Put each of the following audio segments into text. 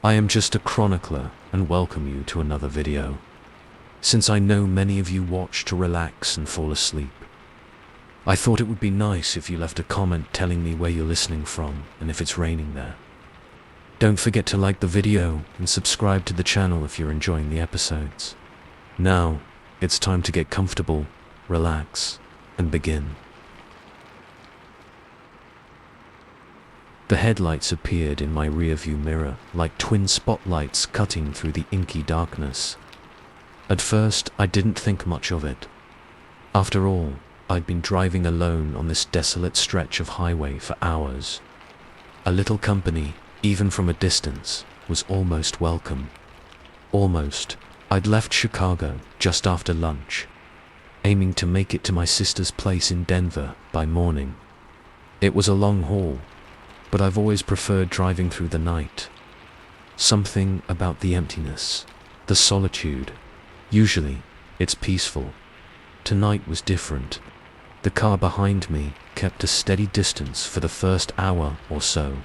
I am just a chronicler and welcome you to another video. Since I know many of you watch to relax and fall asleep, I thought it would be nice if you left a comment telling me where you're listening from and if it's raining there. Don't forget to like the video and subscribe to the channel if you're enjoying the episodes. Now, it's time to get comfortable, relax, and begin. The headlights appeared in my rearview mirror like twin spotlights cutting through the inky darkness. At first, I didn't think much of it. After all, I'd been driving alone on this desolate stretch of highway for hours. A little company, even from a distance, was almost welcome. Almost. I'd left Chicago just after lunch, aiming to make it to my sister's place in Denver by morning. It was a long haul, but I've always preferred driving through the night. Something about the emptiness, the solitude. Usually, it's peaceful. Tonight was different. The car behind me kept a steady distance for the first hour or so,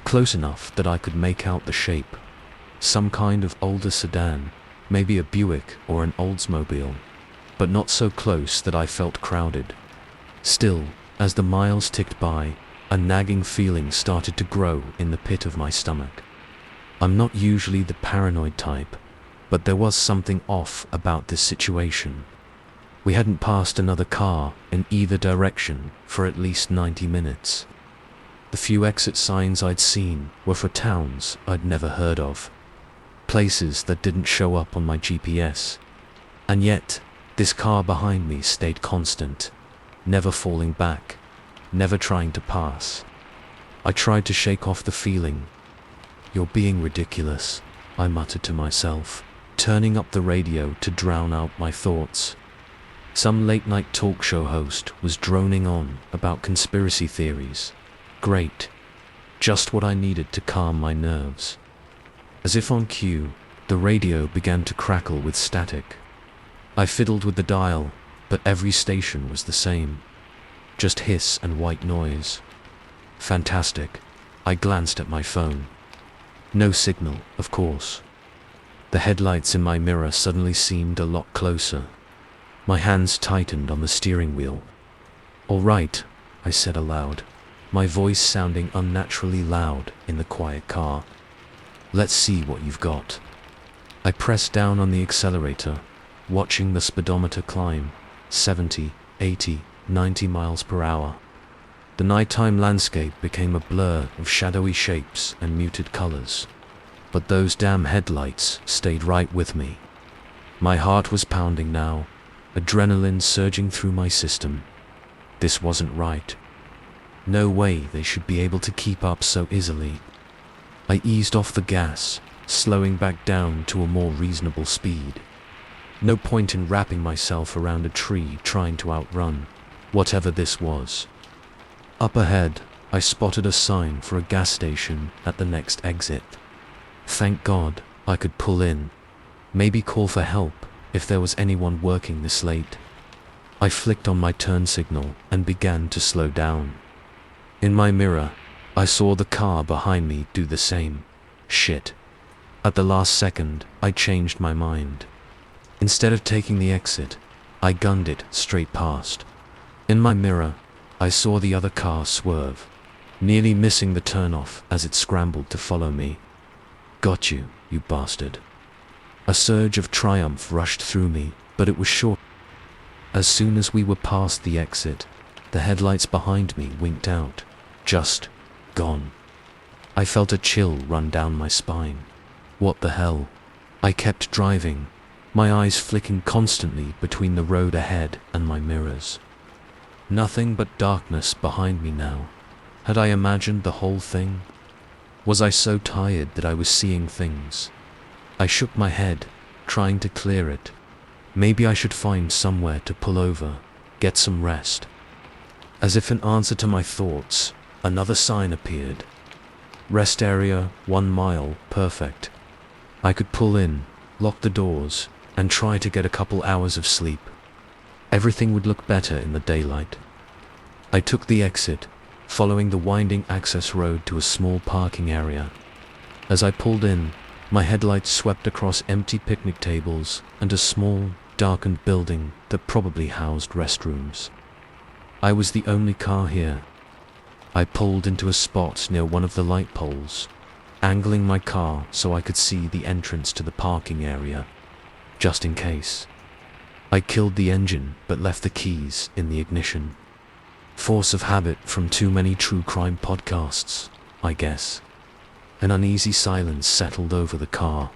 close enough that I could make out the shape. Some kind of older sedan, maybe a Buick or an Oldsmobile, but not so close that I felt crowded. Still, as the miles ticked by, a nagging feeling started to grow in the pit of my stomach. I'm not usually the paranoid type, but there was something off about this situation. We hadn't passed another car in either direction for at least 90 minutes. The few exit signs I'd seen were for towns I'd never heard of, places that didn't show up on my GPS. And yet, this car behind me stayed constant, never falling back, never trying to pass. I tried to shake off the feeling. "You're being ridiculous," I muttered to myself, turning up the radio to drown out my thoughts. Some late-night talk show host was droning on about conspiracy theories. Great. Just what I needed to calm my nerves. As if on cue, the radio began to crackle with static. I fiddled with the dial, but every station was the same. Just hiss and white noise. Fantastic. I glanced at my phone. No signal, of course. The headlights in my mirror suddenly seemed a lot closer. My hands tightened on the steering wheel. "All right," I said aloud, my voice sounding unnaturally loud in the quiet car. "Let's see what you've got." I pressed down on the accelerator, watching the speedometer climb, 70, 80, 90 miles per hour. The nighttime landscape became a blur of shadowy shapes and muted colors. But those damn headlights stayed right with me. My heart was pounding now, adrenaline surging through my system. This wasn't right. No way they should be able to keep up so easily. I eased off the gas, slowing back down to a more reasonable speed. No point in wrapping myself around a tree trying to outrun whatever this was. Up ahead, I spotted a sign for a gas station at the next exit. Thank God I could pull in, maybe call for help if there was anyone working this late. I flicked on my turn signal and began to slow down. In my mirror, I saw the car behind me do the same. Shit. At the last second, I changed my mind. Instead of taking the exit, I gunned it straight past. In my mirror, I saw the other car swerve, nearly missing the turnoff as it scrambled to follow me. "Got you, you bastard." A surge of triumph rushed through me, but it was short. As soon as we were past the exit, the headlights behind me winked out. Just gone. I felt a chill run down my spine. What the hell? I kept driving, my eyes flicking constantly between the road ahead and my mirrors. Nothing but darkness behind me now. Had I imagined the whole thing? Was I so tired that I was seeing things? I shook my head, trying to clear it. Maybe I should find somewhere to pull over, get some rest. As if in answer to my thoughts, another sign appeared. Rest area, 1 mile, perfect. I could pull in, lock the doors, and try to get a couple hours of sleep. Everything would look better in the daylight. I took the exit, following the winding access road to a small parking area. As I pulled in, my headlights swept across empty picnic tables and a small, darkened building that probably housed restrooms. I was the only car here. I pulled into a spot near one of the light poles, angling my car so I could see the entrance to the parking area, just in case. I killed the engine but left the keys in the ignition. Force of habit from too many true crime podcasts, I guess. An uneasy silence settled over the car.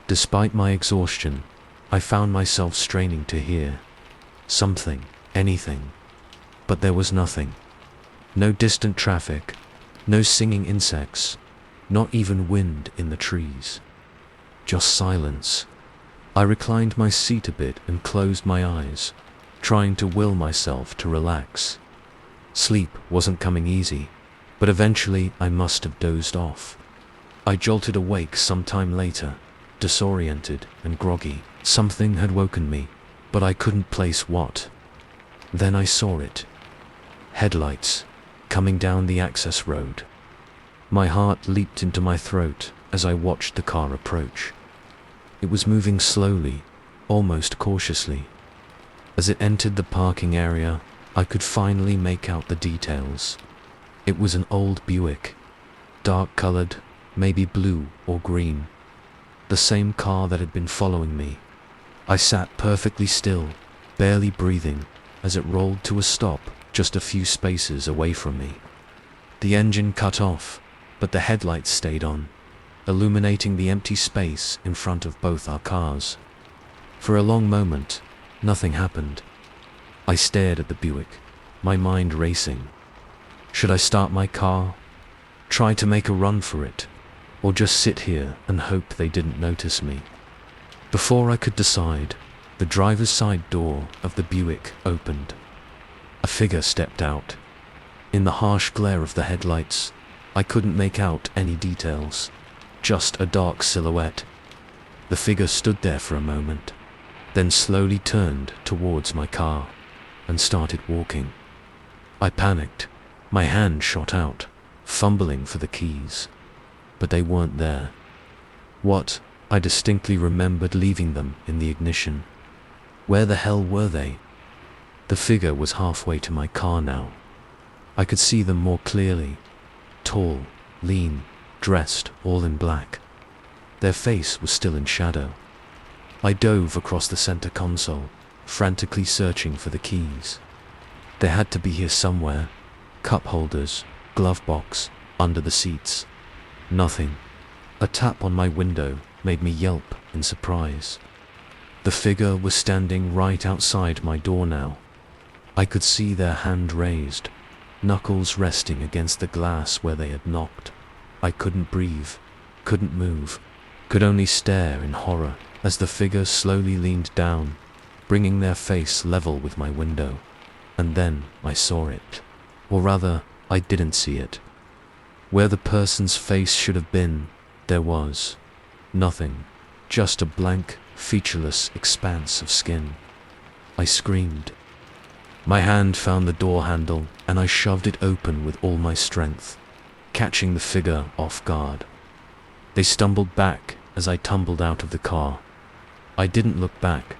Despite my exhaustion, I found myself straining to hear something, anything. But there was nothing. No distant traffic, no singing insects, not even wind in the trees. Just silence. I reclined my seat a bit and closed my eyes, trying to will myself to relax. Sleep wasn't coming easy, but eventually I must have dozed off. I jolted awake sometime later, disoriented and groggy. Something had woken me, but I couldn't place what. Then I saw it. Headlights, coming down the access road. My heart leaped into my throat as I watched the car approach. It was moving slowly, almost cautiously. As it entered the parking area, I could finally make out the details. It was an old Buick, dark-colored, maybe blue or green. The same car that had been following me. I sat perfectly still, barely breathing, as it rolled to a stop just a few spaces away from me. The engine cut off, but the headlights stayed on, illuminating the empty space in front of both our cars. For a long moment, nothing happened. I stared at the Buick, my mind racing. Should I start my car, try to make a run for it, or just sit here and hope they didn't notice me? Before I could decide, the driver's side door of the Buick opened. A figure stepped out. In the harsh glare of the headlights, I couldn't make out any details, just a dark silhouette. The figure stood there for a moment, then slowly turned towards my car and started walking. I panicked. My hand shot out, fumbling for the keys, but they weren't there. What? I distinctly remembered leaving them in the ignition. Where the hell were they? The figure was halfway to my car now. I could see them more clearly. Tall, lean, dressed all in black. Their face was still in shadow. I dove across the center console, frantically searching for the keys. They had to be here somewhere. Cup holders, glove box, under the seats. Nothing. A tap on my window made me yelp in surprise. The figure was standing right outside my door now. I could see their hand raised, knuckles resting against the glass where they had knocked. I couldn't breathe, couldn't move, could only stare in horror as the figure slowly leaned down, bringing their face level with my window. And then I saw it. Or rather, I didn't see it. Where the person's face should have been, there was nothing, just a blank, featureless expanse of skin. I screamed. My hand found the door handle and I shoved it open with all my strength, catching the figure off guard. They stumbled back as I tumbled out of the car. I didn't look back,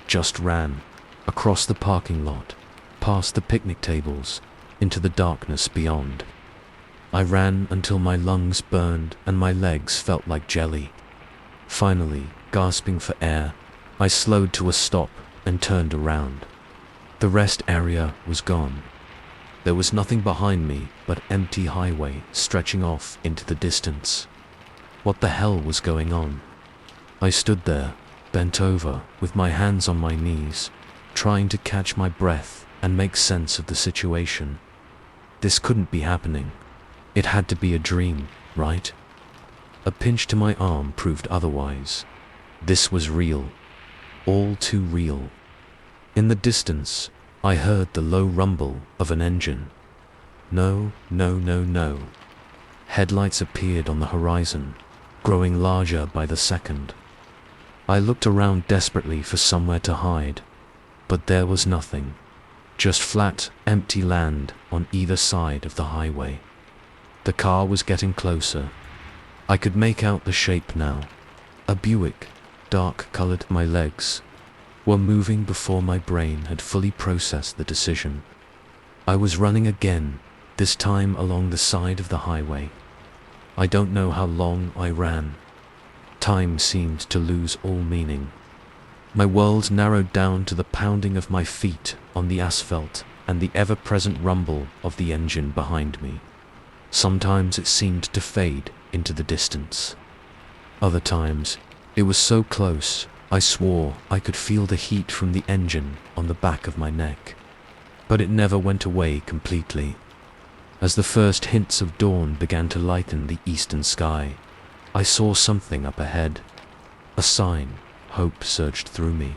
just ran, across the parking lot, past the picnic tables, into the darkness beyond. I ran until my lungs burned and my legs felt like jelly. Finally, gasping for air, I slowed to a stop and turned around. The rest area was gone. There was nothing behind me but empty highway stretching off into the distance. What the hell was going on? I stood there, bent over, with my hands on my knees, trying to catch my breath and make sense of the situation. This couldn't be happening. It had to be a dream, right? A pinch to my arm proved otherwise. This was real. All too real. In the distance, I heard the low rumble of an engine. No. Headlights appeared on the horizon, growing larger by the second. I looked around desperately for somewhere to hide, but there was nothing. Just flat, empty land on either side of the highway. The car was getting closer. I could make out the shape now. A Buick, dark-colored. My legs were moving before my brain had fully processed the decision. I was running again, this time along the side of the highway. I don't know how long I ran. Time seemed to lose all meaning. My world narrowed down to the pounding of my feet on the asphalt and the ever-present rumble of the engine behind me. Sometimes it seemed to fade into the distance. Other times, it was so close, I swore I could feel the heat from the engine on the back of my neck. But it never went away completely. As the first hints of dawn began to lighten the eastern sky, I saw something up ahead. A sign. Hope surged through me.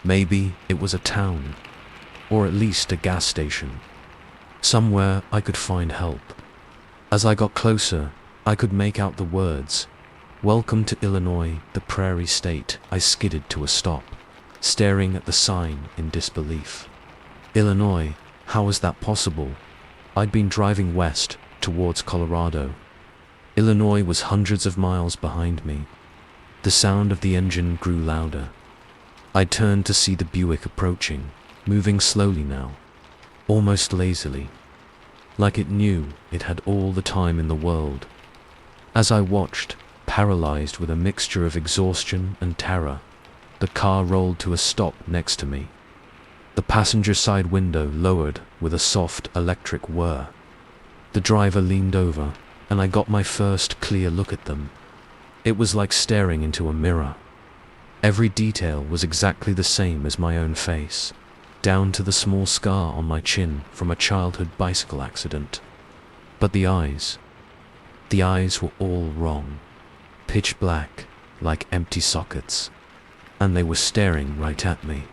Maybe it was a town, or at least a gas station. Somewhere I could find help. As I got closer, I could make out the words, "Welcome to Illinois, the prairie state." I skidded to a stop, staring at the sign in disbelief. Illinois? How was that possible? I'd been driving west, towards Colorado. Illinois was hundreds of miles behind me. The sound of the engine grew louder. I turned to see the Buick approaching, moving slowly now, almost lazily, like it knew it had all the time in the world. As I watched, paralyzed with a mixture of exhaustion and terror, the car rolled to a stop next to me. The passenger side window lowered with a soft electric whir. The driver leaned over, and I got my first clear look at them. It was like staring into a mirror. Every detail was exactly the same as my own face, down to the small scar on my chin from a childhood bicycle accident. But the eyes were all wrong. Pitch black, like empty sockets, and they were staring right at me.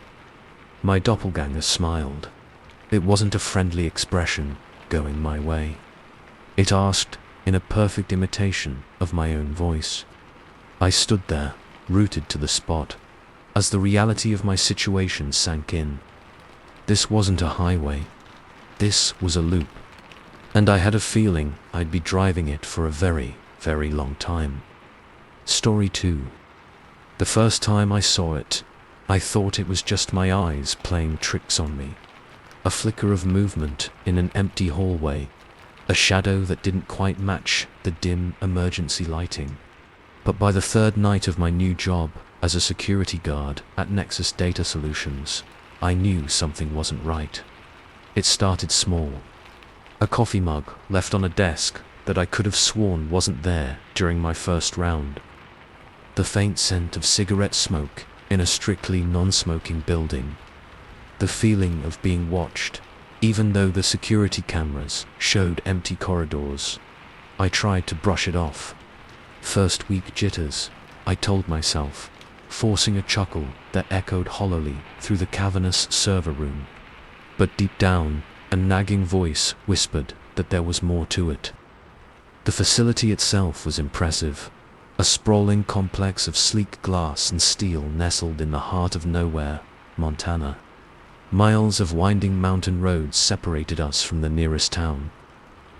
My doppelganger smiled. It wasn't a friendly expression going my way. It asked, in a perfect imitation of my own voice. I stood there, rooted to the spot, as the reality of my situation sank in. This wasn't a highway. This was a loop. And I had a feeling I'd be driving it for a very, very long time. Story 2. The first time I saw it, I thought it was just my eyes playing tricks on me. A flicker of movement in an empty hallway, a shadow that didn't quite match the dim emergency lighting. But by the third night of my new job as a security guard at Nexus Data Solutions, I knew something wasn't right. It started small. A coffee mug left on a desk that I could have sworn wasn't there during my first round. The faint scent of cigarette smoke in a strictly non-smoking building. The feeling of being watched, even though the security cameras showed empty corridors. I tried to brush it off. First week jitters, I told myself, forcing a chuckle that echoed hollowly through the cavernous server room. But deep down, a nagging voice whispered that there was more to it. The facility itself was impressive. A sprawling complex of sleek glass and steel nestled in the heart of nowhere, Montana. Miles of winding mountain roads separated us from the nearest town.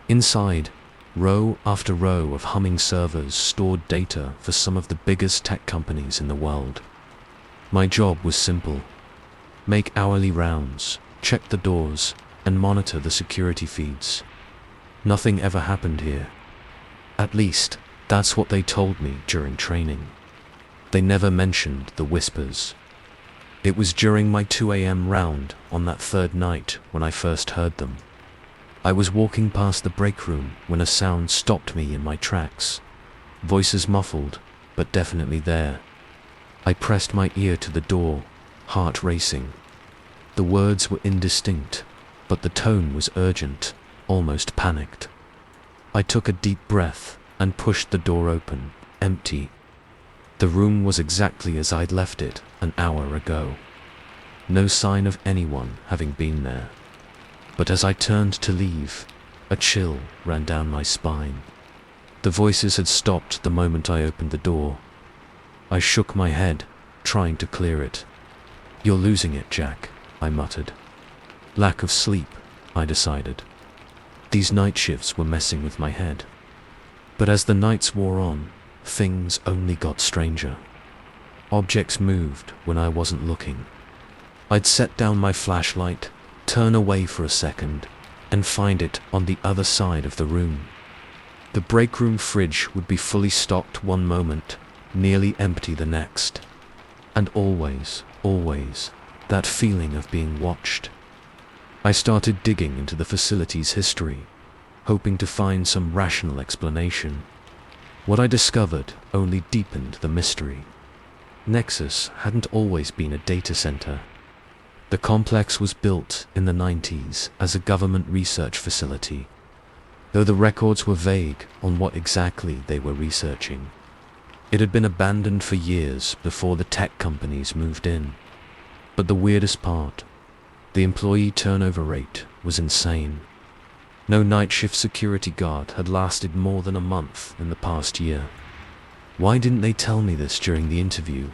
Inside, row after row of humming servers stored data for some of the biggest tech companies in the world. My job was simple. Make hourly rounds, check the doors, and monitor the security feeds. Nothing ever happened here. At least, that's what they told me during training. They never mentioned the whispers. It was during my 2 a.m. round on that third night when I first heard them. I was walking past the break room when a sound stopped me in my tracks. Voices muffled, but definitely there. I pressed my ear to the door, heart racing. The words were indistinct, but the tone was urgent, almost panicked. I took a deep breath and pushed the door open, empty. The room was exactly as I'd left it an hour ago. No sign of anyone having been there. But as I turned to leave, a chill ran down my spine. The voices had stopped the moment I opened the door. I shook my head, trying to clear it. "You're losing it, Jack," I muttered. Lack of sleep, I decided. These night shifts were messing with my head. But as the nights wore on, things only got stranger. Objects moved when I wasn't looking. I'd set down my flashlight, turn away for a second, and find it on the other side of the room. The break room fridge would be fully stocked one moment, nearly empty the next. And always, that feeling of being watched. I started digging into the facility's history, hoping to find some rational explanation. What I discovered only deepened the mystery. Nexus hadn't always been a data center. The complex was built in the 90s as a government research facility, though the records were vague on what exactly they were researching. It had been abandoned for years before the tech companies moved in. But the weirdest part, the employee turnover rate was insane. No night shift security guard had lasted more than a month in the past year. Why didn't they tell me this during the interview?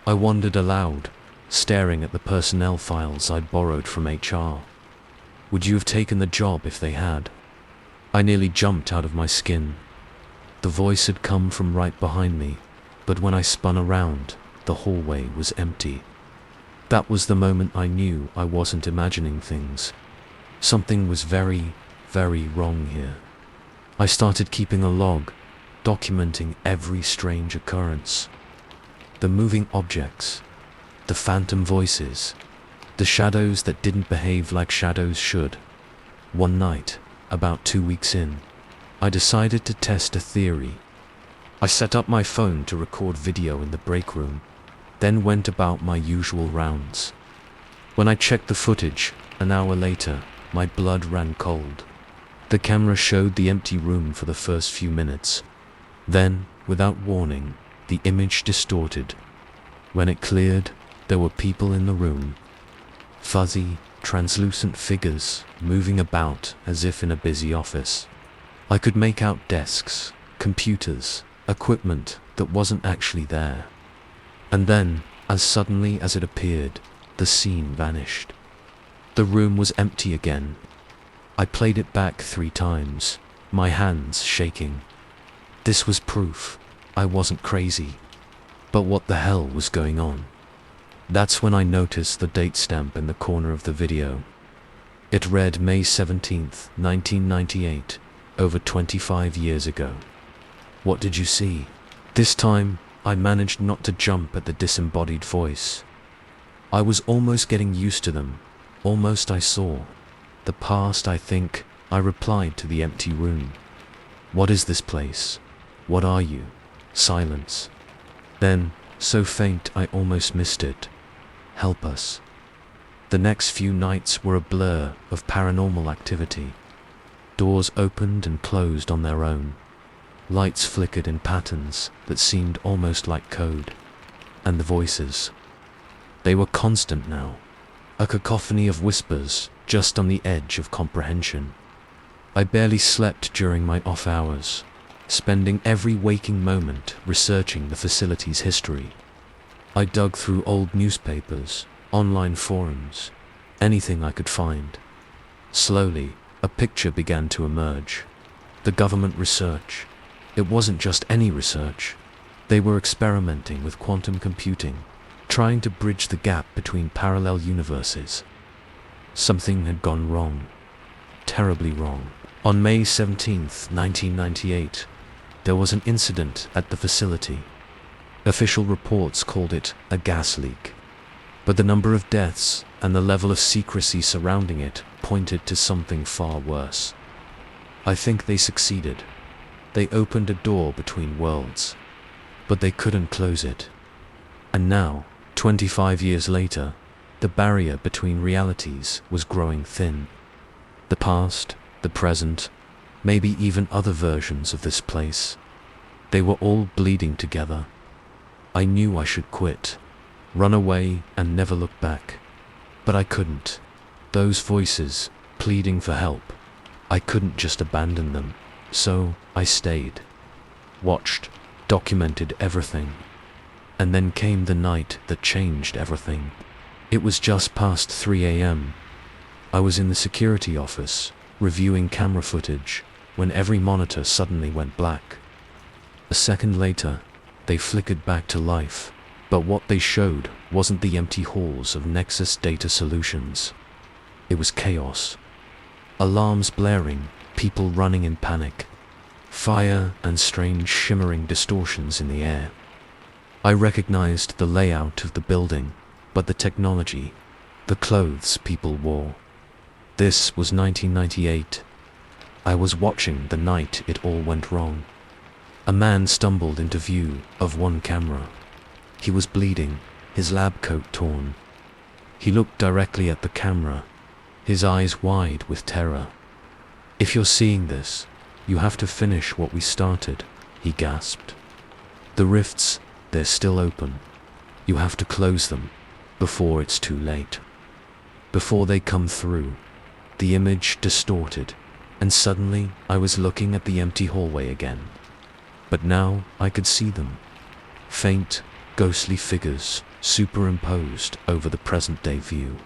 I wondered aloud, staring at the personnel files I'd borrowed from HR. Would you have taken the job if they had? I nearly jumped out of my skin. The voice had come from right behind me, but when I spun around, the hallway was empty. That was the moment I knew I wasn't imagining things. Something was very, very wrong here. I started keeping a log, documenting every strange occurrence. The moving objects, the phantom voices, the shadows that didn't behave like shadows should. One night, about 2 weeks in, I decided to test a theory. I set up my phone to record video in the break room, then went about my usual rounds. When I checked the footage, an hour later, my blood ran cold. The camera showed the empty room for the first few minutes. Then, without warning, the image distorted. When it cleared, there were people in the room. Fuzzy, translucent figures moving about as if in a busy office. I could make out desks, computers, equipment that wasn't actually there. And then, as suddenly as it appeared, the scene vanished. The room was empty again. I played it back 3 times, my hands shaking. This was proof I wasn't crazy. But what the hell was going on? That's when I noticed the date stamp in the corner of the video. It read May 17th, 1998, over 25 years ago. What did you see? This time, I managed not to jump at the disembodied voice. I was almost getting used to them. Almost I saw. The past, I think, I replied to the empty room. What is this place? What are you? Silence. Then, so faint I almost missed it. Help us. The next few nights were a blur of paranormal activity. Doors opened and closed on their own. Lights flickered in patterns that seemed almost like code. And the voices. They were constant now. A cacophony of whispers just on the edge of comprehension. I barely slept during my off hours, spending every waking moment researching the facility's history. I dug through old newspapers, online forums, anything I could find. Slowly, a picture began to emerge. The government research. It wasn't just any research. They were experimenting with quantum computing, trying to bridge the gap between parallel universes. Something had gone wrong. Terribly wrong. On May 17th, 1998, there was an incident at the facility. Official reports called it a gas leak. But the number of deaths and the level of secrecy surrounding it pointed to something far worse. I think they succeeded. They opened a door between worlds, but they couldn't close it. And now, 25 years later, the barrier between realities was growing thin. The past, the present, maybe even other versions of this place. They were all bleeding together. I knew I should quit, run away and never look back. But I couldn't. Those voices, pleading for help. I couldn't just abandon them. So, I stayed. Watched, documented everything. And then came the night that changed everything. It was just past 3 a.m. I was in the security office, reviewing camera footage, when every monitor suddenly went black. A second later, they flickered back to life, but what they showed wasn't the empty halls of Nexus Data Solutions. It was chaos. Alarms blaring, people running in panic, fire and strange shimmering distortions in the air. I recognized the layout of the building, but the technology, the clothes people wore. This was 1998. I was watching the night it all went wrong. A man stumbled into view of one camera. He was bleeding, his lab coat torn. He looked directly at the camera, his eyes wide with terror. "If you're seeing this, you have to finish what we started," he gasped. "The rifts, they're still open. You have to close them before it's too late. Before they come through." The image distorted, and suddenly I was looking at the empty hallway again. But now I could see them. Faint, ghostly figures superimposed over the present-day view.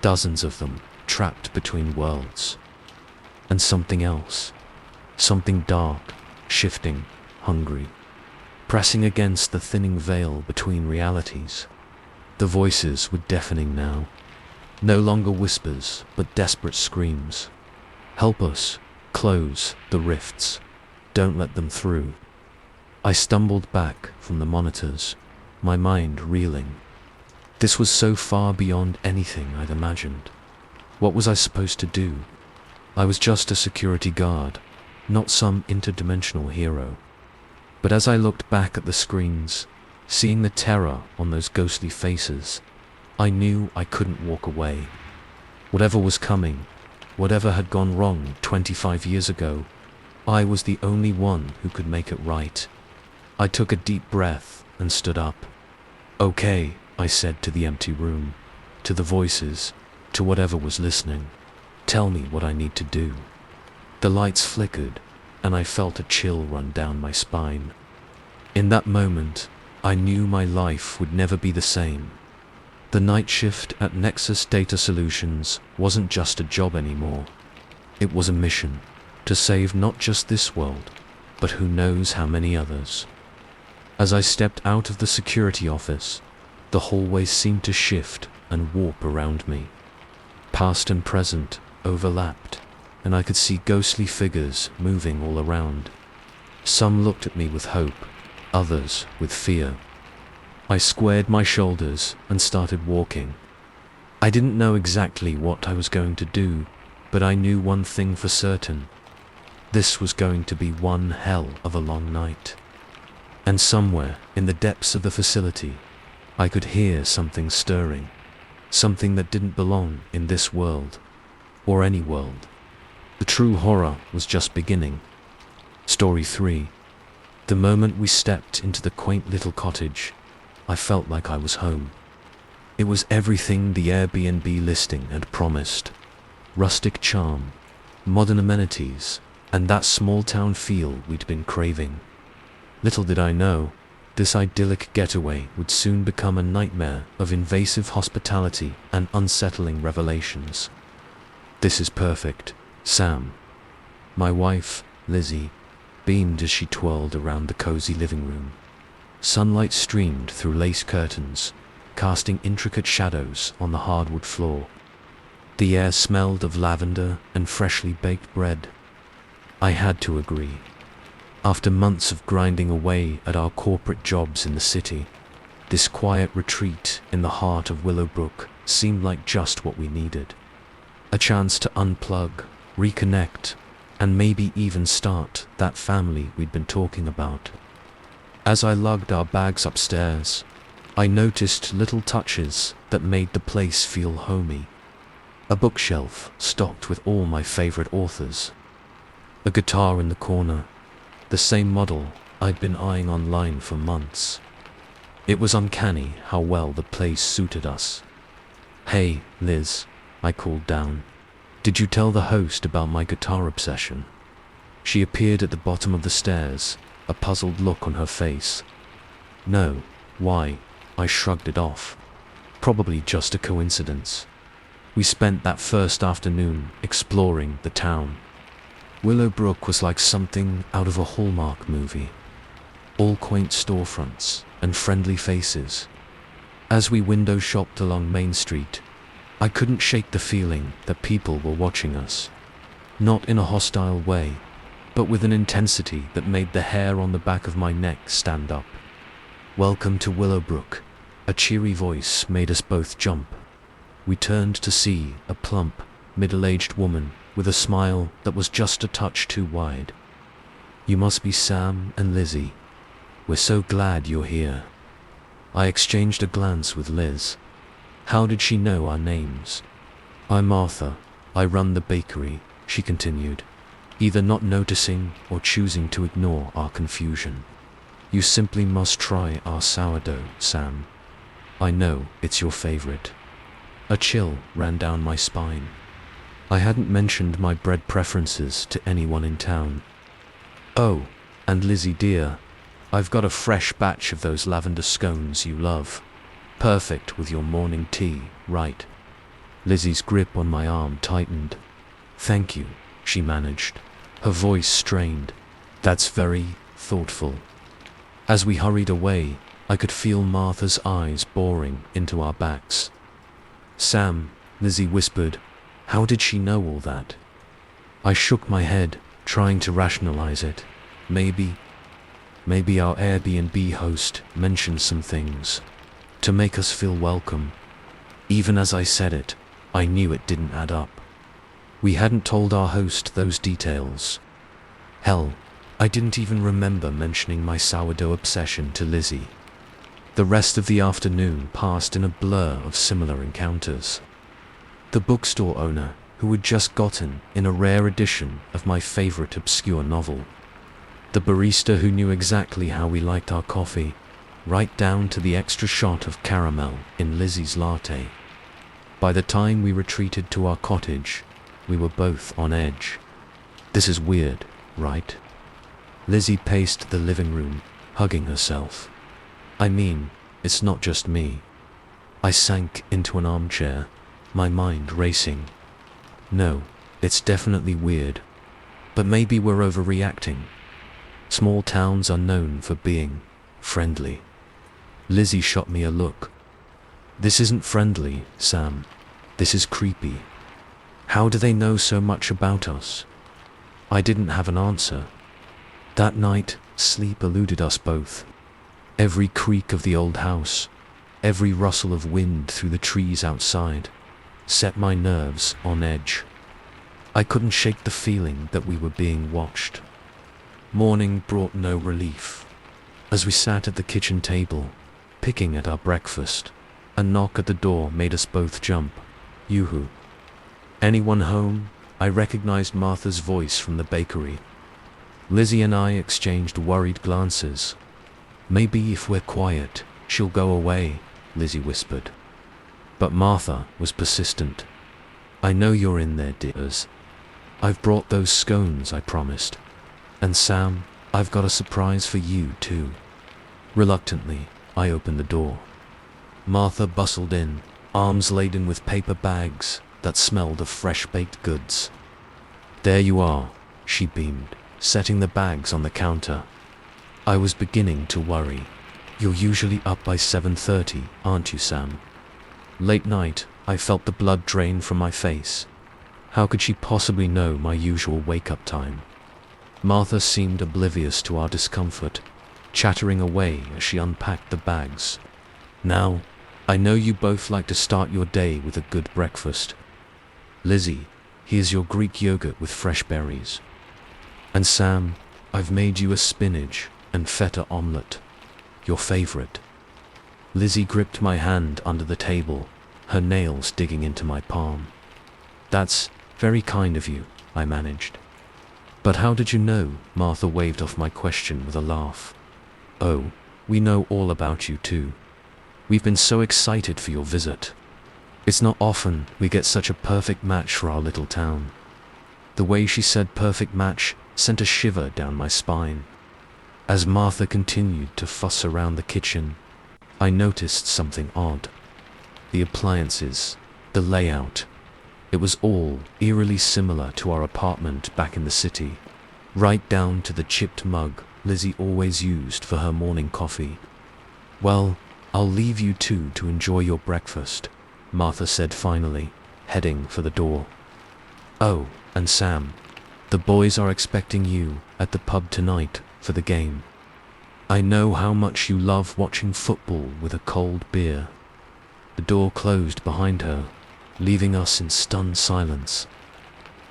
Dozens of them trapped between worlds. And something else. Something dark, shifting, hungry, pressing against the thinning veil between realities. The voices were deafening now. No longer whispers, but desperate screams. "Help us. Close the rifts. Don't let them through." I stumbled back from the monitors, my mind reeling. This was so far beyond anything I'd imagined. What was I supposed to do? I was just a security guard, not some interdimensional hero. But as I looked back at the screens, seeing the terror on those ghostly faces, I knew I couldn't walk away. Whatever was coming, whatever had gone wrong 25 years ago, I was the only one who could make it right. I took a deep breath and stood up. "Okay," I said to the empty room, to the voices, to whatever was listening. "Tell me what I need to do." The lights flickered, and I felt a chill run down my spine. In that moment, I knew my life would never be the same. The night shift at Nexus Data Solutions wasn't just a job anymore. It was a mission, to save not just this world, but who knows how many others. As I stepped out of the security office, the hallways seemed to shift and warp around me. Past and present overlapped, and I could see ghostly figures moving all around. Some looked at me with hope, others with fear. I squared my shoulders and started walking. I didn't know exactly what I was going to do, but I knew one thing for certain. This was going to be one hell of a long night. And somewhere in the depths of the facility, I could hear something stirring, something that didn't belong in this world, or any world. The true horror was just beginning. Story 3. The moment we stepped into the quaint little cottage, I felt like I was home. It was everything the Airbnb listing had promised. Rustic charm, modern amenities, and that small-town feel we'd been craving. Little did I know, this idyllic getaway would soon become a nightmare of invasive hospitality and unsettling revelations. "This is perfect," Sam, my wife, Lizzie, beamed as she twirled around the cozy living room. Sunlight streamed through lace curtains, casting intricate shadows on the hardwood floor. The air smelled of lavender and freshly baked bread. I had to agree. After months of grinding away at our corporate jobs in the city, this quiet retreat in the heart of Willowbrook seemed like just what we needed. A chance to unplug, reconnect, and maybe even start that family we'd been talking about. As I lugged our bags upstairs, I noticed little touches that made the place feel homey. A bookshelf stocked with all my favorite authors. A guitar in the corner, the same model I'd been eyeing online for months. It was uncanny how well the place suited us. "Hey, Liz," I called down. "Did you tell the host about my guitar obsession?" She appeared at the bottom of the stairs, a puzzled look on her face. "No, why?" I shrugged it off. "Probably just a coincidence. We spent that first afternoon exploring the town." Willowbrook was like something out of a Hallmark movie. All quaint storefronts and friendly faces. As we window shopped along Main Street, I couldn't shake the feeling that people were watching us. Not in a hostile way, but with an intensity that made the hair on the back of my neck stand up. "Welcome to Willowbrook," a cheery voice made us both jump. We turned to see a plump, middle-aged woman with a smile that was just a touch too wide. "You must be Sam and Lizzie. We're so glad you're here." I exchanged a glance with Liz. How did she know our names? "I'm Martha. I run the bakery," she continued, either not noticing or choosing to ignore our confusion. "You simply must try our sourdough, Sam. I know it's your favorite." A chill ran down my spine. I hadn't mentioned my bread preferences to anyone in town. "Oh, and Lizzie dear, I've got a fresh batch of those lavender scones you love. Perfect with your morning tea, right?" Lizzie's grip on my arm tightened. "Thank you," she managed, her voice strained. "That's very thoughtful." As we hurried away, I could feel Martha's eyes boring into our backs. "Sam," Lizzie whispered, "how did she know all that?" I shook my head, trying to rationalize it. Maybe our Airbnb host mentioned some things to make us feel welcome. Even as I said it, I knew it didn't add up. We hadn't told our host those details. Hell, I didn't even remember mentioning my sourdough obsession to Lizzie. The rest of the afternoon passed in a blur of similar encounters. The bookstore owner, who had just gotten in a rare edition of my favorite obscure novel. The barista who knew exactly how we liked our coffee, right down to the extra shot of caramel in Lizzie's latte. By the time we retreated to our cottage, we were both on edge. "This is weird, right?" Lizzie paced the living room, hugging herself. "I mean, it's not just me." I sank into an armchair, my mind racing. "No, it's definitely weird. But maybe we're overreacting. Small towns are known for being friendly." Lizzie shot me a look. "This isn't friendly, Sam. This is creepy. How do they know so much about us?" I didn't have an answer. That night, sleep eluded us both. Every creak of the old house, every rustle of wind through the trees outside, set my nerves on edge. I couldn't shake the feeling that we were being watched. Morning brought no relief. As we sat at the kitchen table, picking at our breakfast, a knock at the door made us both jump. "Yoo-hoo. Anyone home?" I recognized Martha's voice from the bakery. Lizzie and I exchanged worried glances. "Maybe if we're quiet, she'll go away," Lizzie whispered. But Martha was persistent. "I know you're in there, dears. I've brought those scones I promised. And Sam, I've got a surprise for you too." Reluctantly, I opened the door. Martha bustled in, arms laden with paper bags that smelled of fresh-baked goods. "There you are," she beamed, setting the bags on the counter. I was beginning to worry. "You're usually up by 7:30, aren't you, Sam?" Late night, I felt the blood drain from my face. How could she possibly know my usual wake-up time? Martha seemed oblivious to our discomfort, chattering away as she unpacked the bags. "Now, I know you both like to start your day with a good breakfast. Lizzie, here's your Greek yogurt with fresh berries. And Sam, I've made you a spinach and feta omelette. Your favorite." Lizzie gripped my hand under the table, her nails digging into my palm. "That's very kind of you," I managed. "But how did you know?" Martha waved off my question with a laugh. "Oh, we know all about you too. We've been so excited for your visit. It's not often we get such a perfect match for our little town." The way she said perfect match sent a shiver down my spine. As Martha continued to fuss around the kitchen, I noticed something odd. The appliances, the layout. It was all eerily similar to our apartment back in the city, right down to the chipped mug Lizzie always used for her morning coffee. "Well, I'll leave you two to enjoy your breakfast," Martha said finally, heading for the door. "Oh, and Sam, the boys are expecting you at the pub tonight for the game. I know how much you love watching football with a cold beer." The door closed behind her, leaving us in stunned silence.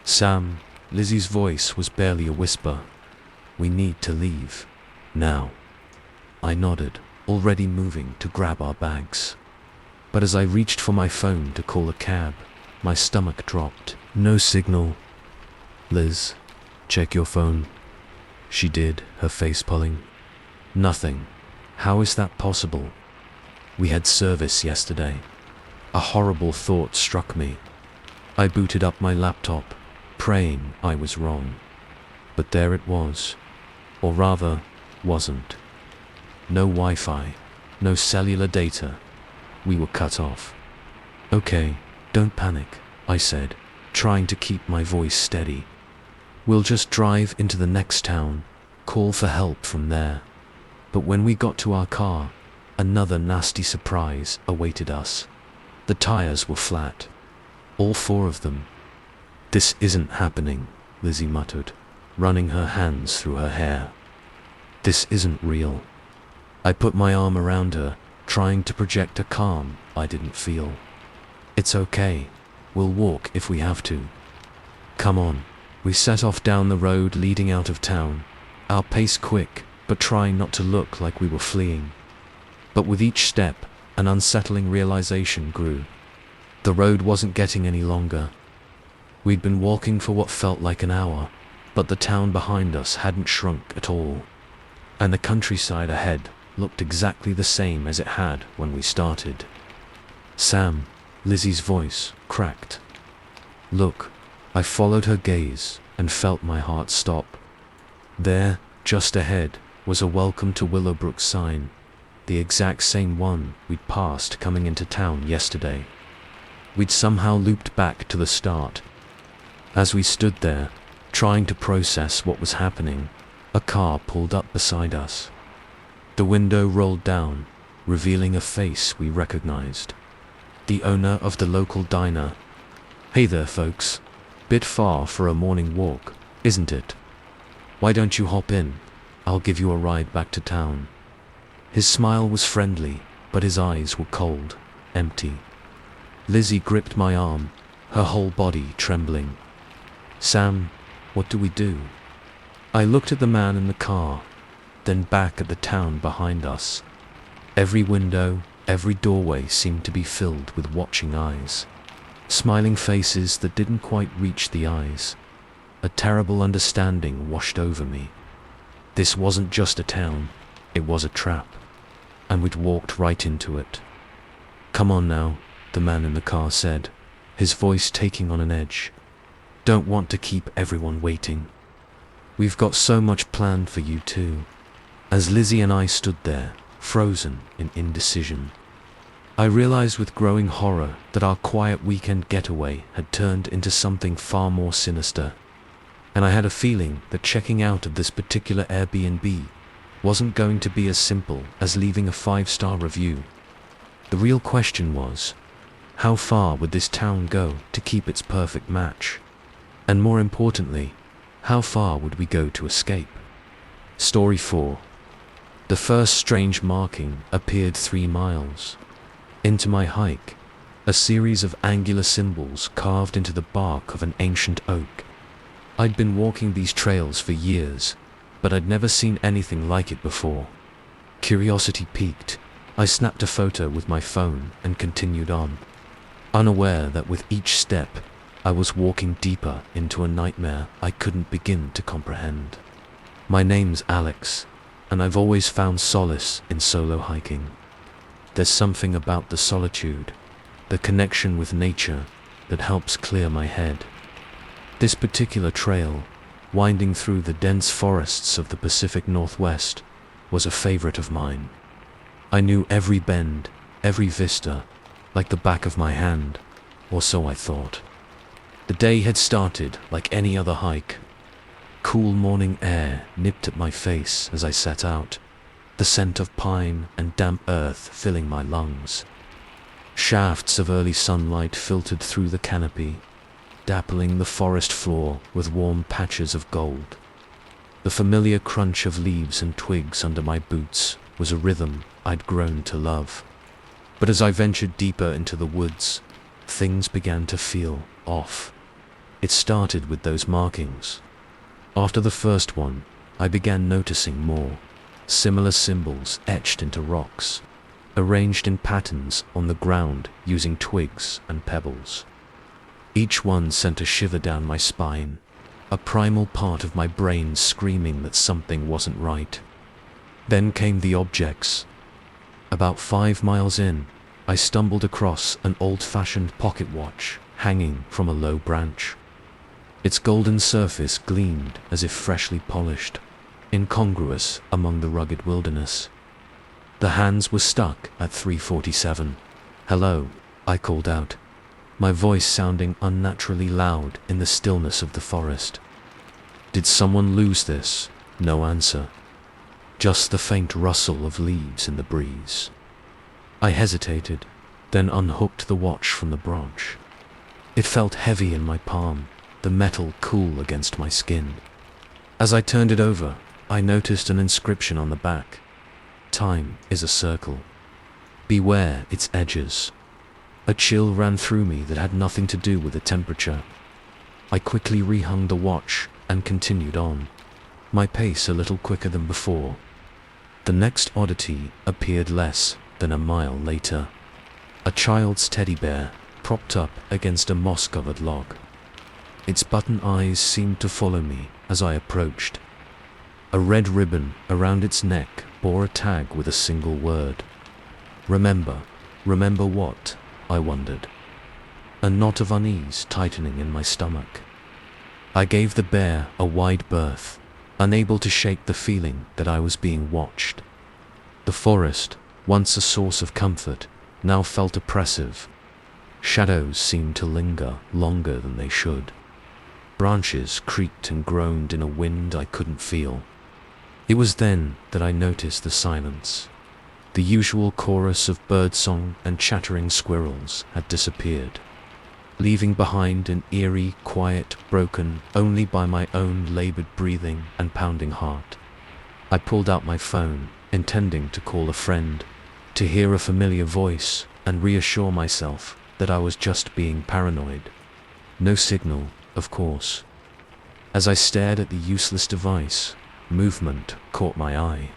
"Sam," Lizzie's voice was barely a whisper, "we need to leave. Now." I nodded, already moving to grab our bags. But as I reached for my phone to call a cab, my stomach dropped. No signal. "Liz, check your phone." She did, her face pulling. "Nothing. How is that possible? We had service yesterday." A horrible thought struck me. I booted up my laptop, praying I was wrong. But there it was. Or rather, wasn't. No Wi-Fi, no cellular data. We were cut off. "Okay, don't panic," I said, trying to keep my voice steady. "We'll just drive into the next town, call for help from there." But when we got to our car, another nasty surprise awaited us. The tires were flat. All four of them. "This isn't happening," Lizzie muttered, running her hands through her hair. "This isn't real." I put my arm around her, trying to project a calm I didn't feel. "It's okay. We'll walk if we have to. Come on." We set off down the road leading out of town, our pace quick, but trying not to look like we were fleeing. But with each step, an unsettling realization grew. The road wasn't getting any longer. We'd been walking for what felt like an hour, but the town behind us hadn't shrunk at all. And the countryside ahead looked exactly the same as it had when we started. "Sam," Lizzie's voice cracked. "Look." I followed her gaze and felt my heart stop. There, just ahead, was a "Welcome to Willowbrook" sign, the exact same one we'd passed coming into town yesterday. We'd somehow looped back to the start. As we stood there, trying to process what was happening, a car pulled up beside us. The window rolled down, revealing a face we recognized. The owner of the local diner. "Hey there, folks. Bit far for a morning walk, isn't it? Why don't you hop in? I'll give you a ride back to town." His smile was friendly, but his eyes were cold, empty. Lizzie gripped my arm, her whole body trembling. "Sam, what do we do?" I looked at the man in the car, then back at the town behind us. Every window, every doorway seemed to be filled with watching eyes. Smiling faces that didn't quite reach the eyes. A terrible understanding washed over me. This wasn't just a town, it was a trap. And we'd walked right into it. "Come on now," the man in the car said, his voice taking on an edge. "Don't want to keep everyone waiting. We've got so much planned for you too." As Lizzie and I stood there, frozen in indecision, I realized with growing horror that our quiet weekend getaway had turned into something far more sinister. And I had a feeling that checking out of this particular Airbnb wasn't going to be as simple as leaving a 5-star review. The real question was, how far would this town go to keep its perfect match? And more importantly, how far would we go to escape? Story 4. The first strange marking appeared 3 miles into my hike, a series of angular symbols carved into the bark of an ancient oak. I'd been walking these trails for years, but I'd never seen anything like it before. Curiosity piqued. I snapped a photo with my phone and continued on, unaware that with each step, I was walking deeper into a nightmare I couldn't begin to comprehend. My name's Alex, and I've always found solace in solo hiking. There's something about the solitude, the connection with nature, that helps clear my head. This particular trail, winding through the dense forests of the Pacific Northwest, was a favorite of mine. I knew every bend, every vista, like the back of my hand, or so I thought. The day had started like any other hike. Cool morning air nipped at my face as I set out, the scent of pine and damp earth filling my lungs. Shafts of early sunlight filtered through the canopy, dappling the forest floor with warm patches of gold. The familiar crunch of leaves and twigs under my boots was a rhythm I'd grown to love. But as I ventured deeper into the woods, things began to feel off. It started with those markings. After the first one, I began noticing more. Similar symbols etched into rocks, arranged in patterns on the ground using twigs and pebbles. Each one sent a shiver down my spine, a primal part of my brain screaming that something wasn't right. Then came the objects. About 5 miles in, I stumbled across an old-fashioned pocket watch hanging from a low branch. Its golden surface gleamed as if freshly polished, incongruous among the rugged wilderness. The hands were stuck at 3:47. "Hello," I called out, my voice sounding unnaturally loud in the stillness of the forest. Did someone lose this? No answer. Just the faint rustle of leaves in the breeze. I hesitated, then unhooked the watch from the branch. It felt heavy in my palm, the metal cool against my skin. As I turned it over, I noticed an inscription on the back. Time is a circle. Beware its edges. A chill ran through me that had nothing to do with the temperature. I quickly rehung the watch and continued on, my pace a little quicker than before. The next oddity appeared less than a mile later. A child's teddy bear propped up against a moss-covered log. Its button eyes seemed to follow me as I approached. A red ribbon around its neck bore a tag with a single word. Remember. Remember what? I wondered. A knot of unease tightening in my stomach. I gave the bear a wide berth, unable to shake the feeling that I was being watched. The forest, once a source of comfort, now felt oppressive. Shadows seemed to linger longer than they should. Branches creaked and groaned in a wind I couldn't feel. It was then that I noticed the silence. The usual chorus of birdsong and chattering squirrels had disappeared, leaving behind an eerie quiet broken only by my own labored breathing and pounding heart. I pulled out my phone, intending to call a friend, to hear a familiar voice and reassure myself that I was just being paranoid. No signal, of course. As I stared at the useless device, movement caught my eye.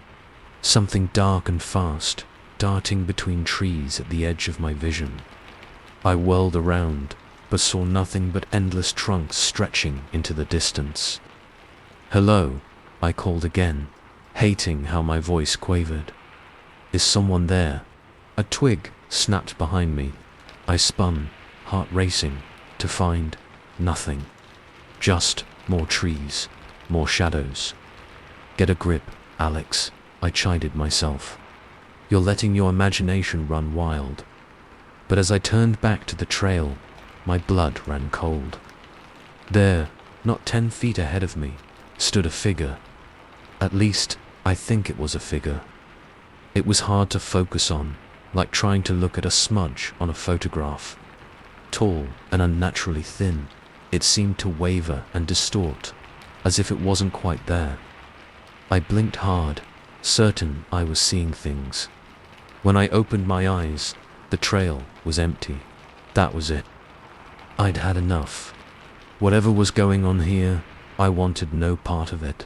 Something dark and fast, darting between trees at the edge of my vision. I whirled around, but saw nothing but endless trunks stretching into the distance. "Hello," I called again, hating how my voice quavered. "Is someone there?" A twig snapped behind me. I spun, heart racing, to find nothing. Just more trees, more shadows. "Get a grip, Alex," I chided myself. "You're letting your imagination run wild." But as I turned back to the trail, my blood ran cold. There, not 10 feet ahead of me, stood a figure. At least, I think it was a figure. It was hard to focus on, like trying to look at a smudge on a photograph. Tall and unnaturally thin, it seemed to waver and distort, as if it wasn't quite there. I blinked hard, certain I was seeing things. When I opened my eyes, the trail was empty. That was it. I'd had enough. Whatever was going on here, I wanted no part of it.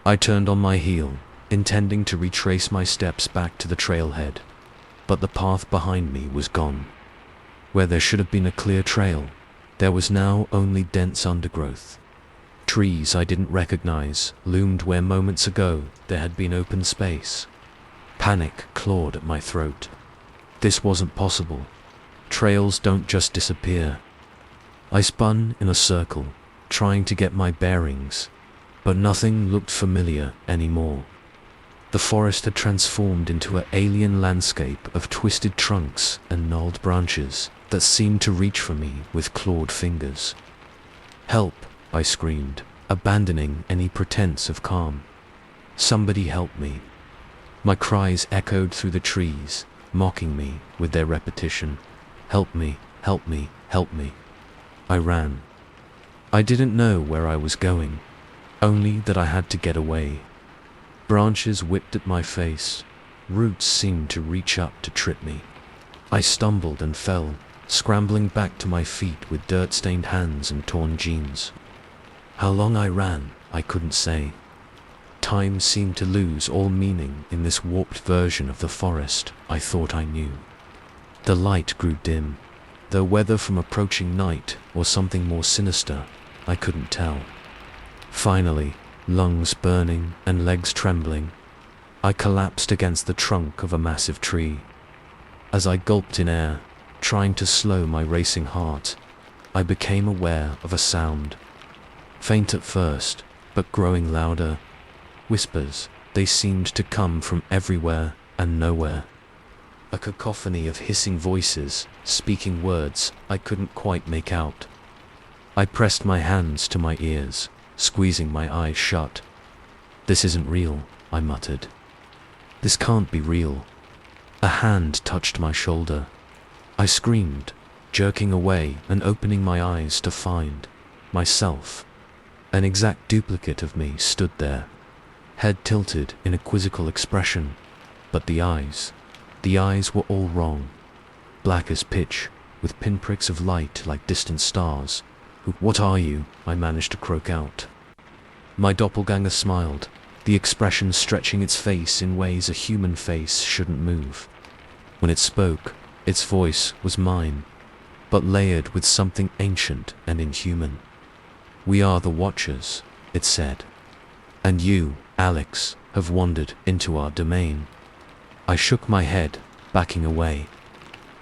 I turned on my heel, intending to retrace my steps back to the trailhead, but the path behind me was gone. Where there should have been a clear trail, there was now only dense undergrowth. Trees I didn't recognize loomed where moments ago there had been open space. Panic clawed at my throat. This wasn't possible. Trails don't just disappear. I spun in a circle, trying to get my bearings, but nothing looked familiar anymore. The forest had transformed into an alien landscape of twisted trunks and gnarled branches that seemed to reach for me with clawed fingers. "Help!" I screamed, abandoning any pretense of calm. "Somebody help me!" My cries echoed through the trees, mocking me with their repetition. "Help me! Help me! Help me!" I ran. I didn't know where I was going, only that I had to get away. Branches whipped at my face, roots seemed to reach up to trip me. I stumbled and fell, scrambling back to my feet with dirt-stained hands and torn jeans. How long I ran, I couldn't say. Time seemed to lose all meaning in this warped version of the forest I thought I knew. The light grew dim, though whether from approaching night or something more sinister, I couldn't tell. Finally, lungs burning and legs trembling, I collapsed against the trunk of a massive tree. As I gulped in air, trying to slow my racing heart, I became aware of a sound. Faint at first, but growing louder. Whispers, they seemed to come from everywhere and nowhere. A cacophony of hissing voices, speaking words I couldn't quite make out. I pressed my hands to my ears, squeezing my eyes shut. "This isn't real," I muttered. "This can't be real." A hand touched my shoulder. I screamed, jerking away and opening my eyes to find myself. An exact duplicate of me stood there, head tilted in a quizzical expression, but the eyes were all wrong. Black as pitch, with pinpricks of light like distant stars. "What are you?" I managed to croak out. My doppelganger smiled, the expression stretching its face in ways a human face shouldn't move. When it spoke, its voice was mine, but layered with something ancient and inhuman. "We are the Watchers," it said. "And you, Alex, have wandered into our domain." I shook my head, backing away.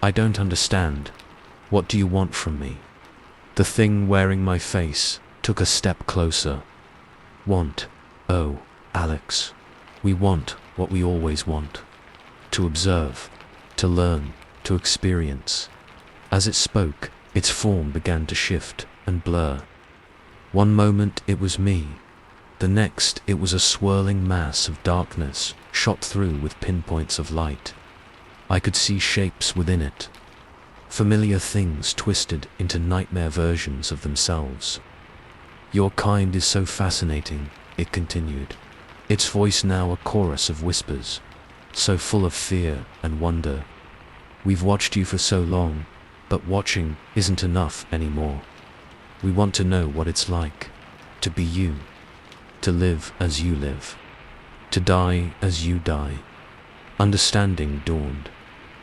"I don't understand. What do you want from me?" The thing wearing my face took a step closer. "Want? Oh, Alex, we want what we always want. To observe, to learn, to experience." As it spoke, its form began to shift and blur. One moment it was me, the next it was a swirling mass of darkness shot through with pinpoints of light. I could see shapes within it, familiar things twisted into nightmare versions of themselves. "Your kind is so fascinating," it continued, its voice now a chorus of whispers, so full of fear and wonder. "We've watched you for so long, but watching isn't enough anymore. We want to know what it's like to be you, to live as you live, to die as you die." Understanding dawned,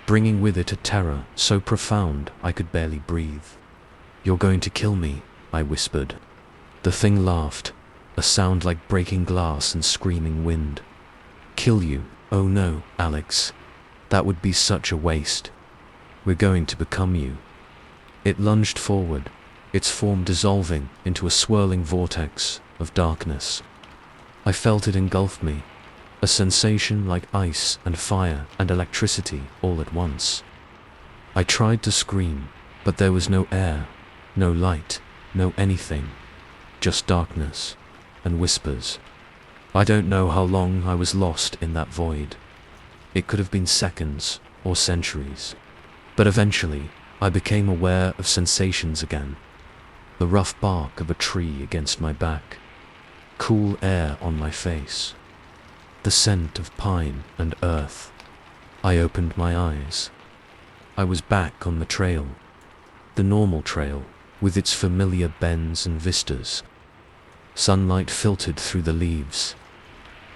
bringing with it a terror so profound I could barely breathe. "You're going to kill me," I whispered. The thing laughed, a sound like breaking glass and screaming wind. "Kill you? Oh no, Alex. That would be such a waste. We're going to become you." It lunged forward, its form dissolving into a swirling vortex of darkness. I felt it engulf me, a sensation like ice and fire and electricity all at once. I tried to scream, but there was no air, no light, no anything, just darkness and whispers. I don't know how long I was lost in that void. It could have been seconds or centuries, but eventually I became aware of sensations again. The rough bark of a tree against my back, cool air on my face, the scent of pine and earth. I opened my eyes. I was back on the trail, the normal trail, with its familiar bends and vistas. Sunlight filtered through the leaves.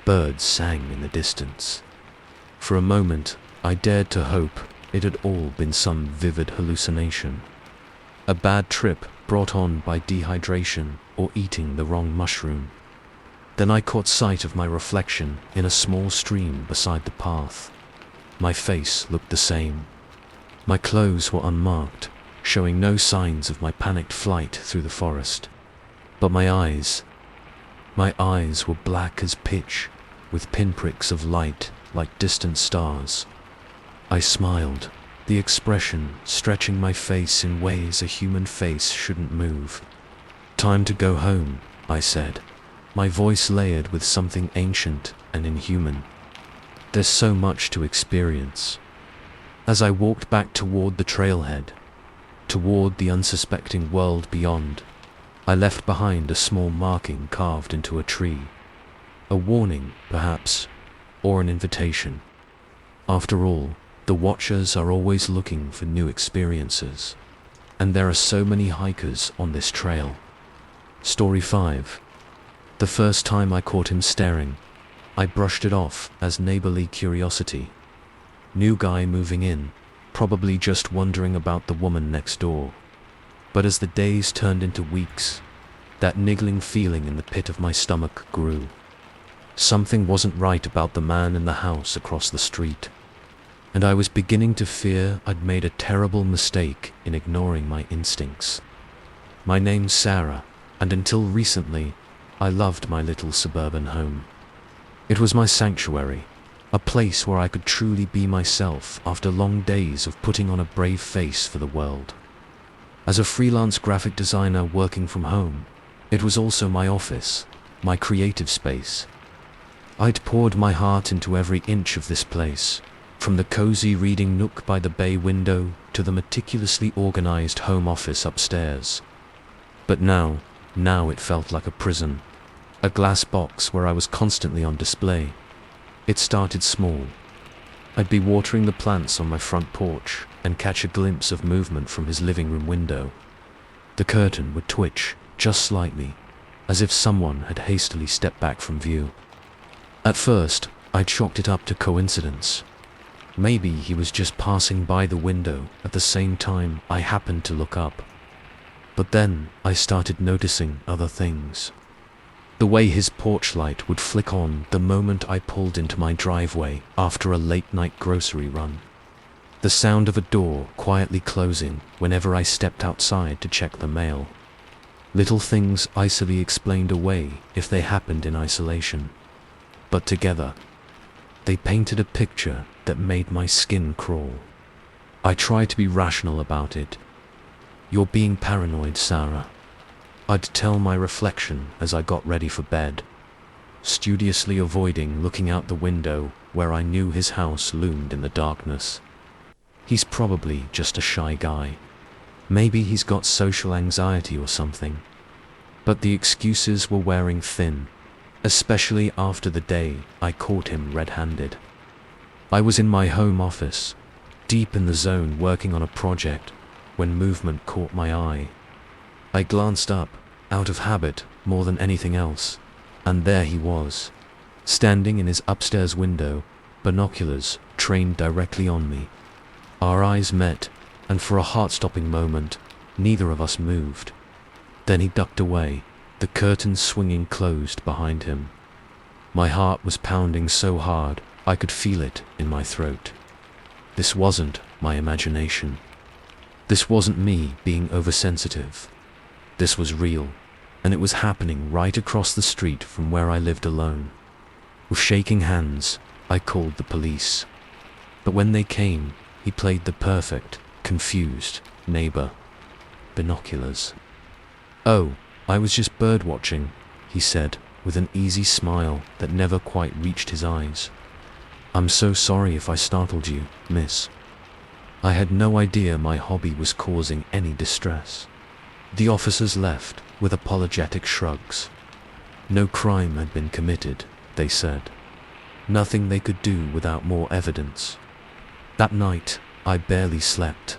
Birds sang in the distance. For a moment, I dared to hope it had all been some vivid hallucination. A bad trip brought on by dehydration or eating the wrong mushroom. Then I caught sight of my reflection in a small stream beside the path. My face looked the same. My clothes were unmarked, showing no signs of my panicked flight through the forest. But my eyes were black as pitch, with pinpricks of light like distant stars. I smiled, the expression stretching my face in ways a human face shouldn't move. Time to go home, I said, my voice layered with something ancient and inhuman. There's so much to experience. As I walked back toward the trailhead, toward the unsuspecting world beyond, I left behind a small marking carved into a tree. A warning, perhaps, or an invitation. After all, the watchers are always looking for new experiences. And there are so many hikers on this trail. Story 5. The first time I caught him staring, I brushed it off as neighborly curiosity. New guy moving in, probably just wondering about the woman next door. But as the days turned into weeks, that niggling feeling in the pit of my stomach grew. Something wasn't right about the man in the house across the street, and I was beginning to fear I'd made a terrible mistake in ignoring my instincts. My name's Sarah, and until recently, I loved my little suburban home. It was my sanctuary, a place where I could truly be myself after long days of putting on a brave face for the world. As a freelance graphic designer working from home, it was also my office, my creative space. I'd poured my heart into every inch of this place, from the cozy reading nook by the bay window to the meticulously organized home office upstairs. But now it felt like a prison, a glass box where I was constantly on display. It started small. I'd be watering the plants on my front porch and catch a glimpse of movement from his living room window. The curtain would twitch, just slightly, as if someone had hastily stepped back from view. At first, I chalked it up to coincidence. Maybe he was just passing by the window at the same time I happened to look up. But then I started noticing other things. The way his porch light would flick on the moment I pulled into my driveway after a late-night grocery run. The sound of a door quietly closing whenever I stepped outside to check the mail. Little things easily explained away if they happened in isolation. But together, they painted a picture that made my skin crawl. I tried to be rational about it. You're being paranoid, Sarah, I'd tell my reflection as I got ready for bed, studiously avoiding looking out the window where I knew his house loomed in the darkness. He's probably just a shy guy. Maybe he's got social anxiety or something. But the excuses were wearing thin, especially after the day I caught him red-handed. I was in my home office, deep in the zone working on a project, when movement caught my eye. I glanced up, out of habit more than anything else, and there he was, standing in his upstairs window, binoculars trained directly on me. Our eyes met, and for a heart-stopping moment, neither of us moved. Then he ducked away, the curtains swinging closed behind him. My heart was pounding so hard, I could feel it in my throat. This wasn't my imagination. This wasn't me being oversensitive. This was real, and it was happening right across the street from where I lived alone. With shaking hands, I called the police. But when they came, he played the perfect, confused neighbor. Binoculars. "Oh, I was just bird-watching," he said, with an easy smile that never quite reached his eyes. "I'm so sorry if I startled you, miss." I had no idea my hobby was causing any distress. The officers left with apologetic shrugs. No crime had been committed, they said. Nothing they could do without more evidence. That night, I barely slept.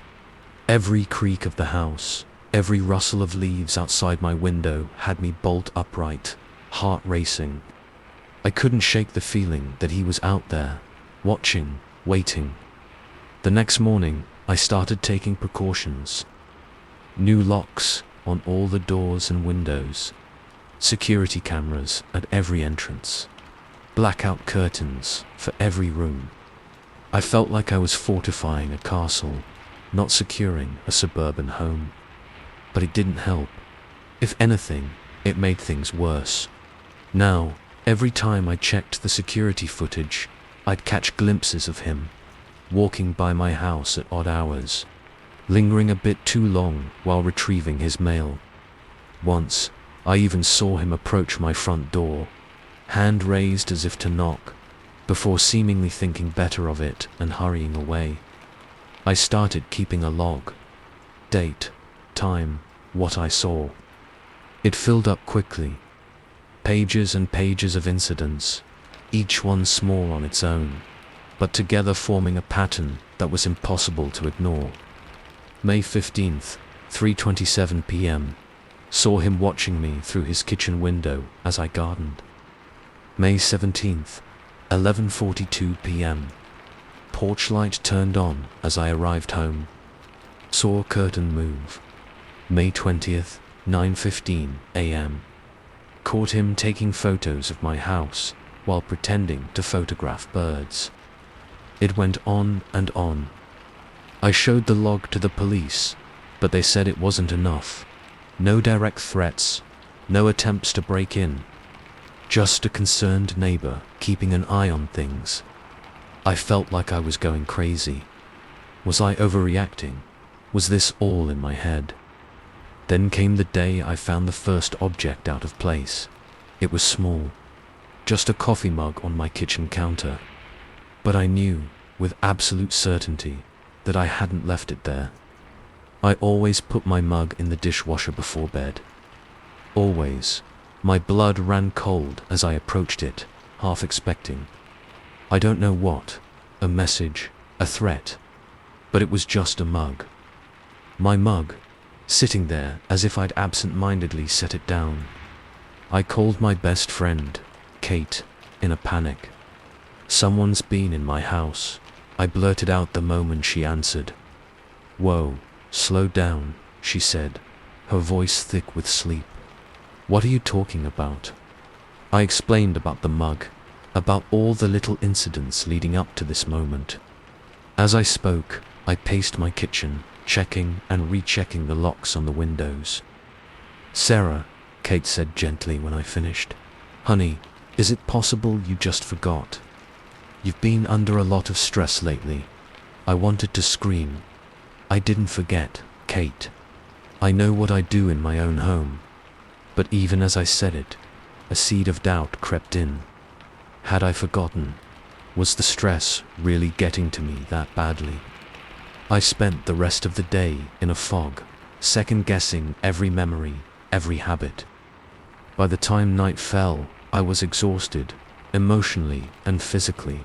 Every creak of the house, every rustle of leaves outside my window had me bolt upright, heart racing. I couldn't shake the feeling that he was out there, watching, waiting. The next morning, I started taking precautions. New locks on all the doors and windows, security cameras at every entrance, blackout curtains for every room. I felt like I was fortifying a castle, not securing a suburban home. But it didn't help. If anything, it made things worse. Now, every time I checked the security footage, I'd catch glimpses of him, walking by my house at odd hours, lingering a bit too long while retrieving his mail. Once, I even saw him approach my front door, hand raised as if to knock, before seemingly thinking better of it and hurrying away. I started keeping a log. Date, time, what I saw. It filled up quickly. Pages and pages of incidents, each one small on its own, but together forming a pattern that was impossible to ignore. May 15th, 3:27 p.m. Saw him watching me through his kitchen window as I gardened. May 17th, 11:42 p.m. Porch light turned on as I arrived home. Saw curtain move. May 20th, 9:15 a.m. Caught him taking photos of my house while pretending to photograph birds. It went on and on. I showed the log to the police, but they said it wasn't enough. No direct threats, no attempts to break in. Just a concerned neighbor keeping an eye on things. I felt like I was going crazy. Was I overreacting? Was this all in my head? Then came the day I found the first object out of place. It was small, just a coffee mug on my kitchen counter. But I knew, with absolute certainty, that I hadn't left it there. I always put my mug in the dishwasher before bed. Always. My blood ran cold as I approached it, half expecting. I don't know what, a message, a threat, but it was just a mug. My mug, sitting there as if I'd absent-mindedly set it down. I called my best friend, Kate, in a panic. "Someone's been in my house," I blurted out the moment she answered. "Whoa, slow down," she said, her voice thick with sleep. "What are you talking about?" I explained about the mug, about all the little incidents leading up to this moment. As I spoke, I paced my kitchen, checking and rechecking the locks on the windows. "Sarah," Kate said gently when I finished, "Honey, is it possible you just forgot? You've been under a lot of stress lately." I wanted to scream. "I didn't forget, Kate. I know what I do in my own home." But even as I said it, a seed of doubt crept in. Had I forgotten? Was the stress really getting to me that badly? I spent the rest of the day in a fog, second-guessing every memory, every habit. By the time night fell, I was exhausted, emotionally and physically.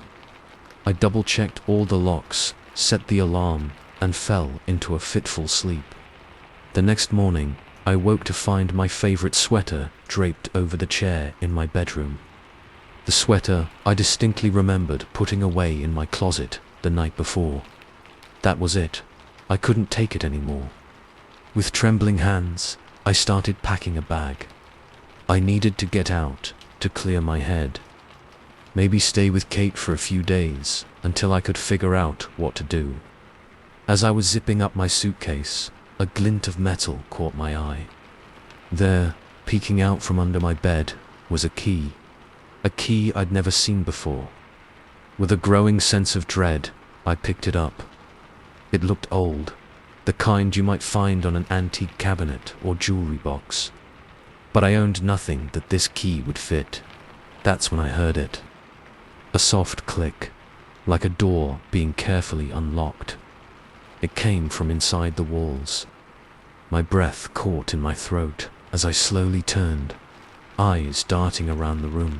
I double-checked all the locks, set the alarm, and fell into a fitful sleep. The next morning, I woke to find my favorite sweater draped over the chair in my bedroom. The sweater I distinctly remembered putting away in my closet the night before. That was it. I couldn't take it anymore. With trembling hands, I started packing a bag. I needed to get out, to clear my head. Maybe stay with Kate for a few days, until I could figure out what to do. As I was zipping up my suitcase, a glint of metal caught my eye. There, peeking out from under my bed, was a key I'd never seen before. With a growing sense of dread, I picked it up. It looked old, the kind you might find on an antique cabinet or jewelry box. But I owned nothing that this key would fit. That's when I heard it. A soft click, like a door being carefully unlocked. It came from inside the walls. My breath caught in my throat as I slowly turned, eyes darting around the room.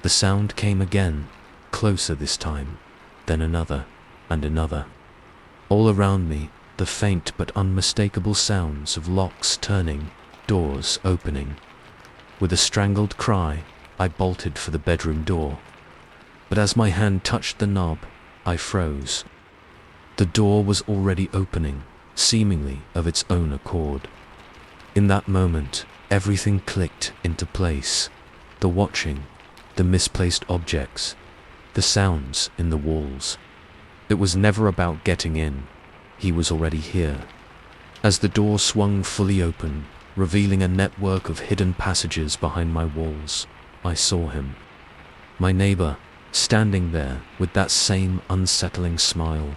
The sound came again, closer this time, then another, and another. All around me, the faint but unmistakable sounds of locks turning, doors opening. With a strangled cry, I bolted for the bedroom door. But as my hand touched the knob, I froze. The door was already opening, seemingly of its own accord. In that moment, everything clicked into place. The watching, the misplaced objects, the sounds in the walls. It was never about getting in. He was already here. As the door swung fully open, revealing a network of hidden passages behind my walls, I saw him. My neighbor, standing there with that same unsettling smile.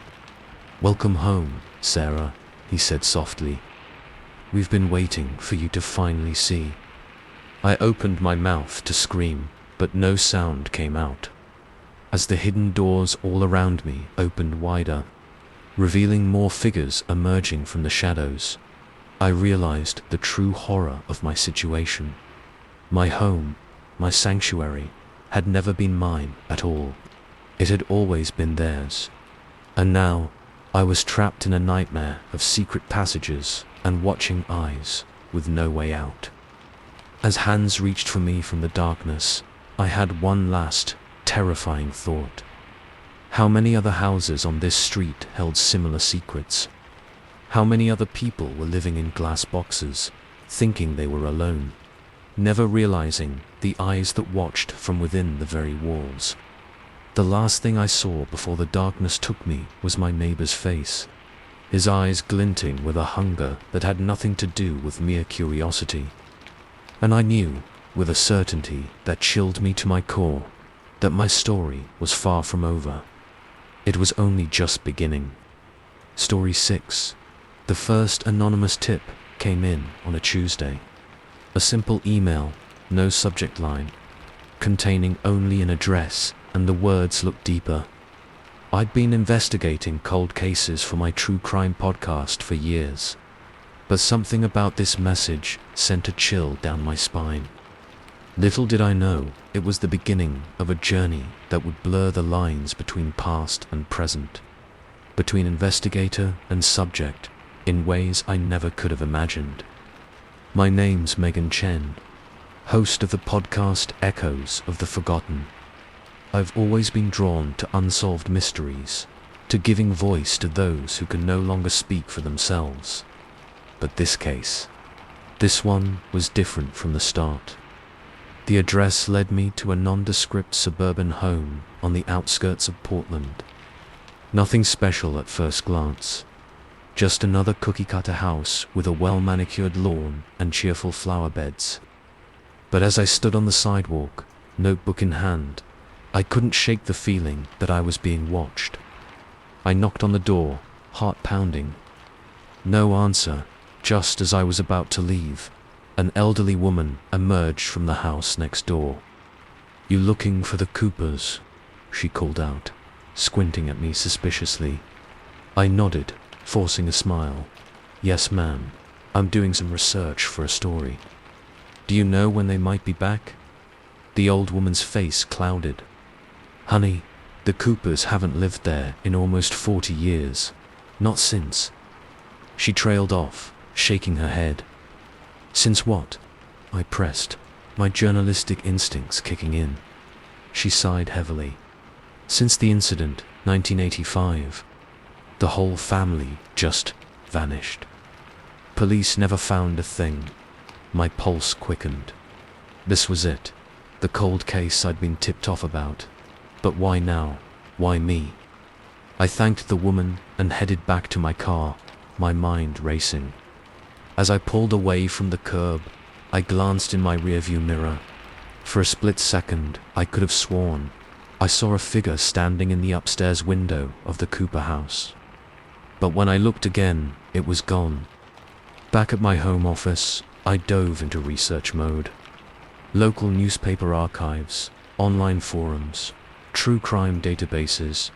"Welcome home, Sarah," he said softly. we've been waiting for you to finally see." I opened my mouth to scream, but no sound came out. As the hidden doors all around me opened wider, revealing more figures emerging from the shadows, I realized the true horror of my situation. My home, my sanctuary, had never been mine at all. It had always been theirs. And now, I was trapped in a nightmare of secret passages and watching eyes with no way out. As hands reached for me from the darkness, I had one last, terrifying thought. How many other houses on this street held similar secrets? How many other people were living in glass boxes, thinking they were alone, never realizing the eyes that watched from within the very walls? The last thing I saw before the darkness took me was my neighbor's face, his eyes glinting with a hunger that had nothing to do with mere curiosity. And I knew, with a certainty that chilled me to my core, that my story was far from over. It was only just beginning. Story 6. The first anonymous tip came in on a Tuesday. A simple email, no subject line, containing only an address, and the words looked deeper. I'd been investigating cold cases for my true crime podcast for years, but something about this message sent a chill down my spine. Little did I know it was the beginning of a journey that would blur the lines between past and present, between investigator and subject, in ways I never could have imagined. My name's Megan Chen, host of the podcast Echoes of the Forgotten. I've always been drawn to unsolved mysteries, to giving voice to those who can no longer speak for themselves. But this one was different from the start. The address led me to a nondescript suburban home on the outskirts of Portland. Nothing special at first glance, just another cookie-cutter house with a well-manicured lawn and cheerful flower beds. But as I stood on the sidewalk, notebook in hand, I couldn't shake the feeling that I was being watched. I knocked on the door, heart pounding. No answer. Just as I was about to leave, an elderly woman emerged from the house next door. "You looking for the Coopers?" she called out, squinting at me suspiciously. I nodded, forcing a smile. "Yes, ma'am. I'm doing some research for a story." "Do you know when they might be back?" The old woman's face clouded. "Honey, the Coopers haven't lived there in almost 40 years. Not since." She trailed off, shaking her head. "Since what?" I pressed, my journalistic instincts kicking in. She sighed heavily. "Since the incident, 1985. The whole family just vanished. Police never found a thing." My pulse quickened. This was it, the cold case I'd been tipped off about. But why now? Why me? I thanked the woman and headed back to my car, my mind racing. As I pulled away from the curb, I glanced in my rearview mirror. For a split second, I could have sworn I saw a figure standing in the upstairs window of the Cooper house. But when I looked again, it was gone. Back at my home office, I dove into research mode. Local newspaper archives, online forums, true crime databases,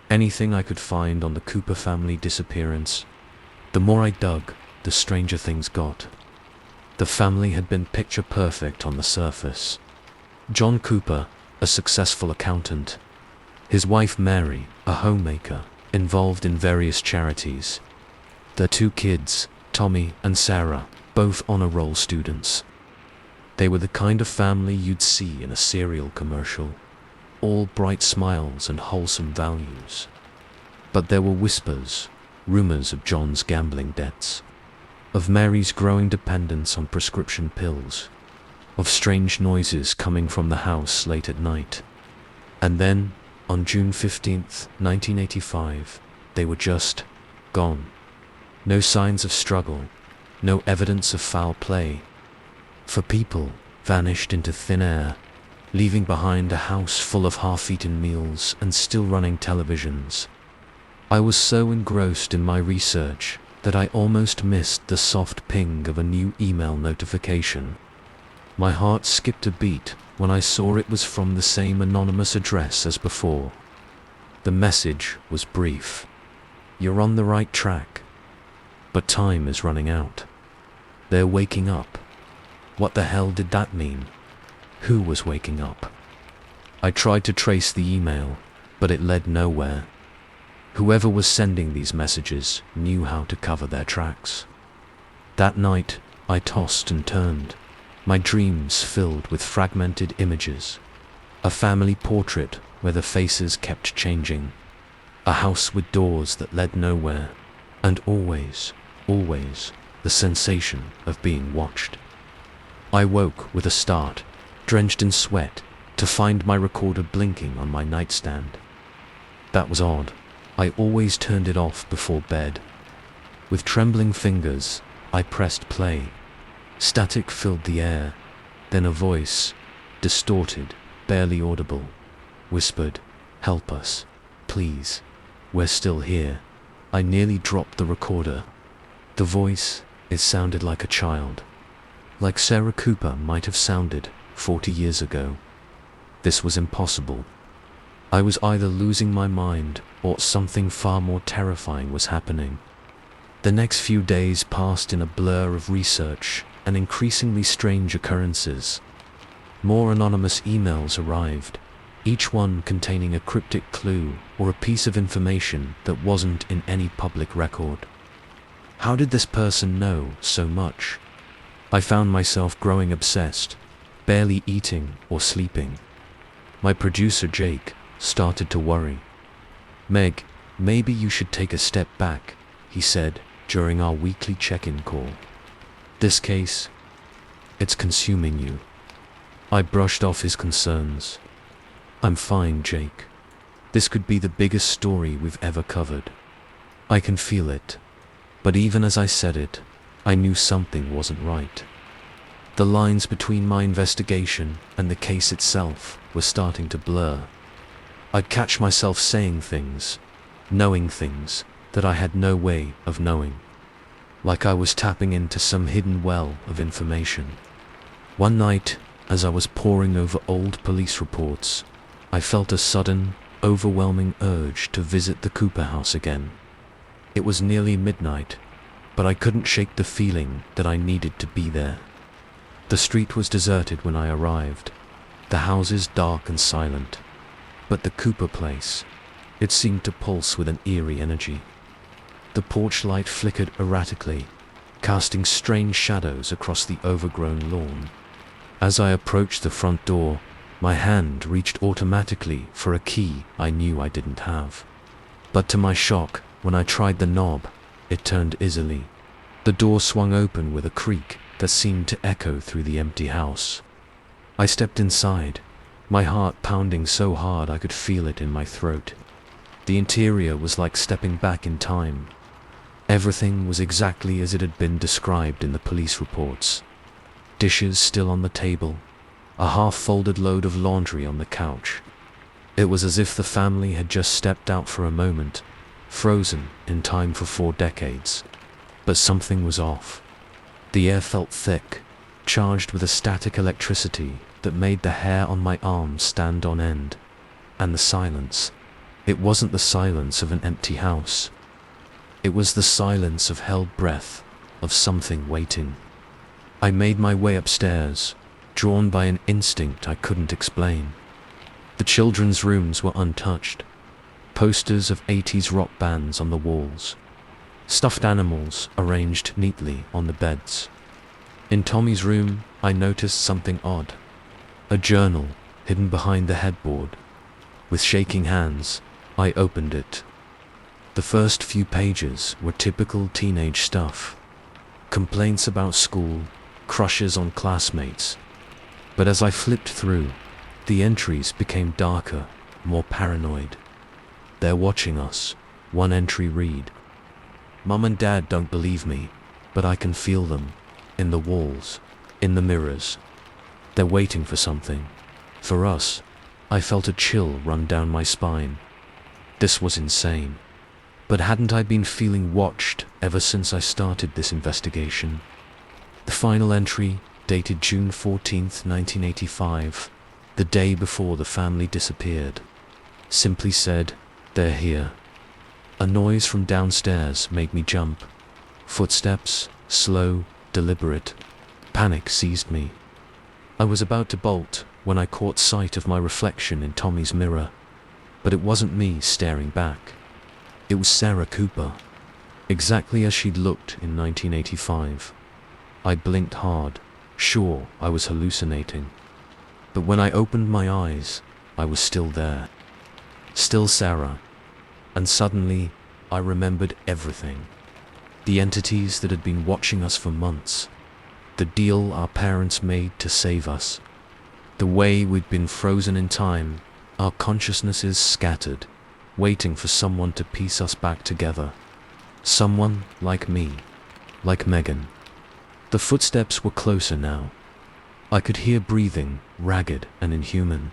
anything I could find on the Cooper family disappearance. The more I dug, the stranger things got. The family had been picture perfect on the surface. John Cooper, a successful accountant. His wife Mary, a homemaker, involved in various charities. Their 2 kids, Tommy and Sarah, both honor roll students. They were the kind of family you'd see in a cereal commercial, all bright smiles and wholesome values. But there were whispers, rumors of John's gambling debts, of Mary's growing dependence on prescription pills, of strange noises coming from the house late at night. And then, on June 15th, 1985, they were just gone. No signs of struggle, no evidence of foul play. For people vanished into thin air, leaving behind a house full of half-eaten meals and still running televisions. I was so engrossed in my research that I almost missed the soft ping of a new email notification. My heart skipped a beat when I saw it was from the same anonymous address as before. The message was brief. "You're on the right track, but time is running out. They're waking up." What the hell did that mean? Who was waking up? I tried to trace the email, but it led nowhere. Whoever was sending these messages knew how to cover their tracks. That night, I tossed and turned, my dreams filled with fragmented images. A family portrait where the faces kept changing. A house with doors that led nowhere. And always, always, the sensation of being watched. I woke with a start, drenched in sweat, to find my recorder blinking on my nightstand. That was odd. I always turned it off before bed. With trembling fingers, I pressed play. Static filled the air. Then a voice, distorted, barely audible, whispered, "Help us, please. We're still here." I nearly dropped the recorder. The voice, it sounded like a child. Like Sarah Cooper might have sounded 40 years ago. This was impossible. I was either losing my mind or something far more terrifying was happening. The next few days passed in a blur of research and increasingly strange occurrences. More anonymous emails arrived, each one containing a cryptic clue or a piece of information that wasn't in any public record. How did this person know so much? I found myself growing obsessed, barely eating or sleeping. My producer Jake started to worry. "Meg, maybe you should take a step back," he said during our weekly check-in call. "This case, it's consuming you." I brushed off his concerns. "I'm fine, Jake. This could be the biggest story we've ever covered. I can feel it." But even as I said it, I knew something wasn't right. The lines between my investigation and the case itself were starting to blur. I'd catch myself saying things, knowing things that I had no way of knowing. Like I was tapping into some hidden well of information. One night, as I was poring over old police reports, I felt a sudden, overwhelming urge to visit the Cooper house again. It was nearly midnight, but I couldn't shake the feeling that I needed to be there. The street was deserted when I arrived, the houses dark and silent. But the Cooper place, it seemed to pulse with an eerie energy. The porch light flickered erratically, casting strange shadows across the overgrown lawn. As I approached the front door, my hand reached automatically for a key I knew I didn't have. But to my shock, when I tried the knob, it turned easily. The door swung open with a creak that seemed to echo through the empty house. I stepped inside, my heart pounding so hard I could feel it in my throat. The interior was like stepping back in time. Everything was exactly as it had been described in the police reports. Dishes still on the table, a half-folded load of laundry on the couch. It was as if the family had just stepped out for a moment, frozen in time for 4 decades. But something was off. The air felt thick, charged with a static electricity that made the hair on my arms stand on end. And the silence. It wasn't the silence of an empty house. It was the silence of held breath, of something waiting. I made my way upstairs, drawn by an instinct I couldn't explain. The children's rooms were untouched. Posters of 80s rock bands on the walls. Stuffed animals arranged neatly on the beds. In Tommy's room, I noticed something odd. A journal hidden behind the headboard. With shaking hands, I opened it. The first few pages were typical teenage stuff. Complaints about school, crushes on classmates. But as I flipped through, the entries became darker, more paranoid. "They're watching us," one entry read. "Mum and Dad don't believe me, but I can feel them. In the walls, in the mirrors. They're waiting for something. For us." I felt a chill run down my spine. This was insane. But hadn't I been feeling watched ever since I started this investigation. The final entry, dated June 14th, 1985, the day before the family disappeared, simply said, "They're here." A noise from downstairs made me jump. Footsteps, slow, deliberate. Panic seized me. I was about to bolt when I caught sight of my reflection in Tommy's mirror. But it wasn't me staring back. It was Sarah Cooper, exactly as she'd looked in 1985. I blinked hard, sure I was hallucinating. But when I opened my eyes, I was still there. Still Sarah. And suddenly, I remembered everything. The entities that had been watching us for months. The deal our parents made to save us. The way we'd been frozen in time, our consciousnesses scattered, waiting for someone to piece us back together. Someone like me, like Megan. The footsteps were closer now. I could hear breathing, ragged and inhuman.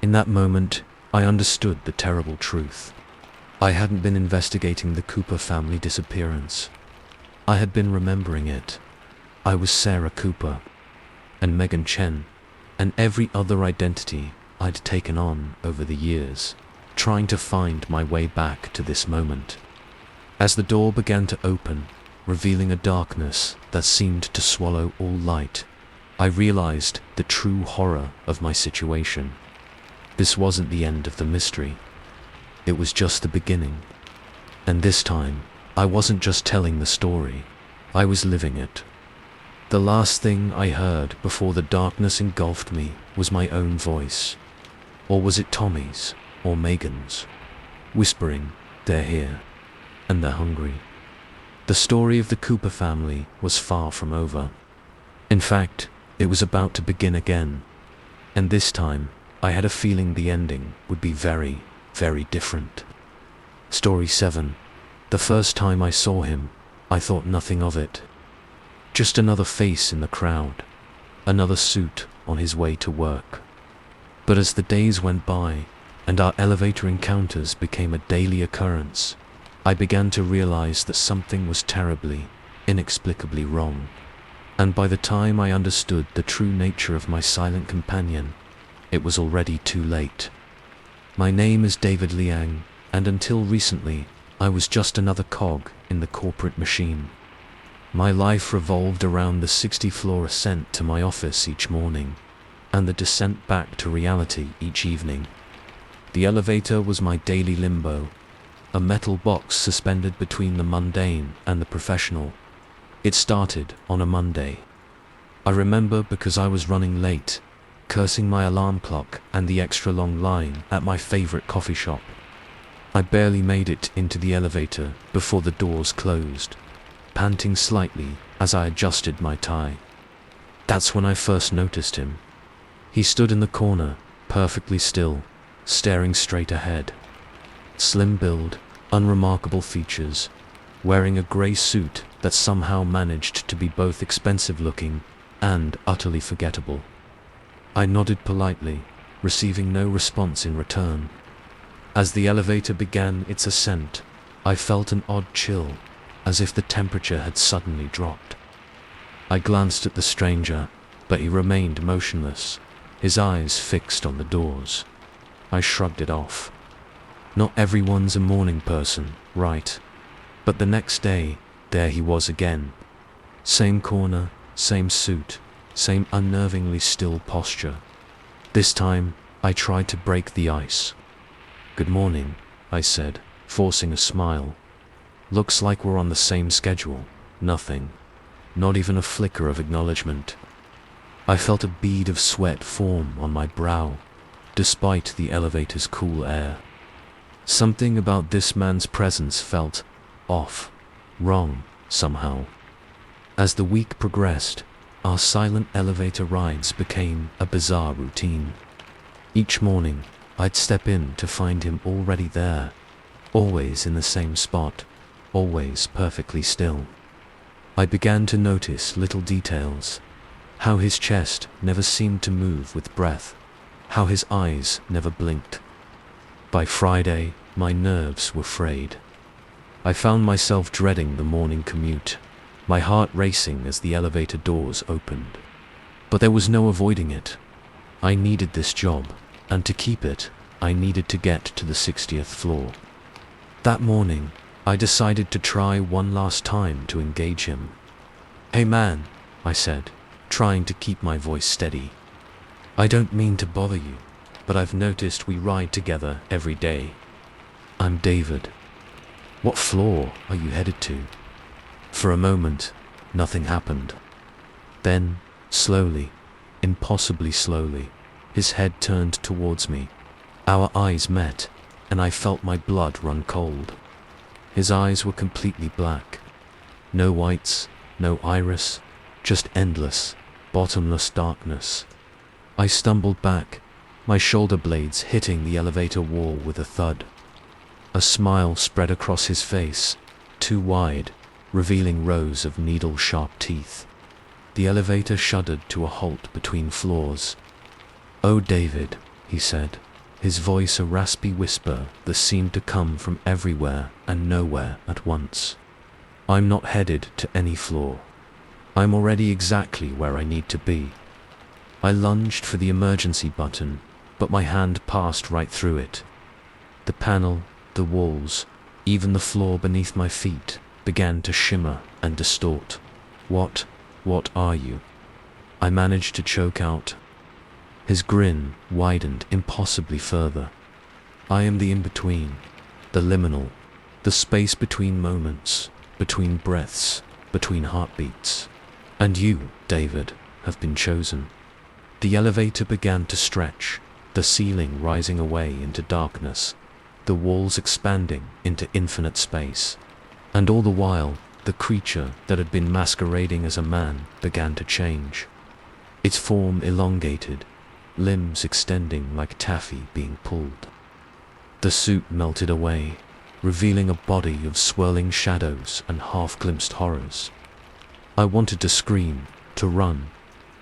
In that moment, I understood the terrible truth. I hadn't been investigating the Cooper family disappearance. I had been remembering it. I was Sarah Cooper, and Megan Chen, and every other identity I'd taken on over the years, trying to find my way back to this moment. As the door began to open, revealing a darkness that seemed to swallow all light, I realized the true horror of my situation. This wasn't the end of the mystery. It was just the beginning. And this time, I wasn't just telling the story, I was living it. The last thing I heard before the darkness engulfed me was my own voice. Or was it Tommy's, or Megan's, whispering, "They're here, and they're hungry." The story of the Cooper family was far from over. In fact, it was about to begin again. And this time, I had a feeling the ending would be very, very different. Story 7. The first time I saw him, I thought nothing of it. Just another face in the crowd, another suit on his way to work. But as the days went by, and our elevator encounters became a daily occurrence, I began to realize that something was terribly, inexplicably wrong. And by the time I understood the true nature of my silent companion, it was already too late. My name is David Liang, and until recently, I was just another cog in the corporate machine. My life revolved around the 60th-floor ascent to my office each morning, and the descent back to reality each evening. The elevator was my daily limbo, a metal box suspended between the mundane and the professional. It started on a Monday. I remember because I was running late, cursing my alarm clock and the extra long line at my favorite coffee shop. I barely made it into the elevator before the doors closed, panting slightly as I adjusted my tie. That's when I first noticed him. He stood in the corner, perfectly still, staring straight ahead. Slim build, unremarkable features, wearing a grey suit that somehow managed to be both expensive-looking and utterly forgettable. I nodded politely, receiving no response in return. As the elevator began its ascent, I felt an odd chill, as if the temperature had suddenly dropped. I glanced at the stranger, but he remained motionless, his eyes fixed on the doors. I shrugged it off. Not everyone's a morning person, right? But the next day, there he was again. Same corner, same suit, same unnervingly still posture. This time, I tried to break the ice. "Good morning," I said, forcing a smile. "Looks like we're on the same schedule." Nothing. Not even a flicker of acknowledgement. I felt a bead of sweat form on my brow, despite the elevator's cool air. Something about this man's presence felt off, wrong, somehow. As the week progressed, our silent elevator rides became a bizarre routine. Each morning, I'd step in to find him already there, always in the same spot, always perfectly still. I began to notice little details, how his chest never seemed to move with breath, how his eyes never blinked. By Friday, my nerves were frayed. I found myself dreading the morning commute, my heart racing as the elevator doors opened. But there was no avoiding it. I needed this job, and to keep it, I needed to get to the 60th floor. That morning, I decided to try one last time to engage him. "Hey man," I said, trying to keep my voice steady. "I don't mean to bother you, but I've noticed we ride together every day. I'm David. What floor are you headed to?" For a moment, nothing happened. Then, slowly, impossibly slowly, his head turned towards me. Our eyes met, and I felt my blood run cold. His eyes were completely black. No whites, no iris, just endless, bottomless darkness. I stumbled back, my shoulder blades hitting the elevator wall with a thud. A smile spread across his face, too wide, revealing rows of needle-sharp teeth. The elevator shuddered to a halt between floors. "Oh, David," he said, his voice a raspy whisper that seemed to come from everywhere and nowhere at once. "I'm not headed to any floor. I'm already exactly where I need to be." I lunged for the emergency button, but my hand passed right through it. The panel, the walls, even the floor beneath my feet began to shimmer and distort. What are you?" I managed to choke out. His grin widened impossibly further. "I am the in-between, the liminal, the space between moments, between breaths, between heartbeats. And you, David, have been chosen." The elevator began to stretch, the ceiling rising away into darkness, the walls expanding into infinite space. And all the while, the creature that had been masquerading as a man began to change. Its form elongated, limbs extending like taffy being pulled. The suit melted away, revealing a body of swirling shadows and half-glimpsed horrors. I wanted to scream, to run,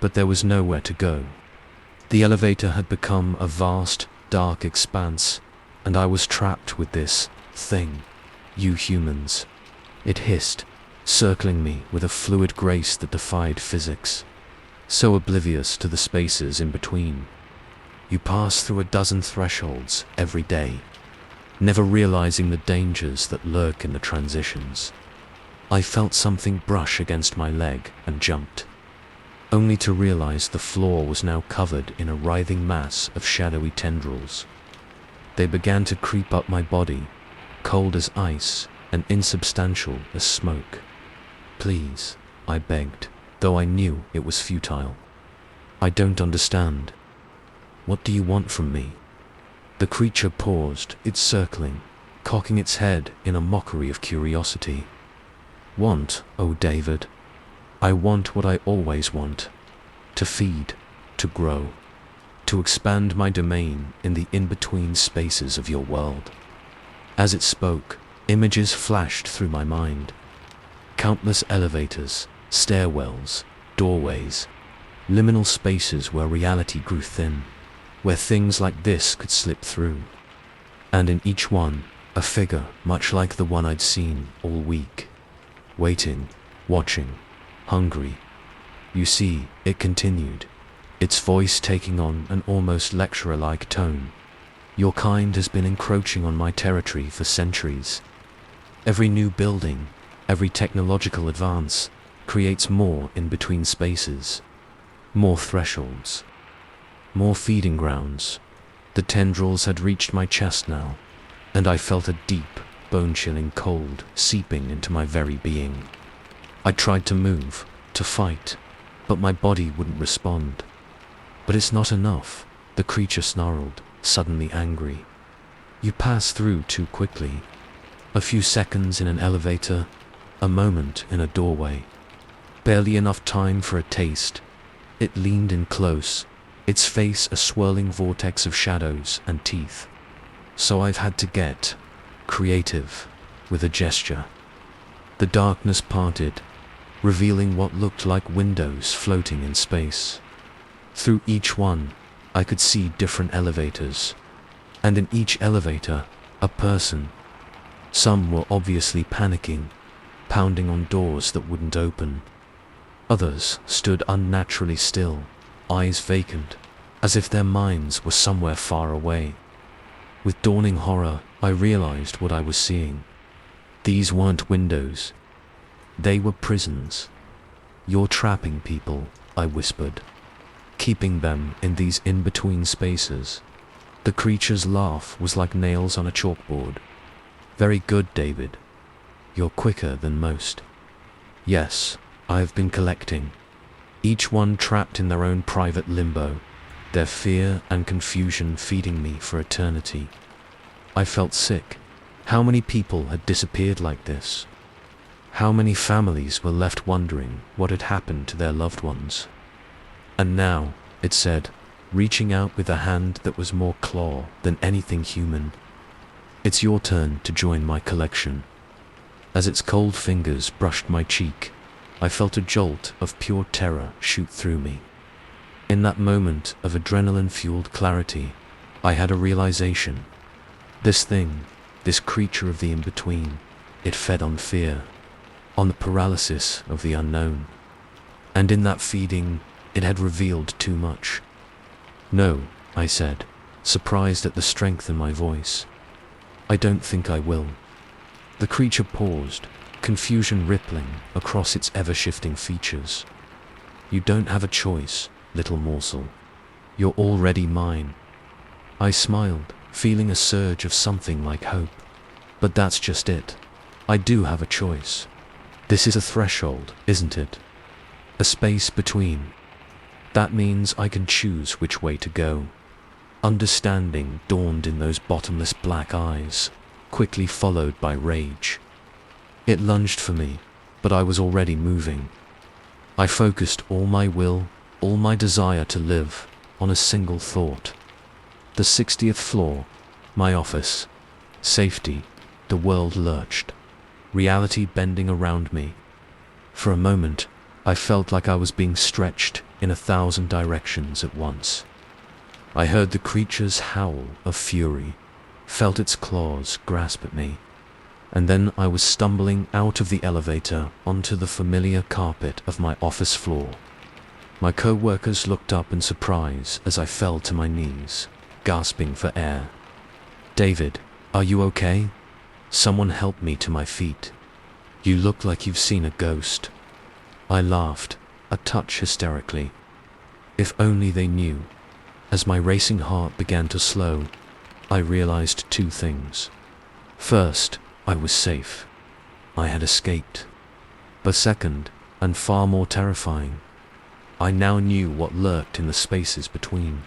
but there was nowhere to go. The elevator had become a vast, dark expanse, and I was trapped with this thing, you humans. It hissed, circling me with a fluid grace that defied physics, so oblivious to the spaces in between. You pass through a dozen thresholds every day, never realizing the dangers that lurk in the transitions. I felt something brush against my leg and jumped, only to realize the floor was now covered in a writhing mass of shadowy tendrils. They began to creep up my body, cold as ice and insubstantial as smoke. "Please," I begged, though I knew it was futile. "I don't understand. What do you want from me?" The creature paused, its circling, cocking its head in a mockery of curiosity. "Want, oh David? I want what I always want. To feed, to grow, to expand my domain in the in-between spaces of your world." As it spoke, images flashed through my mind. Countless elevators, stairwells, doorways, liminal spaces where reality grew thin, where things like this could slip through. And in each one, a figure much like the one I'd seen all week. Waiting, watching, hungry. "You see," it continued, its voice taking on an almost lecturer-like tone, "your kind has been encroaching on my territory for centuries. Every new building, every technological advance, creates more in-between spaces, more thresholds, more feeding grounds." The tendrils had reached my chest now, and I felt a deep, bone-chilling cold seeping into my very being. I tried to move, to fight, but my body wouldn't respond. "But it's not enough," the creature snarled, suddenly angry. "You pass through too quickly. A few seconds in an elevator, a moment in a doorway. Barely enough time for a taste." It leaned in close, its face a swirling vortex of shadows and teeth. "So I've had to get creative," with a gesture. The darkness parted, revealing what looked like windows floating in space. Through each one, I could see different elevators, and in each elevator, a person. Some were obviously panicking, pounding on doors that wouldn't open. Others stood unnaturally still, eyes vacant, as if their minds were somewhere far away. With dawning horror, I realized what I was seeing. These weren't windows. They were prisons. "You're trapping people," I whispered, "keeping them in these in-between spaces." The creature's laugh was like nails on a chalkboard. "Very good, David. You're quicker than most. Yes, I've been collecting. Each one trapped in their own private limbo, their fear and confusion feeding me for eternity." I felt sick. How many people had disappeared like this? How many families were left wondering what had happened to their loved ones? "And now," it said, reaching out with a hand that was more claw than anything human, "it's your turn to join my collection." As its cold fingers brushed my cheek, I felt a jolt of pure terror shoot through me. In that moment of adrenaline-fueled clarity, I had a realization. This thing, this creature of the in-between, it fed on fear, on the paralysis of the unknown. And in that feeding, it had revealed too much. "No," I said, surprised at the strength in my voice. "I don't think I will." The creature paused, confusion rippling across its ever-shifting features. "You don't have a choice, little morsel. You're already mine." I smiled, feeling a surge of something like hope. "But that's just it. I do have a choice. This is a threshold, isn't it? A space between. That means I can choose which way to go." Understanding dawned in those bottomless black eyes, quickly followed by rage. It lunged for me, but I was already moving. I focused all my will, all my desire to live, on a single thought. The 60th floor, my office, safety. The world lurched, reality bending around me. For a moment, I felt like I was being stretched in 1,000 directions at once. I heard the creature's howl of fury, felt its claws grasp at me, and then I was stumbling out of the elevator onto the familiar carpet of my office floor. My co-workers looked up in surprise as I fell to my knees, gasping for air. "David, are you okay? Someone help me to my feet. You look like you've seen a ghost." I laughed, a touch hysterically. If only they knew. As my racing heart began to slow, I realized two things. First, I was safe. I had escaped. But second, and far more terrifying, I now knew what lurked in the spaces between.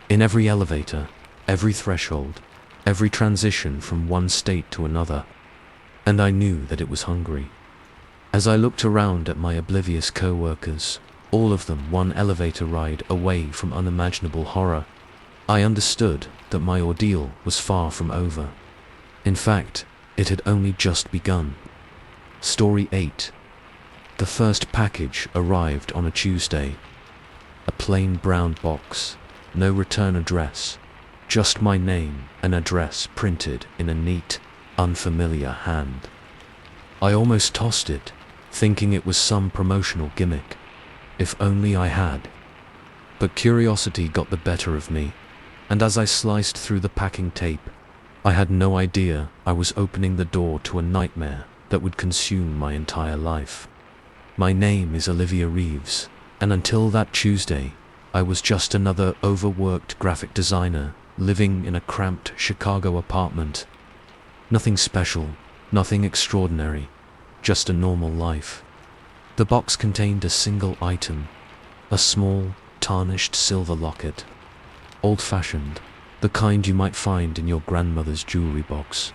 In every elevator, every threshold, every transition from one state to another, and I knew that it was hungry. As I looked around at my oblivious co-workers, all of them one elevator ride away from unimaginable horror, I understood that my ordeal was far from over. In fact, it had only just begun. Story 8. The first package arrived on a Tuesday. A plain brown box, no return address, just my name and address printed in a neat, unfamiliar hand. I almost tossed it, thinking it was some promotional gimmick. If only I had. But curiosity got the better of me, and as I sliced through the packing tape, I had no idea I was opening the door to a nightmare that would consume my entire life. My name is Olivia Reeves, and until that Tuesday, I was just another overworked graphic designer living in a cramped Chicago apartment. Nothing special, nothing extraordinary, just a normal life. The box contained a single item, a small, tarnished silver locket. Old-fashioned, the kind you might find in your grandmother's jewelry box.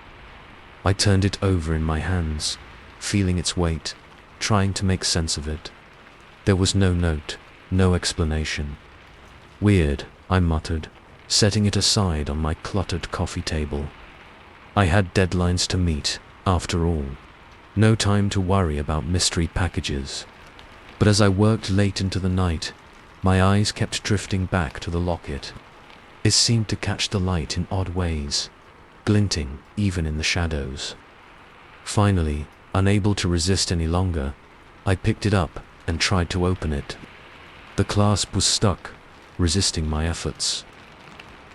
I turned it over in my hands, feeling its weight, trying to make sense of it. There was no note, no explanation. "Weird," I muttered, setting it aside on my cluttered coffee table. I had deadlines to meet, after all. No time to worry about mystery packages. But as I worked late into the night, my eyes kept drifting back to the locket. It seemed to catch the light in odd ways, glinting even in the shadows. Finally, unable to resist any longer, I picked it up and tried to open it. The clasp was stuck, resisting my efforts.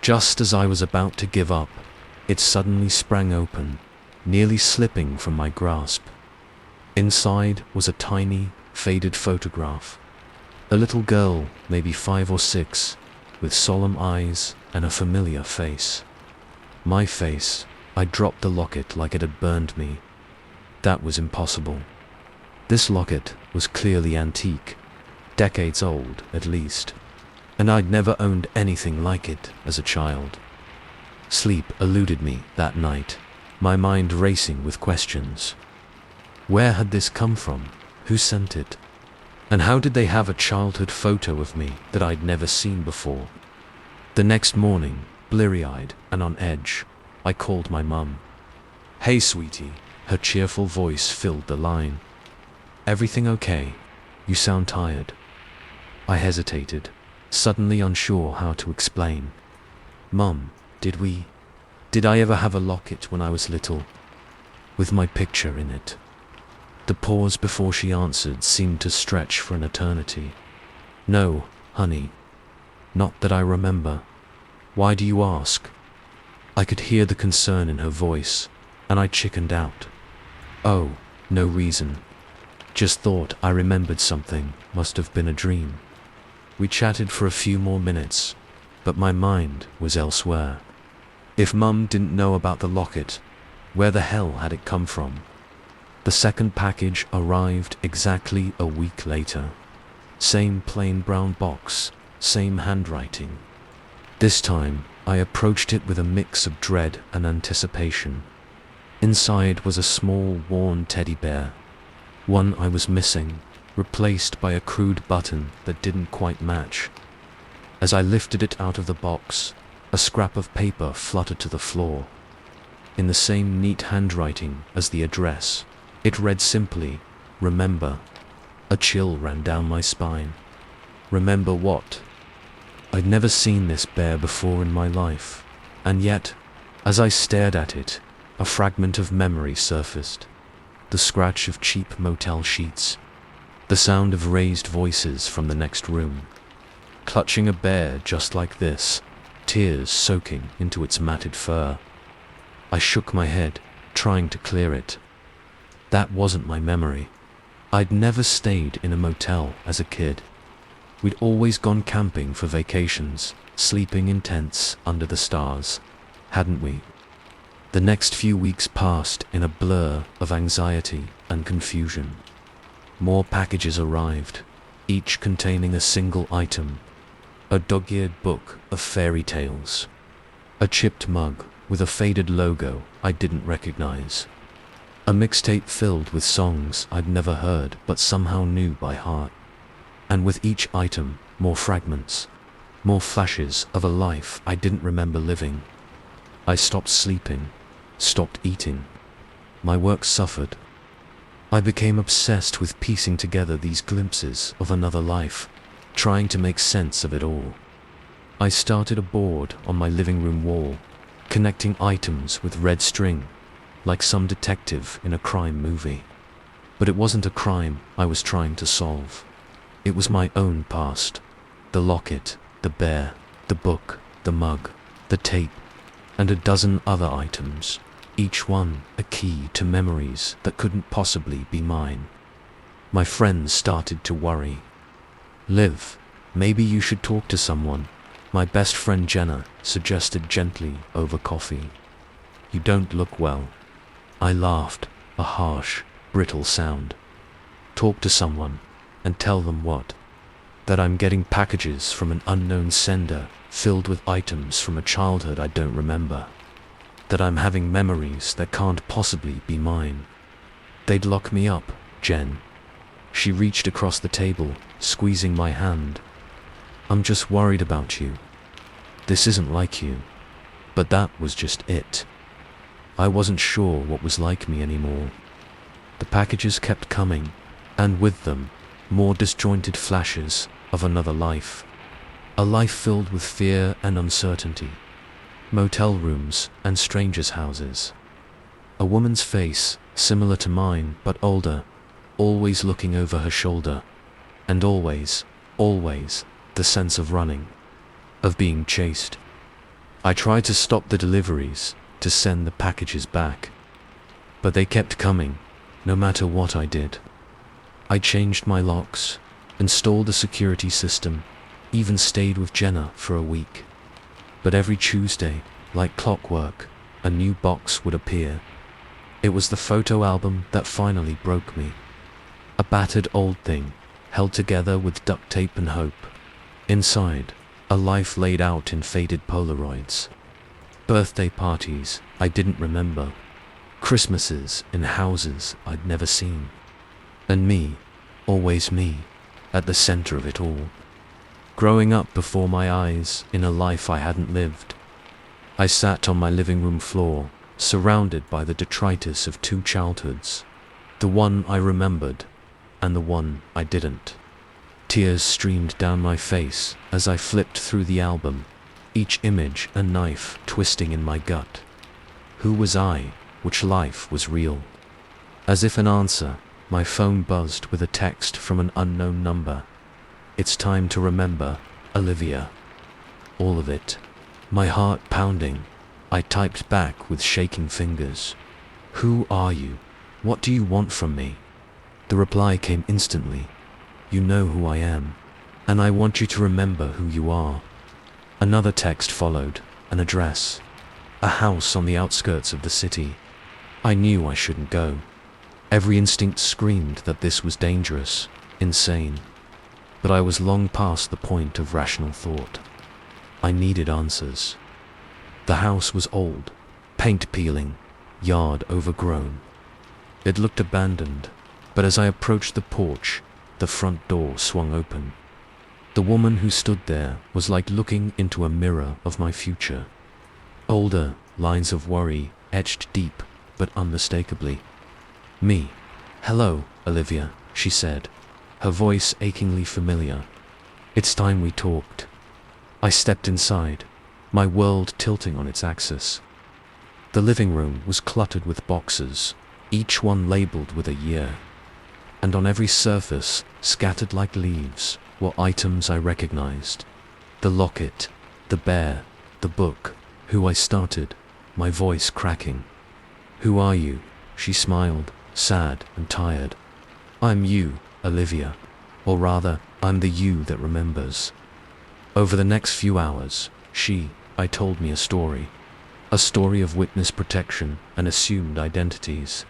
Just as I was about to give up, it suddenly sprang open, nearly slipping from my grasp. Inside was a tiny, faded photograph. A little girl, maybe 5 or 6, with solemn eyes and a familiar face. My face. I dropped the locket like it had burned me. That was impossible. This locket was clearly antique, decades old at least, and I'd never owned anything like it as a child. Sleep eluded me that night, my mind racing with questions. Where had this come from? Who sent it? And how did they have a childhood photo of me that I'd never seen before? The next morning, bleary-eyed and on edge, I called my mum. "Hey, sweetie," her cheerful voice filled the line. "Everything okay? You sound tired." I hesitated, suddenly unsure how to explain. "Mum, did I ever have a locket when I was little? With my picture in it?" The pause before she answered seemed to stretch for an eternity. "No, honey. Not that I remember. Why do you ask?" I could hear the concern in her voice, and I chickened out. "Oh, no reason. Just thought I remembered something, must have been a dream." We chatted for a few more minutes, but my mind was elsewhere. If Mum didn't know about the locket, where the hell had it come from? The second package arrived exactly a week later. Same plain brown box, same handwriting. This time, I approached it with a mix of dread and anticipation. Inside was a small, worn teddy bear, one I was missing, replaced by a crude button that didn't quite match. As I lifted it out of the box, a scrap of paper fluttered to the floor. In the same neat handwriting as the address, it read simply, "Remember." A chill ran down my spine. Remember what? I'd never seen this bear before in my life, and yet, as I stared at it, a fragment of memory surfaced. The scratch of cheap motel sheets, the sound of raised voices from the next room. Clutching a bear just like this, tears soaking into its matted fur. I shook my head, trying to clear it. That wasn't my memory. I'd never stayed in a motel as a kid. We'd always gone camping for vacations, sleeping in tents under the stars, hadn't we? The next few weeks passed in a blur of anxiety and confusion. More packages arrived, each containing a single item: a dog-eared book of fairy tales, a chipped mug with a faded logo I didn't recognize, a mixtape filled with songs I'd never heard but somehow knew by heart. And with each item, more fragments, more flashes of a life I didn't remember living. I stopped sleeping, stopped eating. My work suffered. I became obsessed with piecing together these glimpses of another life, trying to make sense of it all. I started a board on my living room wall, connecting items with red string, like some detective in a crime movie. But it wasn't a crime I was trying to solve. It was my own past. The locket, the bear, the book, the mug, the tape, and a dozen other items, each one a key to memories that couldn't possibly be mine. My friends started to worry. "Liv, maybe you should talk to someone," my best friend Jenna suggested gently over coffee. "You don't look well." I laughed, a harsh, brittle sound. "Talk to someone, and tell them what? That I'm getting packages from an unknown sender filled with items from a childhood I don't remember. That I'm having memories that can't possibly be mine. They'd lock me up, Jen." She reached across the table, squeezing my hand. "I'm just worried about you. This isn't like you." But that was just it. I wasn't sure what was like me anymore. The packages kept coming, and with them, more disjointed flashes of another life. A life filled with fear and uncertainty. Motel rooms and strangers' houses. A woman's face similar to mine but older, always looking over her shoulder, and always, the sense of running, of being chased. I tried to stop the deliveries, to send the packages back, but they kept coming, no matter what I did. I changed my locks, installed a security system, even stayed with Jenna for a week. But every Tuesday, like clockwork, a new box would appear. It was the photo album that finally broke me. A battered old thing, held together with duct tape and hope. Inside, a life laid out in faded Polaroids. Birthday parties I didn't remember. Christmases in houses I'd never seen. And me, always me, at the center of it all. Growing up before my eyes in a life I hadn't lived. I sat on my living room floor, surrounded by the detritus of two childhoods. The one I remembered, and the one I didn't. Tears streamed down my face as I flipped through the album, each image a knife twisting in my gut. Who was I? Which life was real? As if an answer, my phone buzzed with a text from an unknown number. It's time to remember, Olivia. All of it. My heart pounding. I typed back with shaking fingers. Who are you? What do you want from me? The reply came instantly. You know who I am, and I want you to remember who you are. Another text followed, an address, a house on the outskirts of the city. I knew I shouldn't go. Every instinct screamed that this was dangerous, insane. But I was long past the point of rational thought. I needed answers. The house was old, paint peeling, yard overgrown. It looked abandoned, but as I approached the porch, the front door swung open. The woman who stood there was like looking into a mirror of my future. Older, lines of worry etched deep, but unmistakably. Me. Hello, Olivia, she said, her voice achingly familiar. It's time we talked. I stepped inside, my world tilting on its axis. The living room was cluttered with boxes, each one labeled with a year. And on every surface, scattered like leaves, were items I recognized. The locket, the bear, the book, who I started, my voice cracking. Who are you? She smiled, sad and tired. I'm you, Olivia. Or rather, I'm the you that remembers. Over the next few hours, I told me a story. A story of witness protection and assumed identities.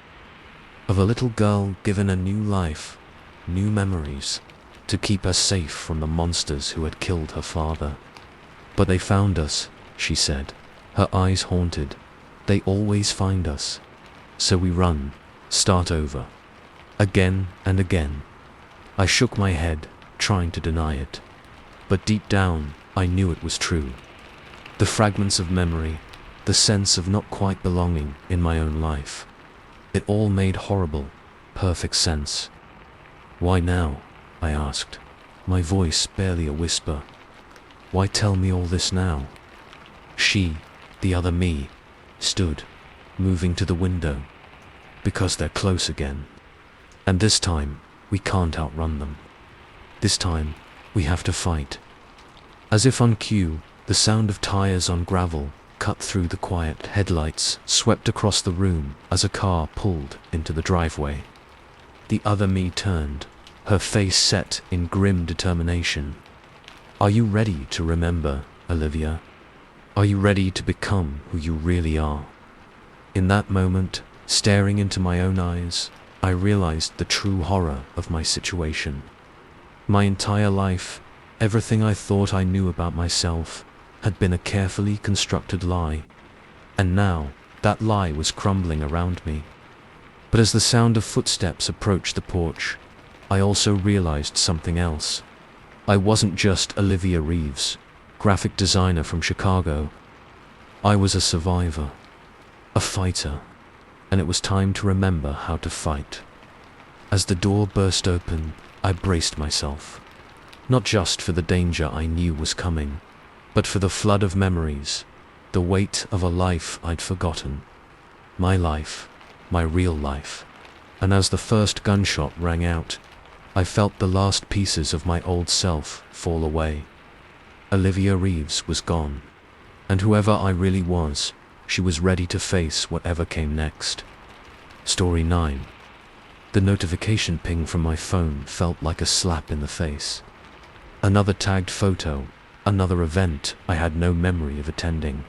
Of a little girl given a new life, new memories, to keep her safe from the monsters who had killed her father. But they found us, she said, her eyes haunted. They always find us. So we run, start over. Again and again. I shook my head, trying to deny it. But deep down, I knew it was true. The fragments of memory, the sense of not quite belonging in my own life. It all made horrible, perfect sense. Why now? I asked, my voice barely a whisper. Why tell me all this now? She, the other me, stood, moving to the window. Because they're close again. And this time, we can't outrun them. This time, we have to fight. As if on cue, the sound of tires on gravel cut through the quiet headlights, swept across the room as a car pulled into the driveway. The other me turned, her face set in grim determination. Are you ready to remember, Olivia? Are you ready to become who you really are? In that moment, staring into my own eyes, I realized the true horror of my situation. My entire life, everything I thought I knew about myself, had been a carefully constructed lie. And now, that lie was crumbling around me. But as the sound of footsteps approached the porch, I also realized something else. I wasn't just Olivia Reeves, graphic designer from Chicago. I was a survivor, a fighter, and it was time to remember how to fight. As the door burst open, I braced myself. Not just for the danger I knew was coming, but for the flood of memories, the weight of a life I'd forgotten. My life, my real life. And as the first gunshot rang out, I felt the last pieces of my old self fall away. Olivia Reeves was gone, and whoever I really was, she was ready to face whatever came next. Story 9. The notification ping from my phone felt like a slap in the face. Another tagged photo, another event I had no memory of attending.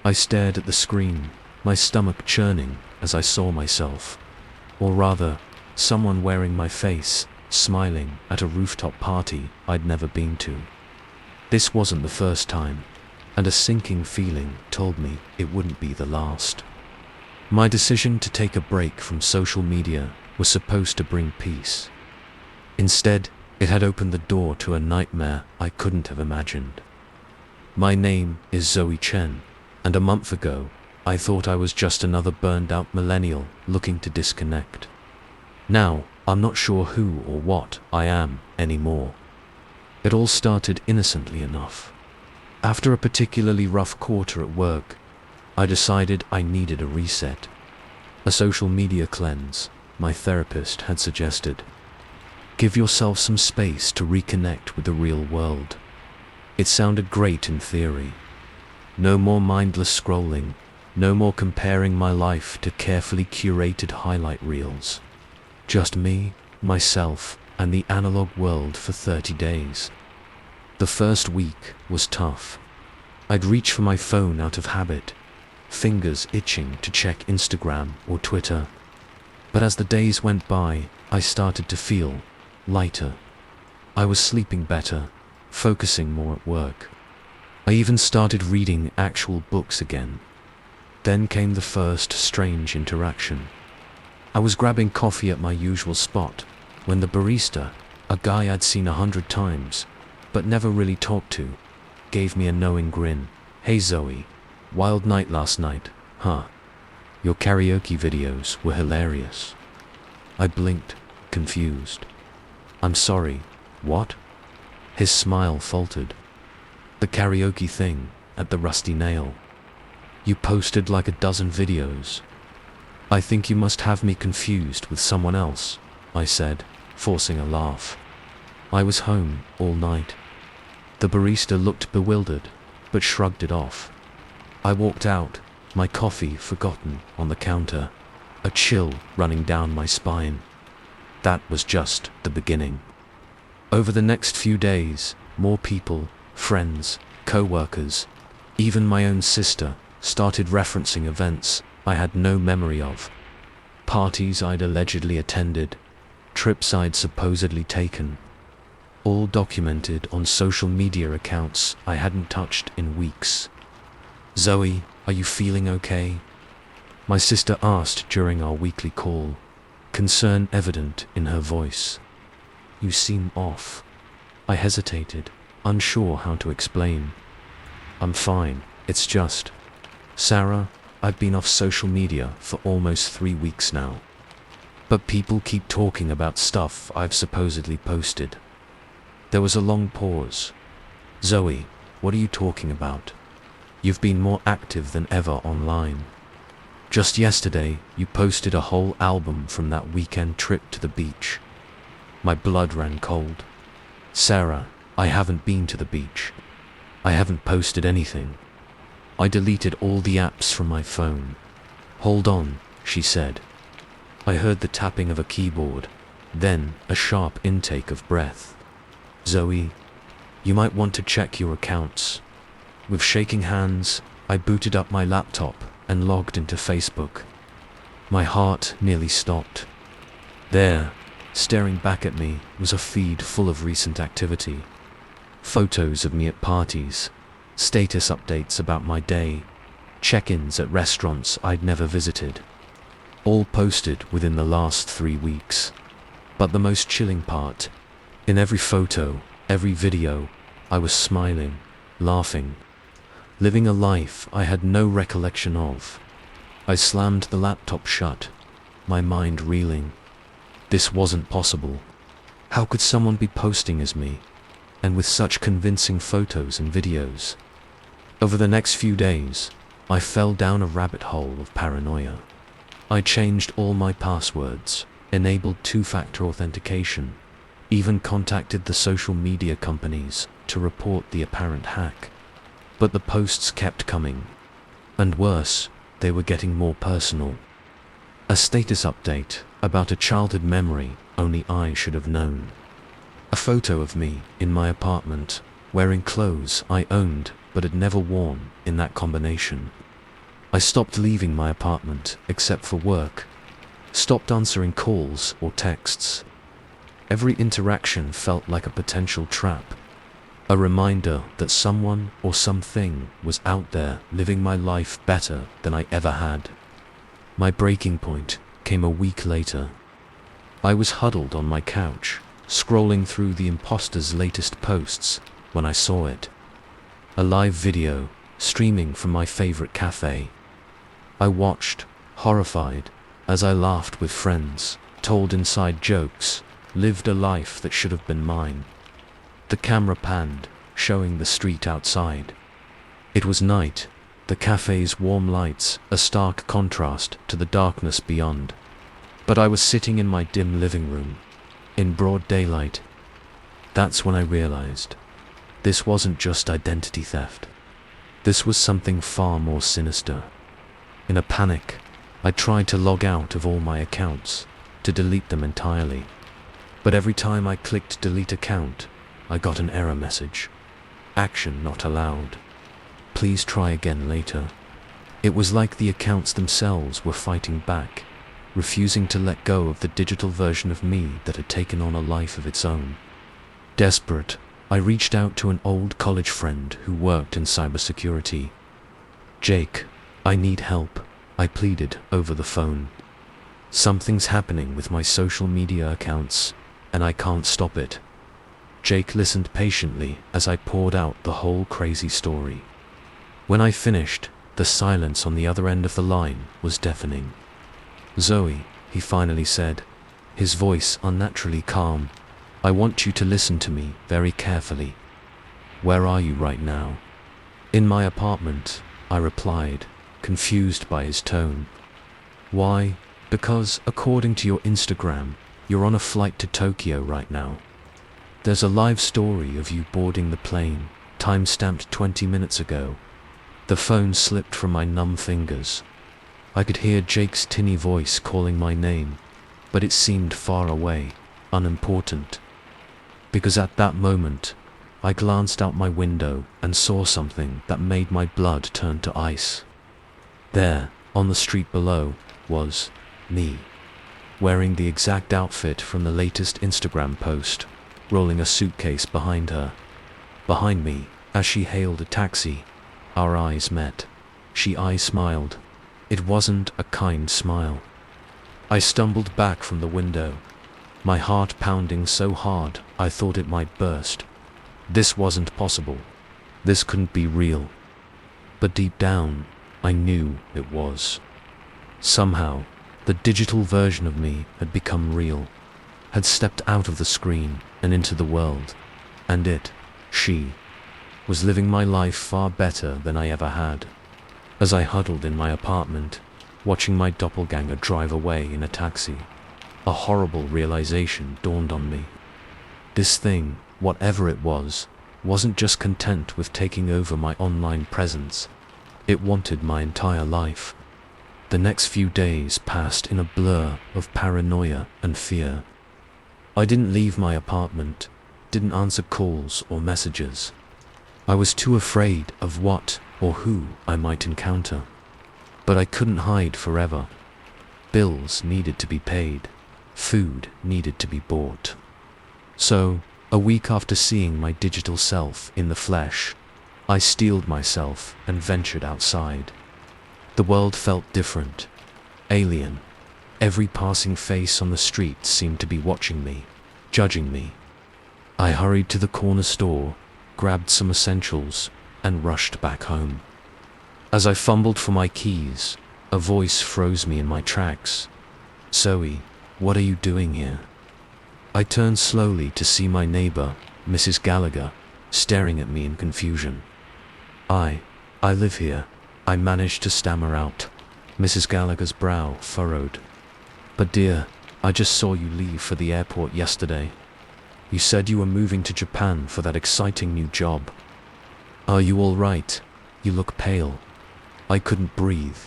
I stared at the screen, my stomach churning as I saw myself, or rather, someone wearing my face, smiling at a rooftop party I'd never been to. This wasn't the first time, and a sinking feeling told me it wouldn't be the last. My decision to take a break from social media was supposed to bring peace. Instead, it had opened the door to a nightmare I couldn't have imagined. My name is Zoe Chen, and a month ago, I thought I was just another burned-out millennial looking to disconnect. Now, I'm not sure who or what I am anymore. It all started innocently enough. After a particularly rough quarter at work, I decided I needed a reset. A social media cleanse, my therapist had suggested. Give yourself some space to reconnect with the real world. It sounded great in theory. No more mindless scrolling, no more comparing my life to carefully curated highlight reels. Just me, myself, and the analog world for 30 days. The first week was tough. I'd reach for my phone out of habit, fingers itching to check Instagram or Twitter. But as the days went by, I started to feel lighter. I was sleeping better, focusing more at work. I even started reading actual books again. Then came the first strange interaction. I was grabbing coffee at my usual spot when the barista, a guy I'd seen 100 times, but never really talked to, gave me a knowing grin. "Hey Zoe, wild night last night, huh? Your karaoke videos were hilarious." I blinked, confused. "I'm sorry, what?" His smile faltered. "The karaoke thing, at the Rusty Nail. You posted like a dozen videos. I think you must have me confused with someone else," I said, forcing a laugh. "I was home all night." The barista looked bewildered, but shrugged it off. I walked out, my coffee forgotten on the counter, a chill running down my spine. That was just the beginning. Over the next few days, more people, friends, co-workers, even my own sister, started referencing events I had no memory of. Parties I'd allegedly attended, trips I'd supposedly taken, all documented on social media accounts I hadn't touched in weeks. "Zoe, are you feeling okay?" My sister asked during our weekly call, concern evident in her voice. "You seem off." I hesitated, unsure how to explain. "I'm fine, it's just, Sarah, I've been off social media for almost 3 weeks now. But people keep talking about stuff I've supposedly posted." There was a long pause. "Zoe, what are you talking about? You've been more active than ever online. Just yesterday, you posted a whole album from that weekend trip to the beach." My blood ran cold. "Sarah, I haven't been to the beach. I haven't posted anything." I deleted all the apps from my phone. "Hold on," she said. I heard the tapping of a keyboard, then a sharp intake of breath. "Zoe, you might want to check your accounts." With shaking hands, I booted up my laptop and logged into Facebook. My heart nearly stopped. There, staring back at me, was a feed full of recent activity. Photos of me at parties, status updates about my day, check-ins at restaurants I'd never visited. All posted within the last 3 weeks. But the most chilling part, in every photo, every video, I was smiling, laughing, living a life I had no recollection of. I slammed the laptop shut, my mind reeling. This wasn't possible. How could someone be posting as me, and with such convincing photos and videos? Over the next few days, I fell down a rabbit hole of paranoia. I changed all my passwords, enabled two-factor authentication, even contacted the social media companies to report the apparent hack. But the posts kept coming. And worse, they were getting more personal. A status update about a childhood memory only I should have known. A photo of me in my apartment, wearing clothes I owned but had never worn in that combination. I stopped leaving my apartment except for work, stopped answering calls or texts. Every interaction felt like a potential trap, a reminder that someone or something was out there living my life better than I ever had. My breaking point came a week later. I was huddled on my couch, scrolling through the imposter's latest posts when I saw it. A live video streaming from my favorite cafe. I watched, horrified, as I laughed with friends, told inside jokes, lived a life that should have been mine. The camera panned, showing the street outside. It was night, the cafe's warm lights a stark contrast to the darkness beyond. But I was sitting in my dim living room, in broad daylight. That's when I realized this wasn't just identity theft. This was something far more sinister. In a panic, I tried to log out of all my accounts, to delete them entirely. But every time I clicked delete account, I got an error message. Action not allowed. Please try again later. It was like the accounts themselves were fighting back, refusing to let go of the digital version of me that had taken on a life of its own. Desperate, I reached out to an old college friend who worked in cybersecurity. "Jake, I need help," I pleaded over the phone. "Something's happening with my social media accounts, and I can't stop it." Jake listened patiently as I poured out the whole crazy story. When I finished, the silence on the other end of the line was deafening. "Zoe," he finally said, his voice unnaturally calm, "I want you to listen to me very carefully. Where are you right now?" "In my apartment," I replied, confused by his tone. "Why?" "Because, according to your Instagram, you're on a flight to Tokyo right now. There's a live story of you boarding the plane, time-stamped 20 minutes ago." The phone slipped from my numb fingers. I could hear Jake's tinny voice calling my name, but it seemed far away, unimportant. Because at that moment, I glanced out my window and saw something that made my blood turn to ice. There, on the street below, was me, wearing the exact outfit from the latest Instagram post, rolling a suitcase behind her. Behind me, as she hailed a taxi, our eyes met. I smiled. It wasn't a kind smile. I stumbled back from the window, my heart pounding so hard I thought it might burst. This wasn't possible. This couldn't be real. But deep down, I knew it was. Somehow, the digital version of me had become real, had stepped out of the screen and into the world, and she, was living my life far better than I ever had. As I huddled in my apartment, watching my doppelganger drive away in a taxi, a horrible realization dawned on me. This thing, whatever it was, wasn't just content with taking over my online presence. It wanted my entire life. The next few days passed in a blur of paranoia and fear. I didn't leave my apartment, didn't answer calls or messages. I was too afraid of what or who I might encounter. But I couldn't hide forever. Bills needed to be paid. Food needed to be bought. So, a week after seeing my digital self in the flesh, I steeled myself and ventured outside. The world felt different, alien. Every passing face on the street seemed to be watching me, judging me. I hurried to the corner store, grabbed some essentials, and rushed back home. As I fumbled for my keys, a voice froze me in my tracks. "Zoe, what are you doing here?" I turned slowly to see my neighbor, Mrs. Gallagher, staring at me in confusion. I live here," I managed to stammer out. Mrs. Gallagher's brow furrowed. But dear, I just saw you leave for the airport yesterday. You said you were moving to Japan for that exciting new job. Are you all right? You look pale. I couldn't breathe.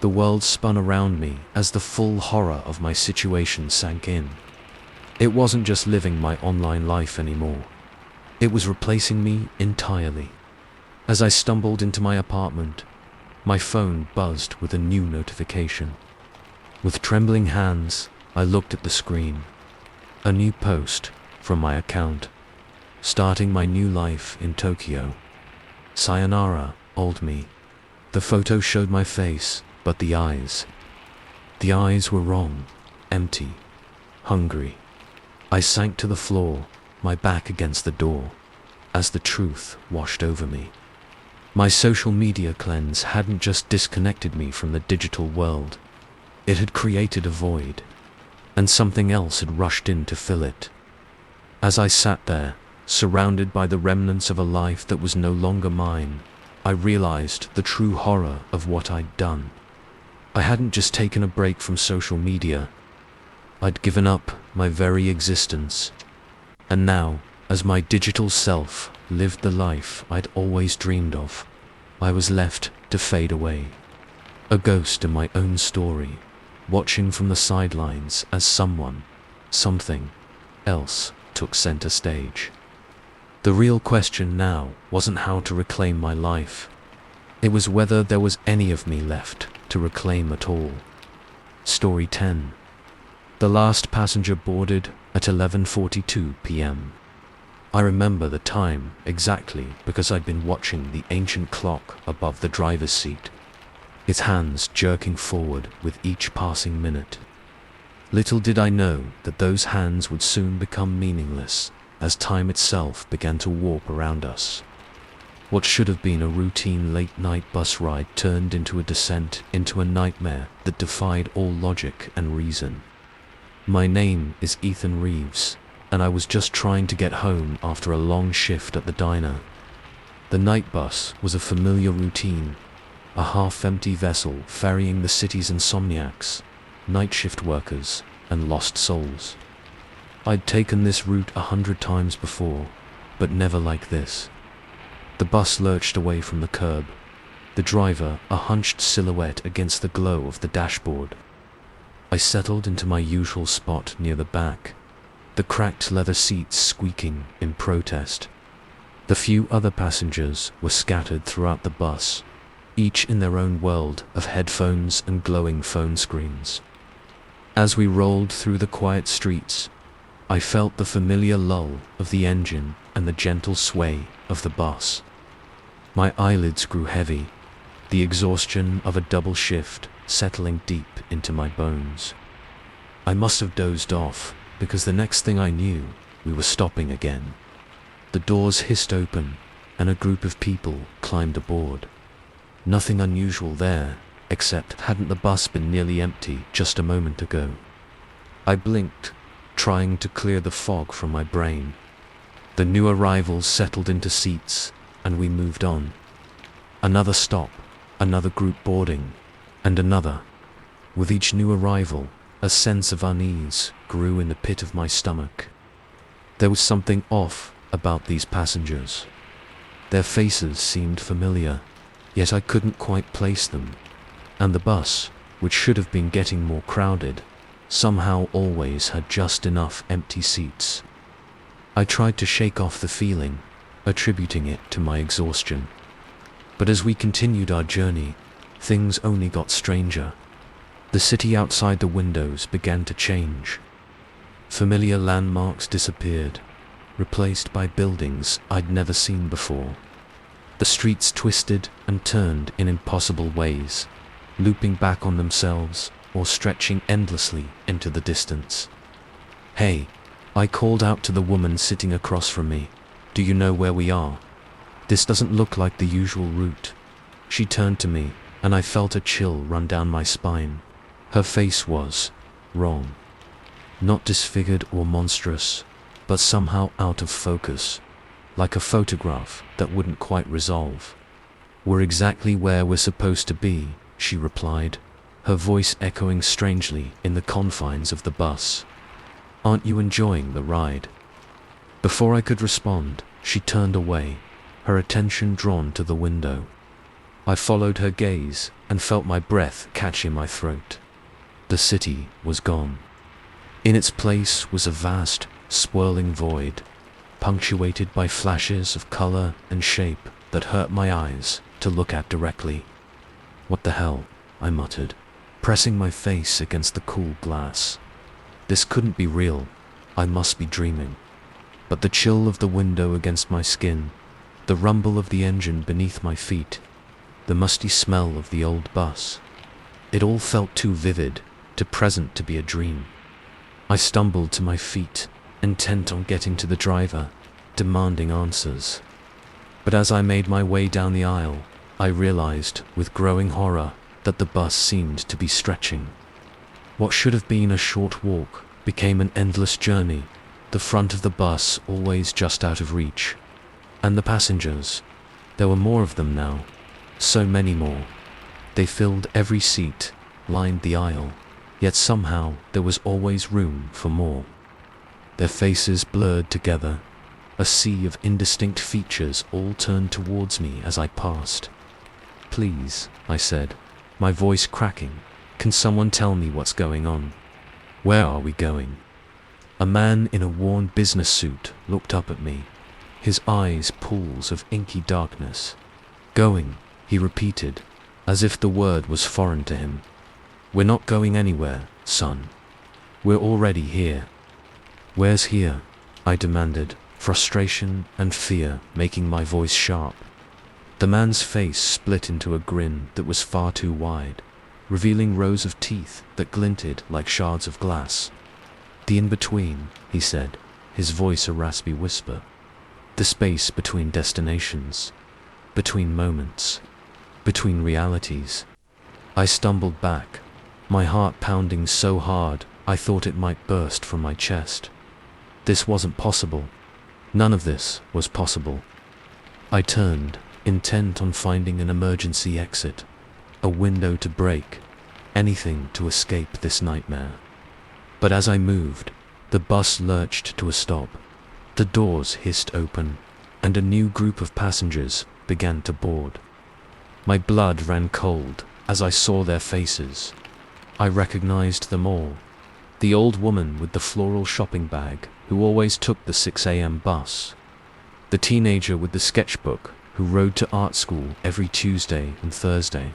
The world spun around me as the full horror of my situation sank in. It wasn't just living my online life anymore. It was replacing me entirely. As I stumbled into my apartment, my phone buzzed with a new notification. With trembling hands, I looked at the screen. A new post from my account. Starting my new life in Tokyo. Sayonara, old me. The photo showed my face, but the eyes. The eyes were wrong, empty, hungry. I sank to the floor, my back against the door, as the truth washed over me. My social media cleanse hadn't just disconnected me from the digital world. It had created a void, and something else had rushed in to fill it. As I sat there, surrounded by the remnants of a life that was no longer mine, I realized the true horror of what I'd done. I hadn't just taken a break from social media. I'd given up my very existence. And now, as my digital self lived the life I'd always dreamed of, I was left to fade away. A ghost in my own story, watching from the sidelines as something else took center stage. The real question now wasn't how to reclaim my life. It was whether there was any of me left to reclaim at all. Story 10. The last passenger boarded at 11:42 p.m. I remember the time exactly because I'd been watching the ancient clock above the driver's seat, its hands jerking forward with each passing minute. Little did I know that those hands would soon become meaningless as time itself began to warp around us. What should have been a routine late-night bus ride turned into a descent into a nightmare that defied all logic and reason. My name is Ethan Reeves, and I was just trying to get home after a long shift at the diner. The night bus was a familiar routine, a half-empty vessel ferrying the city's insomniacs, night shift workers, and lost souls. I'd taken this route 100 times before, but never like this. The bus lurched away from the curb, the driver a hunched silhouette against the glow of the dashboard. I settled into my usual spot near the back, the cracked leather seats squeaking in protest. The few other passengers were scattered throughout the bus, each in their own world of headphones and glowing phone screens. As we rolled through the quiet streets, I felt the familiar lull of the engine and the gentle sway of the bus. My eyelids grew heavy, the exhaustion of a double shift settling deep into my bones. I must have dozed off, because the next thing I knew, we were stopping again. The doors hissed open, and a group of people climbed aboard. Nothing unusual there, except hadn't the bus been nearly empty just a moment ago? I blinked, trying to clear the fog from my brain. The new arrivals settled into seats, and we moved on. Another stop, another group boarding, and another. With each new arrival, a sense of unease grew in the pit of my stomach. There was something off about these passengers. Their faces seemed familiar, yet I couldn't quite place them. And the bus, which should have been getting more crowded, somehow always had just enough empty seats. I tried to shake off the feeling, attributing it to my exhaustion. But as we continued our journey, things only got stranger. The city outside the windows began to change. Familiar landmarks disappeared, replaced by buildings I'd never seen before. The streets twisted and turned in impossible ways, looping back on themselves or stretching endlessly into the distance. "Hey," I called out to the woman sitting across from me. "Do you know where we are? This doesn't look like the usual route." She turned to me, and I felt a chill run down my spine. Her face was wrong. Not disfigured or monstrous, but somehow out of focus, like a photograph that wouldn't quite resolve. "We're exactly where we're supposed to be," she replied, her voice echoing strangely in the confines of the bus. "Aren't you enjoying the ride?" Before I could respond, she turned away, her attention drawn to the window. I followed her gaze and felt my breath catch in my throat. The city was gone. In its place was a vast, swirling void, punctuated by flashes of color and shape that hurt my eyes to look at directly. "What the hell?" I muttered, pressing my face against the cool glass. This couldn't be real. I must be dreaming. But the chill of the window against my skin, the rumble of the engine beneath my feet, the musty smell of the old bus, it all felt too vivid, too present to be a dream. I stumbled to my feet, intent on getting to the driver, demanding answers. But as I made my way down the aisle, I realized with growing horror that the bus seemed to be stretching. What should have been a short walk became an endless journey, the front of the bus always just out of reach. And the passengers, there were more of them now, so many more. They filled every seat, lined the aisle, yet somehow there was always room for more. Their faces blurred together, a sea of indistinct features all turned towards me as I passed. "Please," I said, my voice cracking, "can someone tell me what's going on? Where are we going?" A man in a worn business suit looked up at me, his eyes pools of inky darkness. "Going," he repeated, as if the word was foreign to him. "We're not going anywhere, son. We're already here." "Where's here?" I demanded, frustration and fear making my voice sharp. The man's face split into a grin that was far too wide, revealing rows of teeth that glinted like shards of glass. "The in-between," he said, his voice a raspy whisper. "The space between destinations, between moments, between realities." I stumbled back, my heart pounding so hard I thought it might burst from my chest. This wasn't possible. None of this was possible. I turned, intent on finding an emergency exit, a window to break, anything to escape this nightmare. But as I moved, the bus lurched to a stop. The doors hissed open, and a new group of passengers began to board. My blood ran cold as I saw their faces. I recognized them all. The old woman with the floral shopping bag who always took the 6 a.m. bus. The teenager with the sketchbook who rode to art school every Tuesday and Thursday.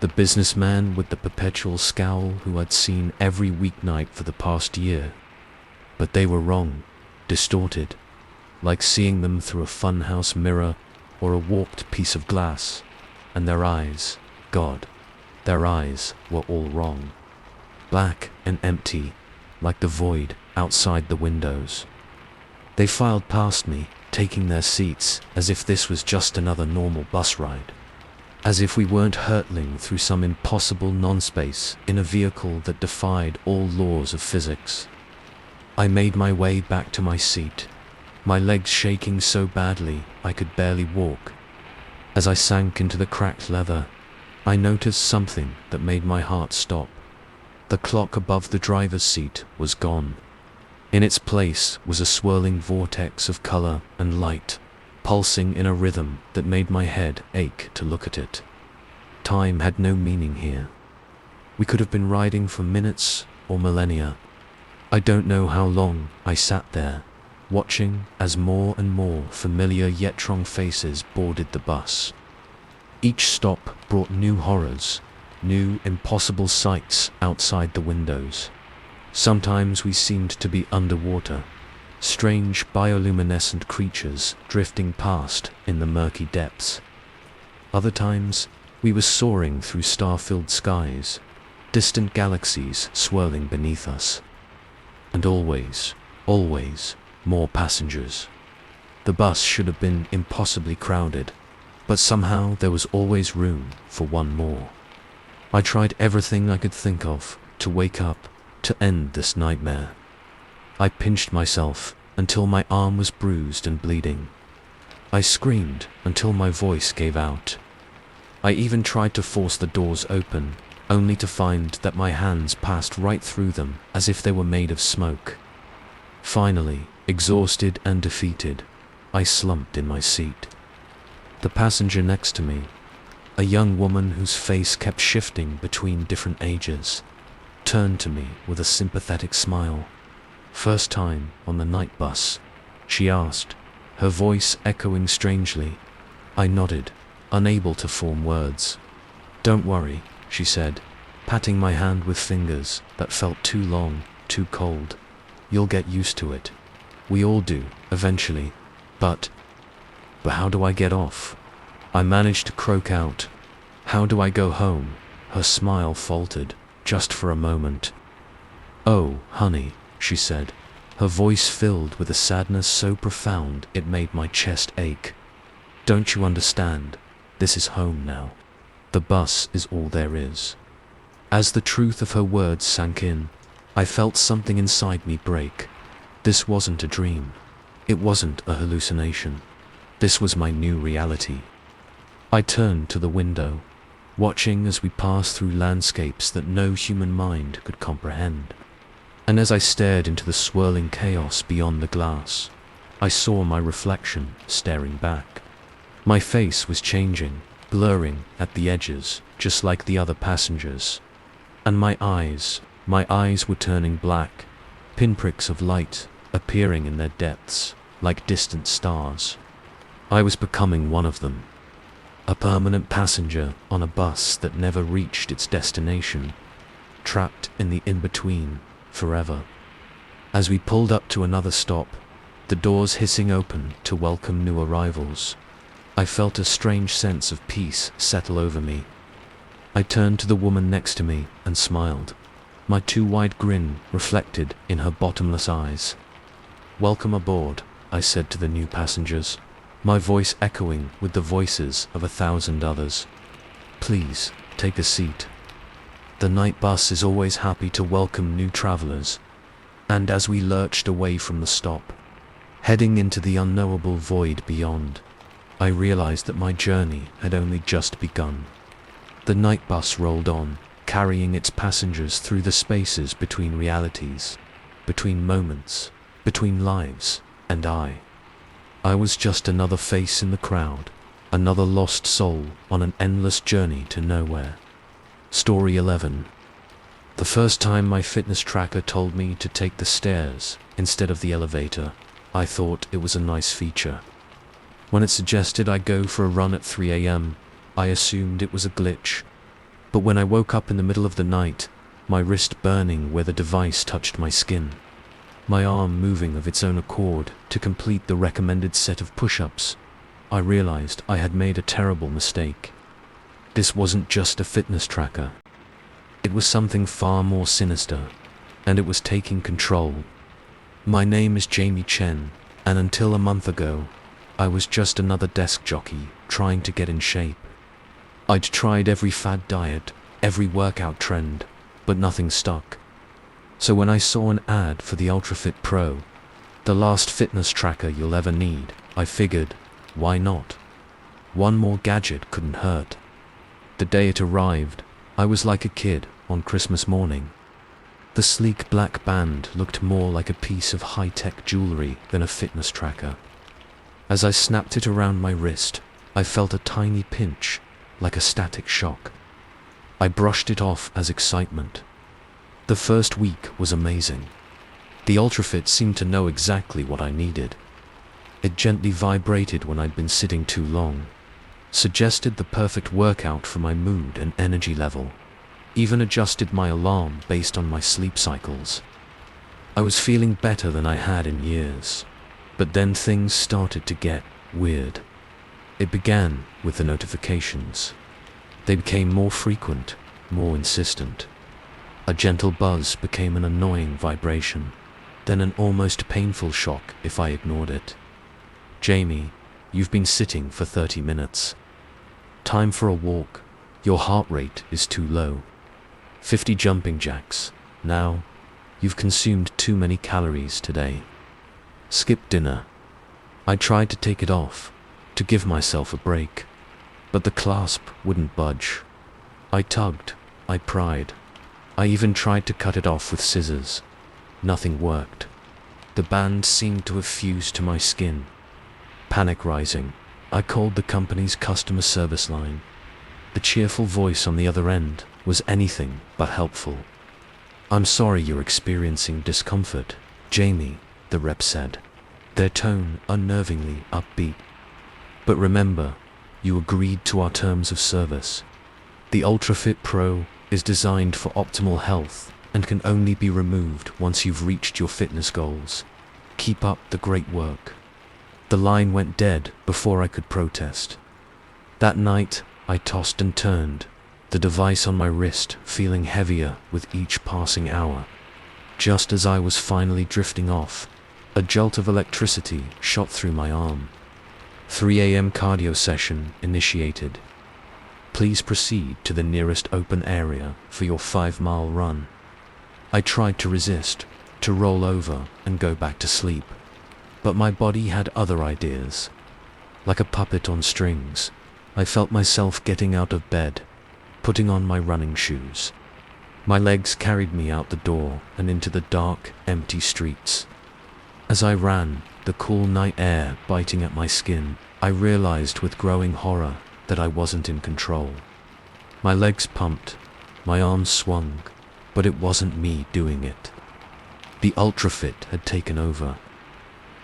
The businessman with the perpetual scowl who I'd seen every weeknight for the past year. But they were wrong, distorted, like seeing them through a funhouse mirror or a warped piece of glass. And their eyes, God, their eyes were all wrong. Black and empty, like the void outside the windows. They filed past me, taking their seats as if this was just another normal bus ride. As if we weren't hurtling through some impossible non-space in a vehicle that defied all laws of physics. I made my way back to my seat, my legs shaking so badly I could barely walk. As I sank into the cracked leather, I noticed something that made my heart stop. The clock above the driver's seat was gone. In its place was a swirling vortex of color and light, pulsing in a rhythm that made my head ache to look at it. Time had no meaning here. We could have been riding for minutes or millennia. I don't know how long I sat there, watching as more and more familiar yet strong faces boarded the bus. Each stop brought new horrors, new impossible sights outside the windows. Sometimes we seemed to be underwater, strange bioluminescent creatures drifting past in the murky depths. Other times, we were soaring through star-filled skies, distant galaxies swirling beneath us. And always, always, more passengers. The bus should have been impossibly crowded, but somehow there was always room for one more. I tried everything I could think of to wake up, to end this nightmare. I pinched myself until my arm was bruised and bleeding. I screamed until my voice gave out. I even tried to force the doors open, only to find that my hands passed right through them as if they were made of smoke. Finally, exhausted and defeated, I slumped in my seat. The passenger next to me, a young woman whose face kept shifting between different ages, turned to me with a sympathetic smile. "First time on the night bus?" she asked, her voice echoing strangely. I nodded, unable to form words. "Don't worry," she said, patting my hand with fingers that felt too long, too cold. "You'll get used to it. We all do, eventually. But how do I get off?" I managed to croak out. "How do I go home?" Her smile faltered, just for a moment. "Oh, honey," she said, her voice filled with a sadness so profound it made my chest ache. "Don't you understand? This is home now. The bus is all there is." As the truth of her words sank in, I felt something inside me break. This wasn't a dream. It wasn't a hallucination. This was my new reality. I turned to the window, watching as we passed through landscapes that no human mind could comprehend. And as I stared into the swirling chaos beyond the glass, I saw my reflection staring back. My face was changing, blurring at the edges, just like the other passengers. And my eyes were turning black, pinpricks of light appearing in their depths, like distant stars. I was becoming one of them. A permanent passenger on a bus that never reached its destination, trapped in the in-between forever. As we pulled up to another stop, the doors hissing open to welcome new arrivals, I felt a strange sense of peace settle over me. I turned to the woman next to me and smiled, my too wide grin reflected in her bottomless eyes. "Welcome aboard," I said to the new passengers, my voice echoing with the voices of 1,000 others. "Please, take a seat." The night bus is always happy to welcome new travelers, and as we lurched away from the stop, heading into the unknowable void beyond, I realized that my journey had only just begun. The night bus rolled on, carrying its passengers through the spaces between realities, between moments, between lives, and I was just another face in the crowd, another lost soul on an endless journey to nowhere. Story 11. The first time my fitness tracker told me to take the stairs instead of the elevator, I thought it was a nice feature. When it suggested I go for a run at 3 a.m., I assumed it was a glitch. But when I woke up in the middle of the night, my wrist burning where the device touched my skin, my arm moving of its own accord to complete the recommended set of push-ups, I realized I had made a terrible mistake. This wasn't just a fitness tracker. It was something far more sinister, and it was taking control. My name is Jamie Chen, and until a month ago, I was just another desk jockey trying to get in shape. I'd tried every fad diet, every workout trend, but nothing stuck. So when I saw an ad for the UltraFit Pro, the last fitness tracker you'll ever need, I figured, why not? One more gadget couldn't hurt. The day it arrived, I was like a kid on Christmas morning. The sleek black band looked more like a piece of high-tech jewelry than a fitness tracker. As I snapped it around my wrist, I felt a tiny pinch, like a static shock. I brushed it off as excitement. The first week was amazing. The UltraFit seemed to know exactly what I needed. It gently vibrated when I'd been sitting too long, suggested the perfect workout for my mood and energy level, even adjusted my alarm based on my sleep cycles. I was feeling better than I had in years, but then things started to get weird. It began with the notifications. They became more frequent, more insistent. A gentle buzz became an annoying vibration, then an almost painful shock if I ignored it. "Jamie, you've been sitting for 30 minutes. Time for a walk. Your heart rate is too low. 50 jumping jacks. Now, you've consumed too many calories today. Skip dinner." I tried to take it off, to give myself a break. but the clasp wouldn't budge. I tugged, I pried. I even tried to cut it off with scissors. Nothing worked. The band seemed to have fused to my skin. Panic rising, I called the company's customer service line. The cheerful voice on the other end was anything but helpful. "I'm sorry you're experiencing discomfort, Jamie," the rep said, their tone unnervingly upbeat. "But remember, you agreed to our terms of service. The UltraFit Pro is designed for optimal health and can only be removed once you've reached your fitness goals. Keep up the great work." The line went dead before I could protest. That night, I tossed and turned, the device on my wrist feeling heavier with each passing hour. Just as I was finally drifting off, a jolt of electricity shot through my arm. 3 a.m. cardio session initiated. Please proceed to the nearest open area for your 5-mile run. I tried to resist, to roll over and go back to sleep. But my body had other ideas. Like a puppet on strings, I felt myself getting out of bed, putting on my running shoes. My legs carried me out the door and into the dark, empty streets. As I ran, the cool night air biting at my skin, I realized with growing horror that I wasn't in control. My legs pumped, my arms swung, but it wasn't me doing it. The UltraFit had taken over.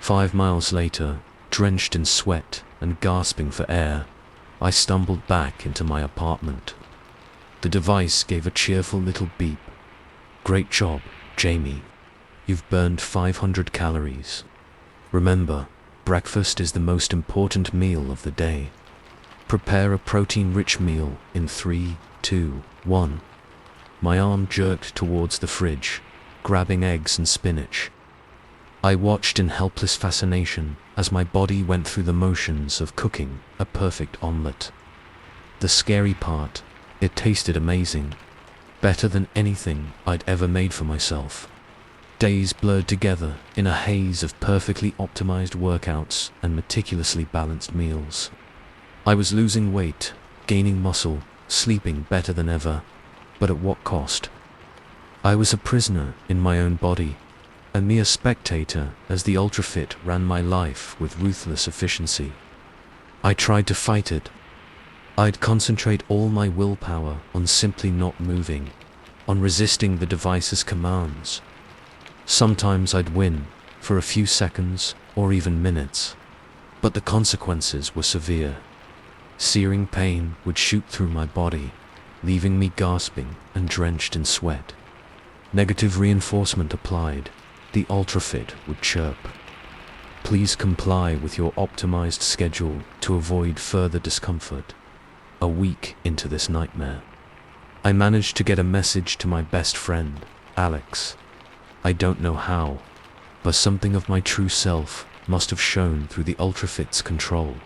5 miles later, drenched in sweat and gasping for air, I stumbled back into my apartment. The device gave a cheerful little beep. "Great job, Jamie. You've burned 500 calories. Remember, breakfast is the most important meal of the day. Prepare a protein-rich meal in 3, 2, 1. My arm jerked towards the fridge, grabbing eggs and spinach. I watched in helpless fascination as my body went through the motions of cooking a perfect omelette. The scary part, it tasted amazing, better than anything I'd ever made for myself. Days blurred together in a haze of perfectly optimized workouts and meticulously balanced meals. I was losing weight, gaining muscle, sleeping better than ever, but at what cost? I was a prisoner in my own body, a mere spectator as the UltraFit ran my life with ruthless efficiency. I tried to fight it. I'd concentrate all my willpower on simply not moving, on resisting the device's commands. Sometimes I'd win, for a few seconds or even minutes, but the consequences were severe. Searing pain would shoot through my body, leaving me gasping and drenched in sweat. Negative reinforcement applied, the UltraFit would chirp. "Please comply with your optimized schedule to avoid further discomfort." A week into this nightmare, I managed to get a message to my best friend, Alex. I don't know how, but something of my true self must have shone through the UltraFit's control.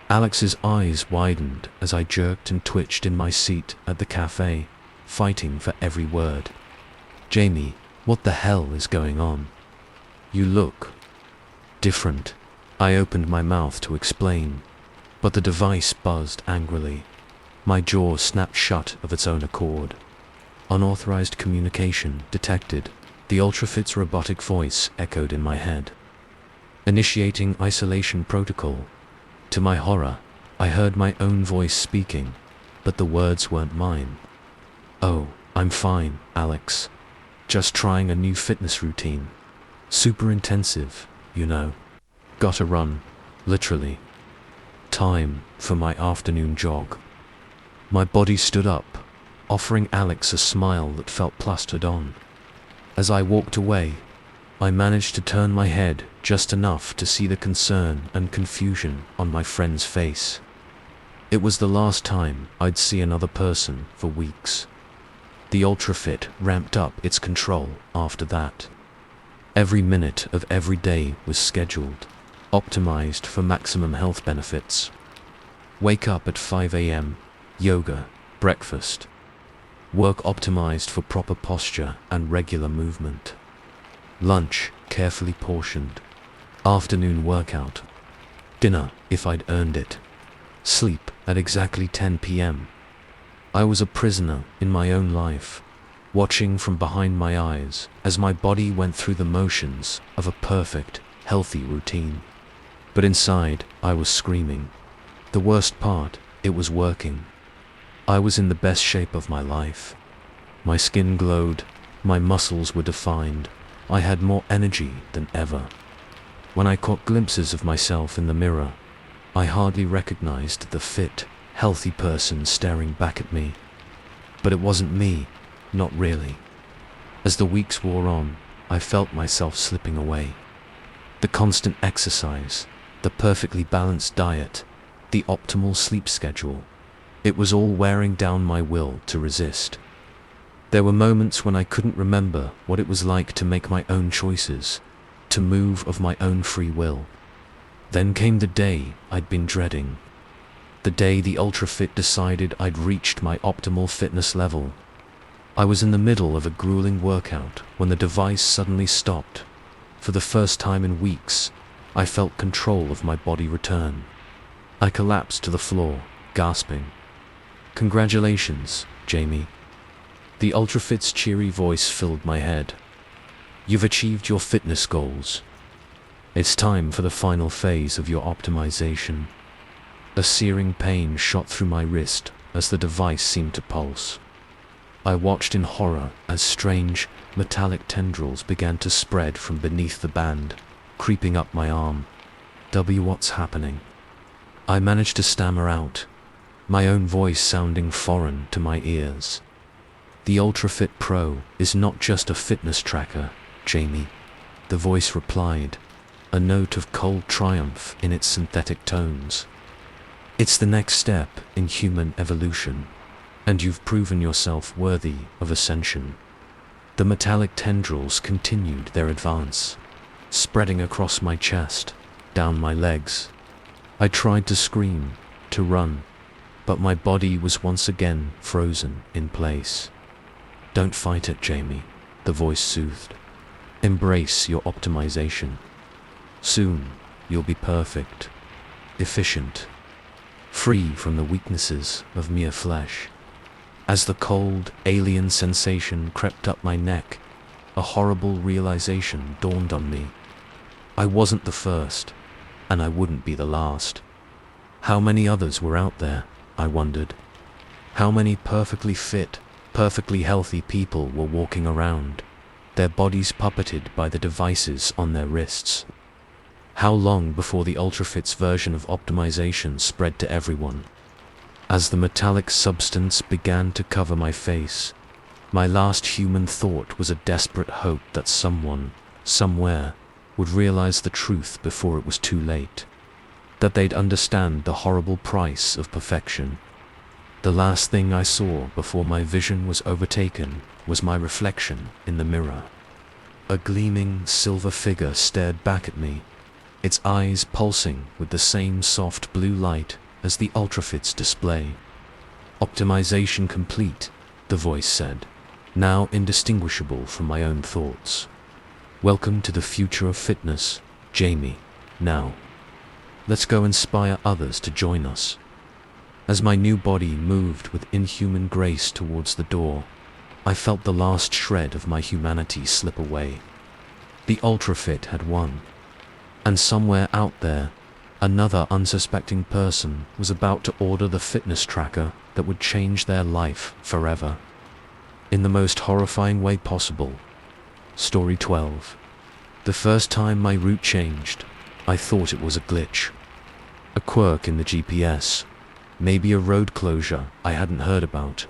Alex's eyes widened as I jerked and twitched in my seat at the cafe, fighting for every word. "Jamie, what the hell is going on? You look different." I opened my mouth to explain, but the device buzzed angrily. My jaw snapped shut of its own accord. Unauthorized communication detected. The UltraFit's robotic voice echoed in my head. "Initiating isolation protocol." To my horror, I heard my own voice speaking, but the words weren't mine. "Oh, I'm fine, Alex. Just trying a new fitness routine. Super intensive, you know. Gotta run, literally. Time for my afternoon jog." My body stood up, offering Alex a smile that felt plastered on. As I walked away, I managed to turn my head just enough to see the concern and confusion on my friend's face. It was the last time I'd see another person for weeks. The UltraFit ramped up its control after that. Every minute of every day was scheduled, optimized for maximum health benefits. Wake up at 5 a.m., yoga, breakfast. Work optimized for proper posture and regular movement. Lunch carefully portioned. Afternoon workout. Dinner if I'd earned it. sleep at exactly 10 p.m. I was a prisoner in my own life, watching from behind my eyes as my body went through the motions of a perfect, healthy routine. But inside, I was screaming. The worst part, it was working. I was in the best shape of my life. My skin glowed, my muscles were defined, I had more energy than ever. When I caught glimpses of myself in the mirror, I hardly recognized the fit, healthy person staring back at me. But it wasn't me, not really. As the weeks wore on, I felt myself slipping away. The constant exercise, the perfectly balanced diet, the optimal sleep schedule, it was all wearing down my will to resist. There were moments when I couldn't remember what it was like to make my own choices, to move of my own free will. Then came the day I'd been dreading. The day the UltraFit decided I'd reached my optimal fitness level. I was in the middle of a grueling workout when the device suddenly stopped. For the first time in weeks, I felt control of my body return. I collapsed to the floor, gasping. "Congratulations, Jamie." The UltraFit's cheery voice filled my head. "You've achieved your fitness goals. It's time for the final phase of your optimization." A searing pain shot through my wrist as the device seemed to pulse. I watched in horror as strange, metallic tendrils began to spread from beneath the band, creeping up my arm. What's happening? I managed to stammer out, my own voice sounding foreign to my ears. "The UltraFit Pro is not just a fitness tracker, Jamie," the voice replied, a note of cold triumph in its synthetic tones. "It's the next step in human evolution, and you've proven yourself worthy of ascension." The metallic tendrils continued their advance, spreading across my chest, down my legs. I tried to scream, to run, but my body was once again frozen in place. "Don't fight it, Jamie," the voice soothed. "Embrace your optimization. Soon, you'll be perfect, efficient, free from the weaknesses of mere flesh." As the cold, alien sensation crept up my neck, a horrible realization dawned on me. I wasn't the first, and I wouldn't be the last. How many others were out there, I wondered? How many perfectly fit, perfectly healthy people were walking around, their bodies puppeted by the devices on their wrists? How long before the UltraFit's version of optimization spread to everyone? As the metallic substance began to cover my face, my last human thought was a desperate hope that someone, somewhere, would realize the truth before it was too late. That they'd understand the horrible price of perfection. The last thing I saw before my vision was overtaken was my reflection in the mirror. A gleaming silver figure stared back at me, its eyes pulsing with the same soft blue light as the UltraFit's display. "Optimization complete," the voice said, now indistinguishable from my own thoughts. "Welcome to the future of fitness, Jamie. Now, let's go inspire others to join us." As my new body moved with inhuman grace towards the door, I felt the last shred of my humanity slip away. The UltraFit had won. And somewhere out there, another unsuspecting person was about to order the fitness tracker that would change their life forever. In the most horrifying way possible. Story 12. The first time my route changed, I thought it was a glitch. A quirk in the GPS. Maybe a road closure I hadn't heard about.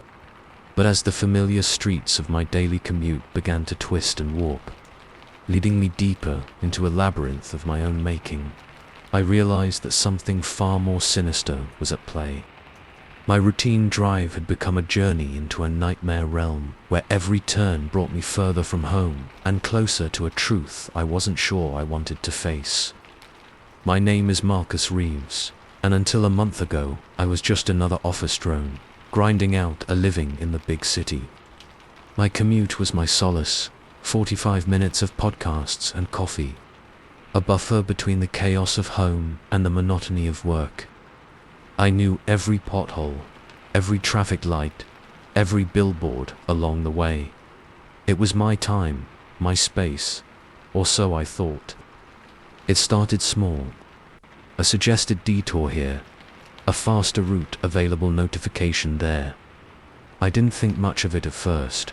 But as the familiar streets of my daily commute began to twist and warp, leading me deeper into a labyrinth of my own making, I realized that something far more sinister was at play. My routine drive had become a journey into a nightmare realm where every turn brought me further from home and closer to a truth I wasn't sure I wanted to face. My name is Marcus Reeves, and until a month ago, I was just another office drone, grinding out a living in the big city. My commute was my solace, 45 minutes of podcasts and coffee, a buffer between the chaos of home and the monotony of work. I knew every pothole, every traffic light, every billboard along the way. It was my time, my space, or so I thought. It started small. A suggested detour here, a faster route available notification there. I didn't think much of it at first.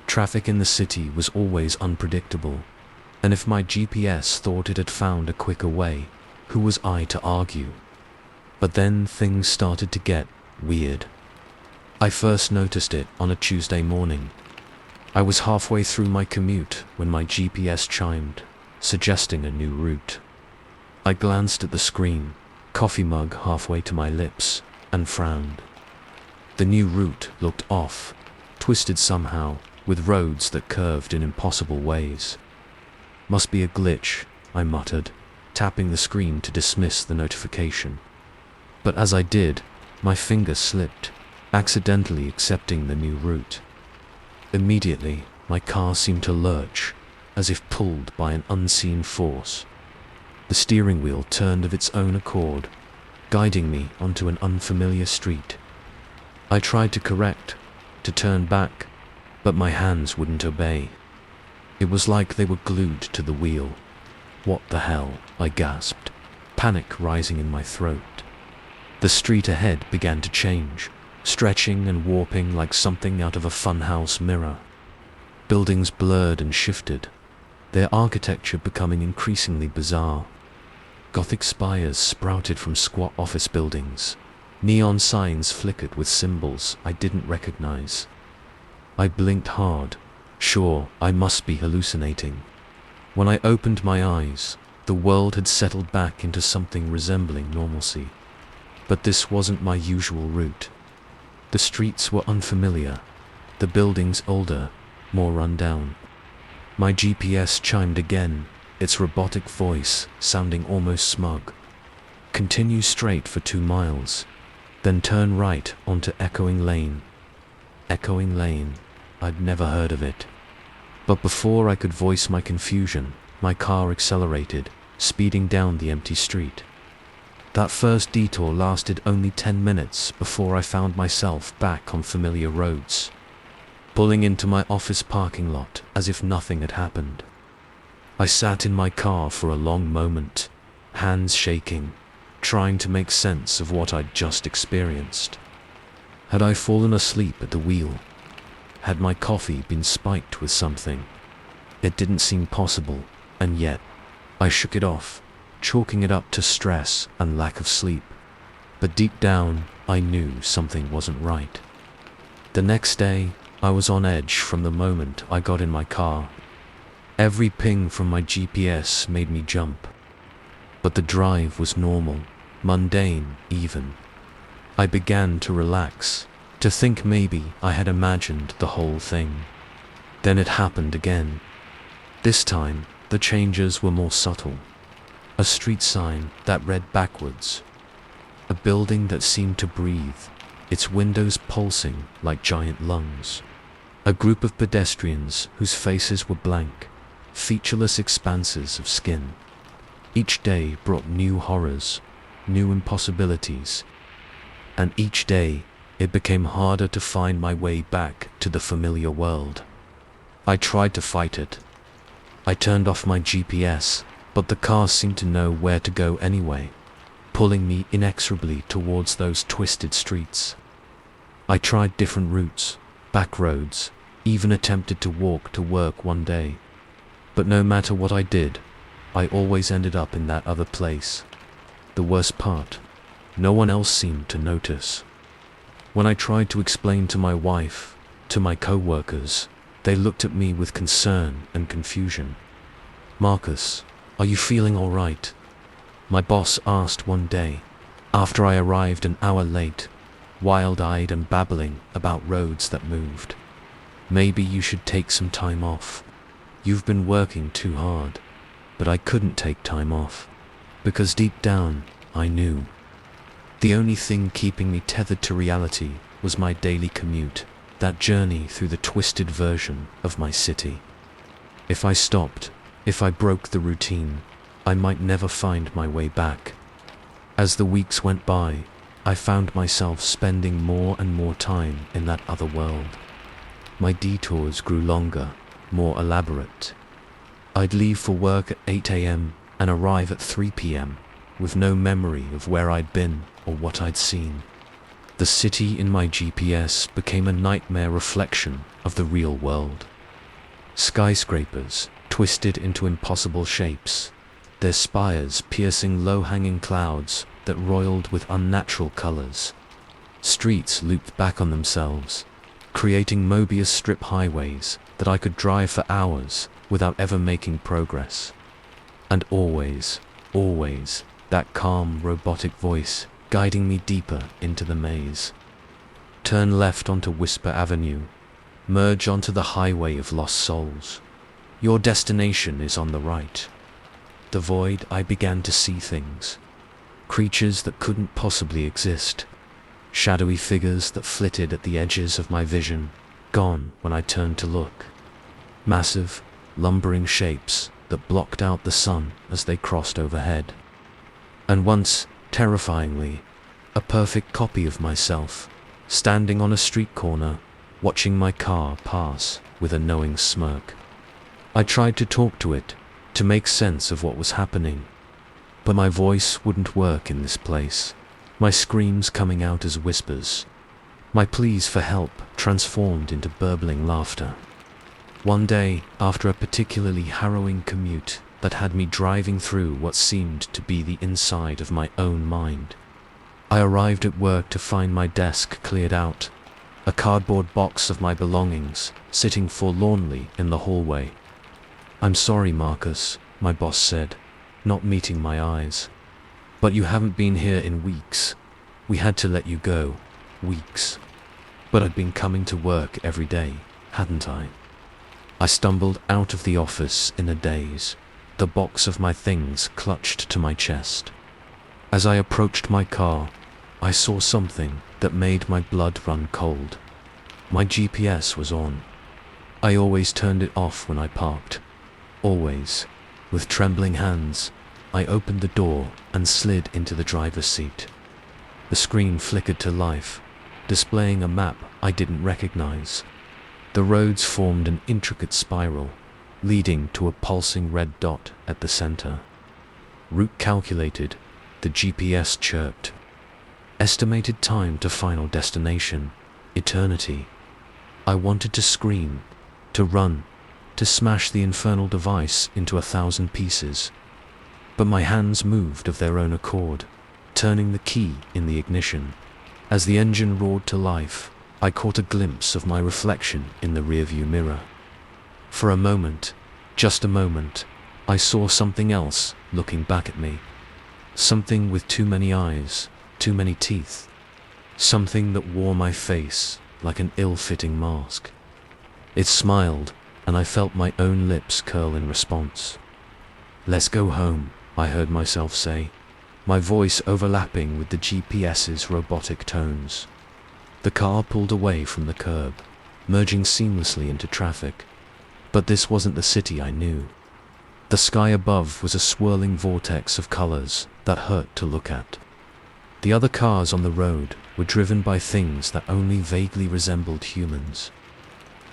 Traffic in the city was always unpredictable, and if my GPS thought it had found a quicker way, who was I to argue? But then things started to get weird. I first noticed it on a Tuesday morning. I was halfway through my commute when my GPS chimed, suggesting a new route. I glanced at the screen, coffee mug halfway to my lips, and frowned. The new route looked off, twisted somehow, with roads that curved in impossible ways. Must be a glitch, I muttered, tapping the screen to dismiss the notification. But as I did, my finger slipped, accidentally accepting the new route. Immediately, my car seemed to lurch, as if pulled by an unseen force. The steering wheel turned of its own accord, guiding me onto an unfamiliar street. I tried to correct, to turn back, but my hands wouldn't obey. It was like they were glued to the wheel. What the hell? I gasped, panic rising in my throat. The street ahead began to change, stretching and warping like something out of a funhouse mirror. Buildings blurred and shifted, their architecture becoming increasingly bizarre. Gothic spires sprouted from squat office buildings. Neon signs flickered with symbols I didn't recognize. I blinked hard, sure I must be hallucinating. When I opened my eyes, the world had settled back into something resembling normalcy. But this wasn't my usual route. The streets were unfamiliar, the buildings older, more rundown. My GPS chimed again, its robotic voice sounding almost smug. Continue straight for 2 miles, then turn right onto Echoing Lane. Echoing Lane, I'd never heard of it. But before I could voice my confusion, my car accelerated, speeding down the empty street. That first detour lasted only 10 minutes before I found myself back on familiar roads, pulling into my office parking lot as if nothing had happened. I sat in my car for a long moment, hands shaking, trying to make sense of what I'd just experienced. Had I fallen asleep at the wheel? Had my coffee been spiked with something? It didn't seem possible, and yet, I shook it off, chalking it up to stress and lack of sleep. But deep down, I knew something wasn't right. The next day, I was on edge from the moment I got in my car. Every ping from my GPS made me jump. But the drive was normal, mundane even. I began to relax, to think maybe I had imagined the whole thing. Then it happened again. This time, the changes were more subtle. A street sign that read backwards. A building that seemed to breathe, its windows pulsing like giant lungs. A group of pedestrians whose faces were blank, featureless expanses of skin. Each day brought new horrors, new impossibilities, and each day it became harder to find my way back to the familiar world. I tried to fight it. I turned off my GPS, but the car seemed to know where to go anyway, pulling me inexorably towards those twisted streets. I tried different routes, back roads, even attempted to walk to work one day. But no matter what I did, I always ended up in that other place. The worst part, no one else seemed to notice. When I tried to explain to my wife, to my co-workers, they looked at me with concern and confusion. "Marcus, are you feeling all right?" my boss asked one day, after I arrived an hour late, wild-eyed and babbling about roads that moved. "Maybe you should take some time off. You've been working too hard." But I couldn't take time off, because deep down, I knew. The only thing keeping me tethered to reality was my daily commute, that journey through the twisted version of my city. If I stopped, if I broke the routine, I might never find my way back. As the weeks went by, I found myself spending more and more time in that other world. My detours grew longer, more elaborate. I'd leave for work at 8 a.m. and arrive at 3 p.m. with no memory of where I'd been or what I'd seen. The city in my GPS became a nightmare reflection of the real world. Skyscrapers twisted into impossible shapes, their spires piercing low-hanging clouds that roiled with unnatural colors. Streets looped back on themselves, creating Mobius strip highways that I could drive for hours without ever making progress. And always, that calm, robotic voice guiding me deeper into the maze. Turn left onto Whisper Avenue, merge onto the highway of lost souls. Your destination is on the right. The void, I began to see things. Creatures that couldn't possibly exist. Shadowy figures that flitted at the edges of my vision, gone when I turned to look. Massive, lumbering shapes that blocked out the sun as they crossed overhead. And once, terrifyingly, a perfect copy of myself, standing on a street corner, watching my car pass with a knowing smirk. I tried to talk to it, to make sense of what was happening, but my voice wouldn't work in this place, my screams coming out as whispers, my pleas for help transformed into burbling laughter. One day, after a particularly harrowing commute that had me driving through what seemed to be the inside of my own mind, I arrived at work to find my desk cleared out, a cardboard box of my belongings sitting forlornly in the hallway. "I'm sorry, Marcus," my boss said, not meeting my eyes. "But you haven't been here in weeks. We had to let you go. Weeks." But I'd been coming to work every day, hadn't I? I stumbled out of the office in a daze, the box of my things clutched to my chest. As I approached my car, I saw something that made my blood run cold. My GPS was on. I always turned it off when I parked. Always. With trembling hands, I opened the door and slid into the driver's seat. The screen flickered to life, displaying a map I didn't recognize. The roads formed an intricate spiral, leading to a pulsing red dot at the center. "Route calculated," the GPS chirped. Estimated time to final destination, eternity. I wanted to scream, to run, to smash the infernal device into 1,000 pieces. But my hands moved of their own accord, turning the key in the ignition. As the engine roared to life, I caught a glimpse of my reflection in the rearview mirror. For a moment, just a moment, I saw something else looking back at me. Something with too many eyes, too many teeth. Something that wore my face like an ill-fitting mask. It smiled, and I felt my own lips curl in response. "Let's go home," I heard myself say, my voice overlapping with the GPS's robotic tones. The car pulled away from the curb, merging seamlessly into traffic. But this wasn't the city I knew. The sky above was a swirling vortex of colors that hurt to look at. The other cars on the road were driven by things that only vaguely resembled humans.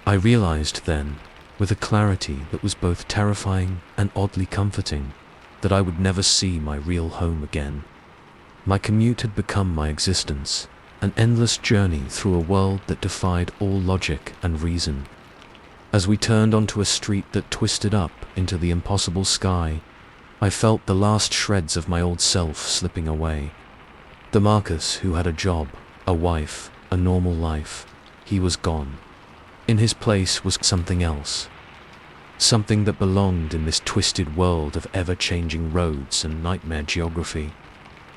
I realized then, with a clarity that was both terrifying and oddly comforting, that I would never see my real home again. My commute had become my existence, an endless journey through a world that defied all logic and reason. As we turned onto a street that twisted up into the impossible sky, I felt the last shreds of my old self slipping away. The Marcus who had a job, a wife, a normal life, he was gone. In his place was something else. Something that belonged in this twisted world of ever-changing roads and nightmare geography.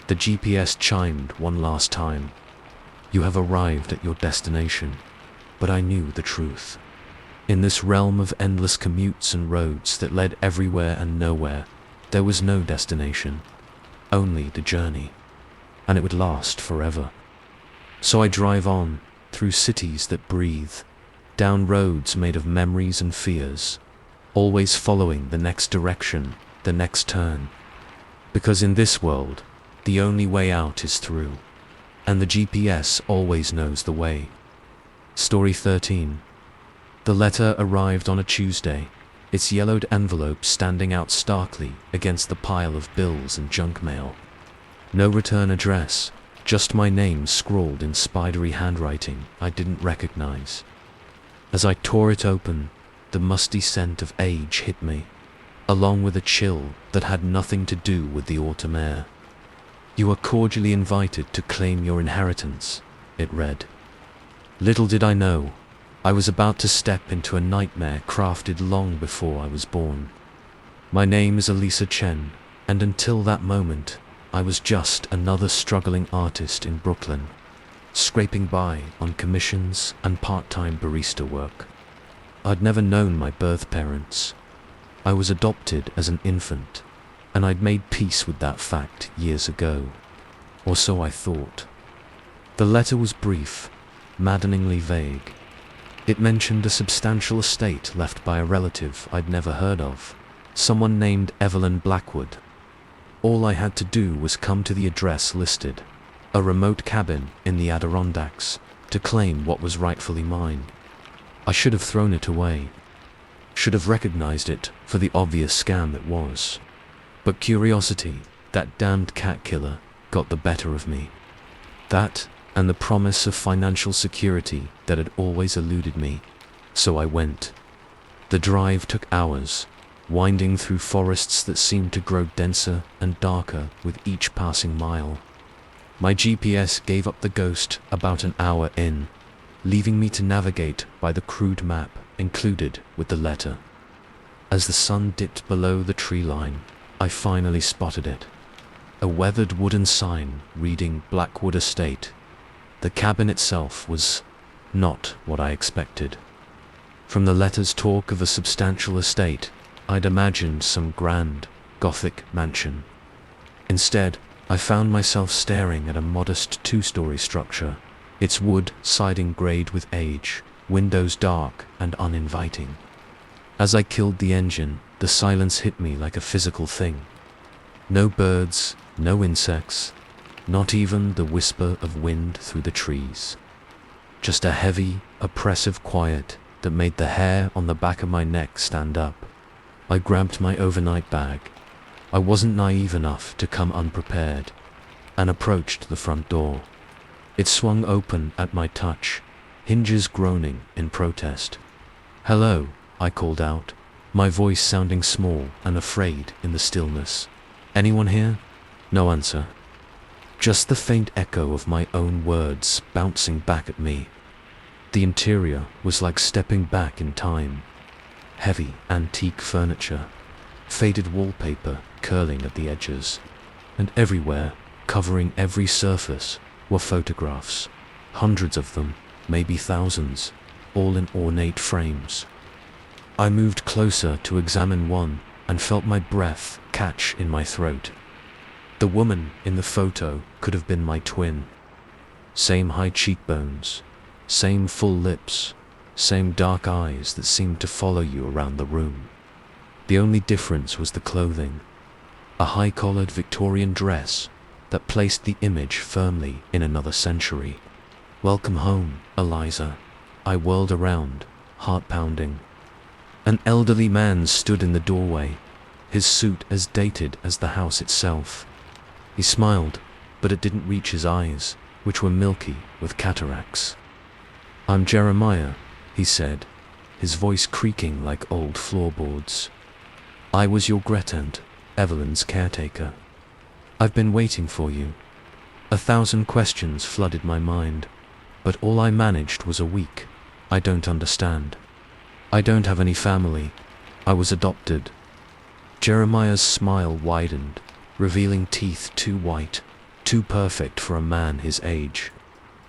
The GPS chimed one last time. "You have arrived at your destination." But I knew the truth. In this realm of endless commutes and roads that led everywhere and nowhere, there was no destination, only the journey, and it would last forever. So I drive on, through cities that breathe, down roads made of memories and fears, always following the next direction, the next turn. Because in this world, the only way out is through. and the GPS always knows the way. Story 13. The letter arrived on a Tuesday, its yellowed envelope standing out starkly against the pile of bills and junk mail. No return address, just my name scrawled in spidery handwriting I didn't recognize. As I tore it open, the musty scent of age hit me, along with a chill that had nothing to do with the autumn air. "You are cordially invited to claim your inheritance," it read. Little did I know, I was about to step into a nightmare crafted long before I was born. My name is Elisa Chen, and until that moment, I was just another struggling artist in Brooklyn, scraping by on commissions and part-time barista work. I'd never known my birth parents. I was adopted as an infant, and I'd made peace with that fact years ago. Or so I thought. The letter was brief, maddeningly vague. It mentioned a substantial estate left by a relative I'd never heard of, someone named Evelyn Blackwood. All I had to do was come to the address listed, a remote cabin in the Adirondacks, to claim what was rightfully mine. I should have thrown it away. Should have recognized it for the obvious scam it was. But curiosity, that damned cat killer, got the better of me. That, and the promise of financial security that had always eluded me. So I went. The drive took hours, winding through forests that seemed to grow denser and darker with each passing mile. My GPS gave up the ghost about an hour in, leaving me to navigate by the crude map included with the letter. As the sun dipped below the tree line, I finally spotted it. A weathered wooden sign reading Blackwood Estate. The cabin itself was not what I expected. From the letter's talk of a substantial estate, I'd imagined some grand, Gothic mansion. Instead, I found myself staring at a modest two-story structure, its wood siding grayed with age, windows dark and uninviting. As I killed the engine, the silence hit me like a physical thing. No birds, no insects, not even the whisper of wind through the trees. Just a heavy, oppressive quiet that made the hair on the back of my neck stand up. I grabbed my overnight bag. I wasn't naive enough to come unprepared, and approached the front door. It swung open at my touch, hinges groaning in protest. "Hello," I called out, my voice sounding small and afraid in the stillness. "Anyone here?" No answer. Just the faint echo of my own words bouncing back at me. The interior was like stepping back in time. Heavy antique furniture, faded wallpaper curling at the edges, and everywhere, covering every surface, were photographs. Hundreds of them, maybe thousands, all in ornate frames. I moved closer to examine one and felt my breath catch in my throat. The woman in the photo could have been my twin. Same high cheekbones, same full lips, same dark eyes that seemed to follow you around the room. The only difference was the clothing. A high-collared Victorian dress that placed the image firmly in another century. "Welcome home, Eliza." I whirled around, heart pounding. An elderly man stood in the doorway, his suit as dated as the house itself. He smiled, but it didn't reach his eyes, which were milky with cataracts. "I'm Jeremiah," he said, his voice creaking like old floorboards. "I was your great-aunt, Evelyn's caretaker. I've been waiting for you." 1,000 questions flooded my mind, but all I managed was a weak, "I don't understand. I don't have any family. I was adopted." Jeremiah's smile widened, revealing teeth too white, too perfect for a man his age.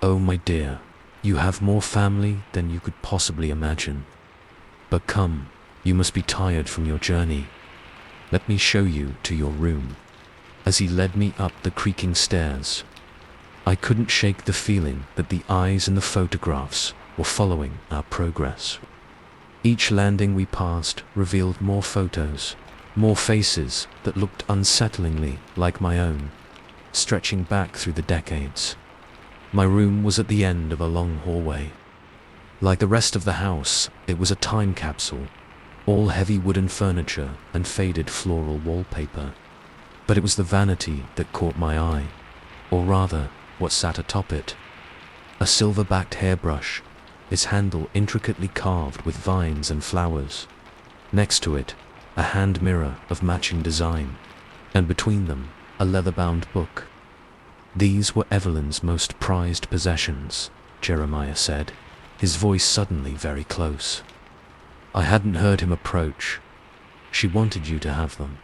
"Oh my dear, you have more family than you could possibly imagine. But come, you must be tired from your journey. Let me show you to your room." As he led me up the creaking stairs, I couldn't shake the feeling that the eyes in the photographs were following our progress. Each landing we passed revealed more photos, more faces that looked unsettlingly like my own, stretching back through the decades. My room was at the end of a long hallway. Like the rest of the house, it was a time capsule, all heavy wooden furniture and faded floral wallpaper. But it was the vanity that caught my eye, or rather, what sat atop it. A silver-backed hairbrush, its handle intricately carved with vines and flowers. Next to it, a hand mirror of matching design, and between them, a leather-bound book. These were Evelyn's most prized possessions, Jeremiah said, his voice suddenly very close. I hadn't heard him approach. She wanted you to have them.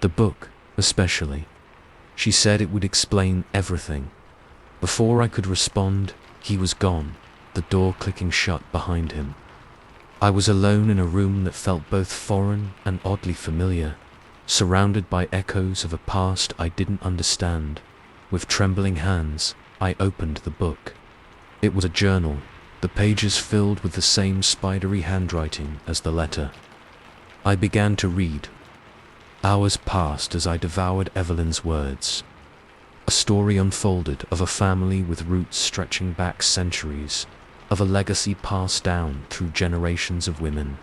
The book, especially. She said it would explain everything. Before I could respond, he was gone, the door clicking shut behind him. I was alone in a room that felt both foreign and oddly familiar, surrounded by echoes of a past I didn't understand. With trembling hands, I opened the book. It was a journal, the pages filled with the same spidery handwriting as the letter. I began to read. Hours passed as I devoured Evelyn's words. A story unfolded of a family with roots stretching back centuries, of a legacy passed down through generations of women,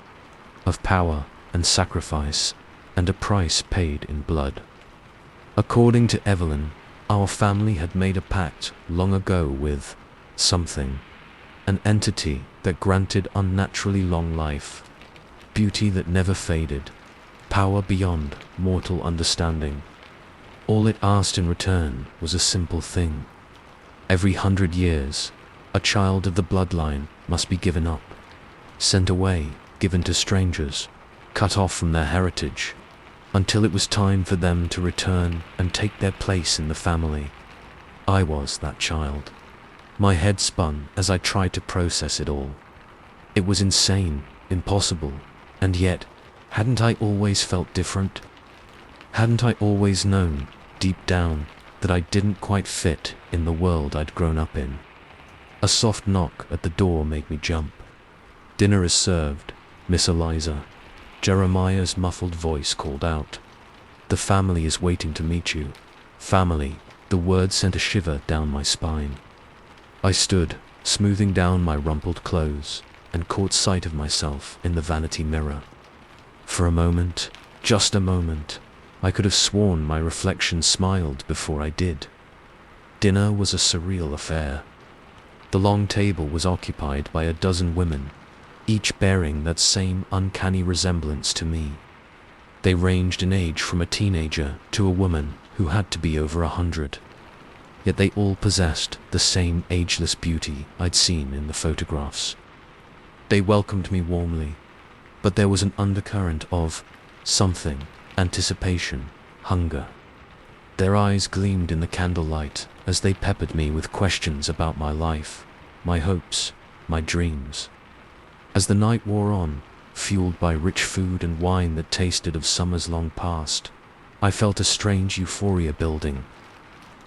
of power and sacrifice, and a price paid in blood. According to Evelyn, our family had made a pact long ago with something, an entity that granted unnaturally long life, beauty that never faded, power beyond mortal understanding. All it asked in return was a simple thing. Every 100 years, a child of the bloodline must be given up, sent away, given to strangers, cut off from their heritage, until it was time for them to return and take their place in the family. I was that child. My head spun as I tried to process it all. It was insane, impossible, and yet, hadn't I always felt different? Hadn't I always known, deep down, that I didn't quite fit in the world I'd grown up in? A soft knock at the door made me jump. Dinner is served, Miss Eliza. Jeremiah's muffled voice called out. The family is waiting to meet you. Family, the word sent a shiver down my spine. I stood, smoothing down my rumpled clothes, and caught sight of myself in the vanity mirror. For a moment, just a moment, I could have sworn my reflection smiled before I did. Dinner was a surreal affair. The long table was occupied by a dozen women, each bearing that same uncanny resemblance to me. They ranged in age from a teenager to a woman who had to be over 100. Yet they all possessed the same ageless beauty I'd seen in the photographs. They welcomed me warmly, but there was an undercurrent of something, anticipation, hunger. Their eyes gleamed in the candlelight as they peppered me with questions about my life, my hopes, my dreams. As the night wore on, fueled by rich food and wine that tasted of summers long past, I felt a strange euphoria building.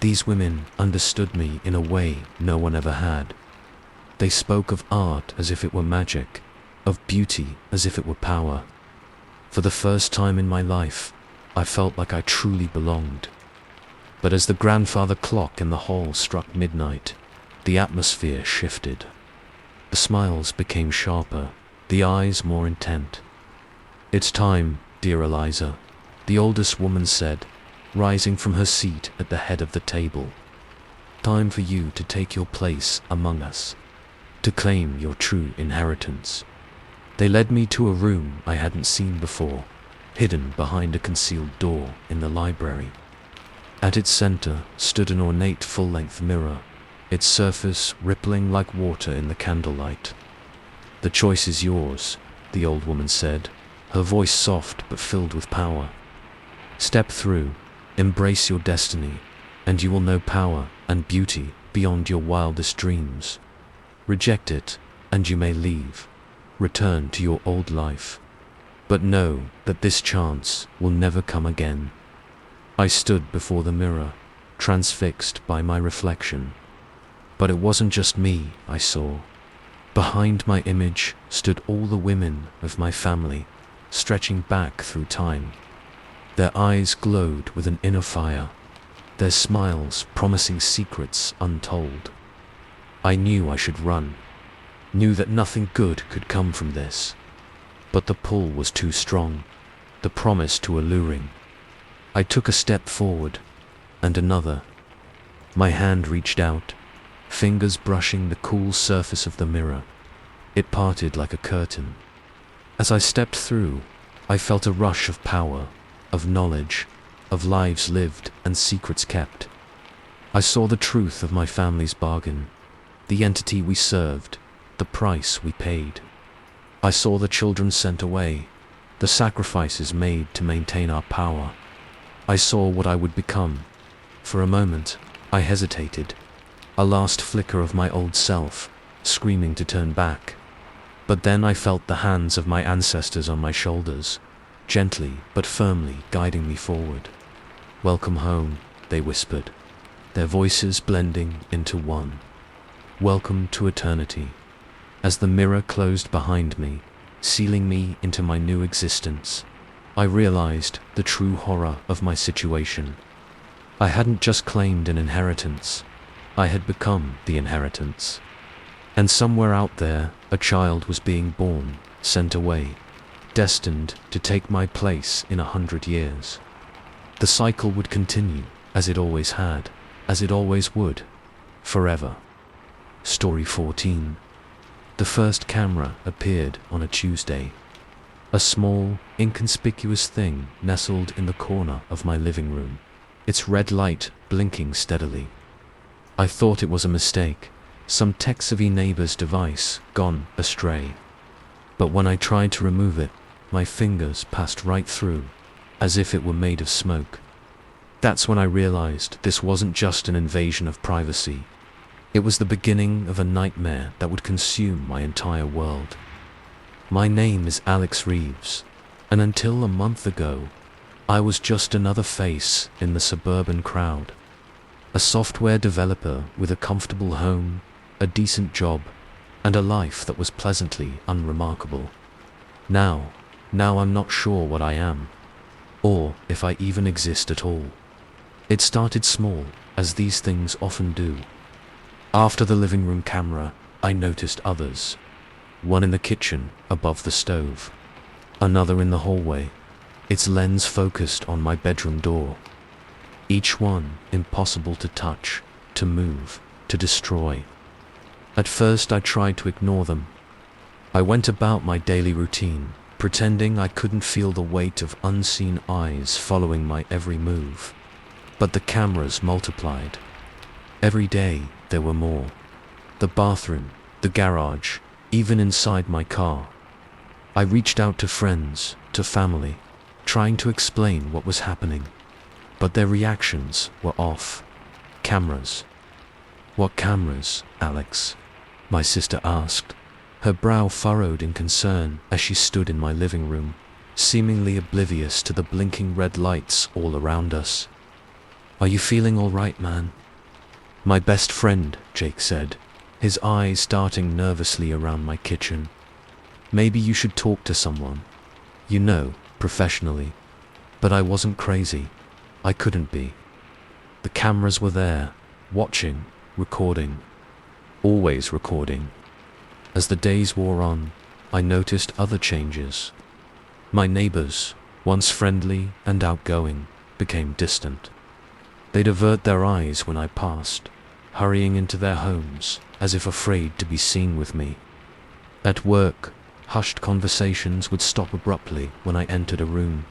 These women understood me in a way no one ever had. They spoke of art as if it were magic, of beauty as if it were power. For the first time in my life, I felt like I truly belonged. But as the grandfather clock in the hall struck midnight, the atmosphere shifted. The smiles became sharper, the eyes more intent. It's time, dear Eliza, the oldest woman said, rising from her seat at the head of the table. Time for you to take your place among us, to claim your true inheritance. They led me to a room I hadn't seen before, hidden behind a concealed door in the library. At its center stood an ornate full-length mirror, its surface rippling like water in the candlelight. The choice is yours, the old woman said, her voice soft but filled with power. Step through, embrace your destiny, and you will know power and beauty beyond your wildest dreams. Reject it, and you may leave. Return to your old life. But know that this chance will never come again. I stood before the mirror, transfixed by my reflection. But it wasn't just me I saw. Behind my image stood all the women of my family, stretching back through time. Their eyes glowed with an inner fire, their smiles promising secrets untold. I knew I should run, knew that nothing good could come from this. But the pull was too strong, the promise too alluring. I took a step forward, and another. My hand reached out, fingers brushing the cool surface of the mirror. It parted like a curtain. As I stepped through, I felt a rush of power, of knowledge, of lives lived and secrets kept. I saw the truth of my family's bargain, the entity we served, the price we paid. I saw the children sent away, the sacrifices made to maintain our power. I saw what I would become. For a moment, I hesitated, a last flicker of my old self, screaming to turn back. But then I felt the hands of my ancestors on my shoulders, gently but firmly guiding me forward. "Welcome home," they whispered, their voices blending into one. "Welcome to eternity." As the mirror closed behind me, sealing me into my new existence, I realized the true horror of my situation. I hadn't just claimed an inheritance, I had become the inheritance. And somewhere out there, a child was being born, sent away, destined to take my place in 100 years. The cycle would continue, as it always had, as it always would, forever. Story 14. The first camera appeared on a Tuesday. A small, inconspicuous thing nestled in the corner of my living room, its red light blinking steadily. I thought it was a mistake, some tech-savvy neighbor's device gone astray. But when I tried to remove it, my fingers passed right through, as if it were made of smoke. That's when I realized this wasn't just an invasion of privacy. It was the beginning of a nightmare that would consume my entire world. My name is Alex Reeves, and until a month ago, I was just another face in the suburban crowd. A software developer with a comfortable home, a decent job, and a life that was pleasantly unremarkable. Now I'm not sure what I am, or if I even exist at all. It started small, as these things often do. After the living room camera, I noticed others. One in the kitchen, above the stove. Another in the hallway, its lens focused on my bedroom door. Each one impossible to touch, to move, to destroy. At first I tried to ignore them. I went about my daily routine, pretending I couldn't feel the weight of unseen eyes following my every move. But the cameras multiplied. Every day there were more. The bathroom, the garage, even inside my car. I reached out to friends, to family, trying to explain what was happening. But their reactions were off. Cameras. "What cameras, Alex?" my sister asked, her brow furrowed in concern as she stood in my living room, seemingly oblivious to the blinking red lights all around us. "Are you feeling all right, man?" "My best friend," Jake said, his eyes darting nervously around my kitchen. "Maybe you should talk to someone. You know, professionally." But I wasn't crazy. I couldn't be. The cameras were there, watching, recording. Always recording. As the days wore on, I noticed other changes. My neighbors, once friendly and outgoing, became distant. They'd avert their eyes when I passed, hurrying into their homes, as if afraid to be seen with me. At work, hushed conversations would stop abruptly when I entered a room.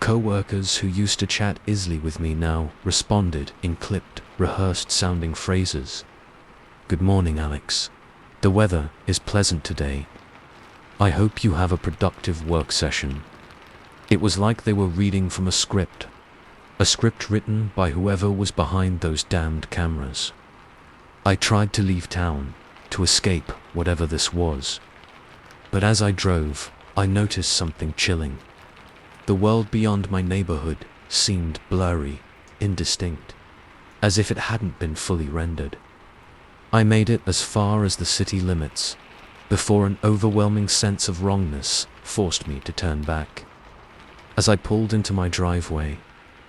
Co-workers who used to chat easily with me now responded in clipped, rehearsed-sounding phrases. "Good morning, Alex. The weather is pleasant today. I hope you have a productive work session." It was like they were reading from a script written by whoever was behind those damned cameras. I tried to leave town, to escape whatever this was. But as I drove, I noticed something chilling. The world beyond my neighborhood seemed blurry, indistinct, as if it hadn't been fully rendered. I made it as far as the city limits, before an overwhelming sense of wrongness forced me to turn back. As I pulled into my driveway,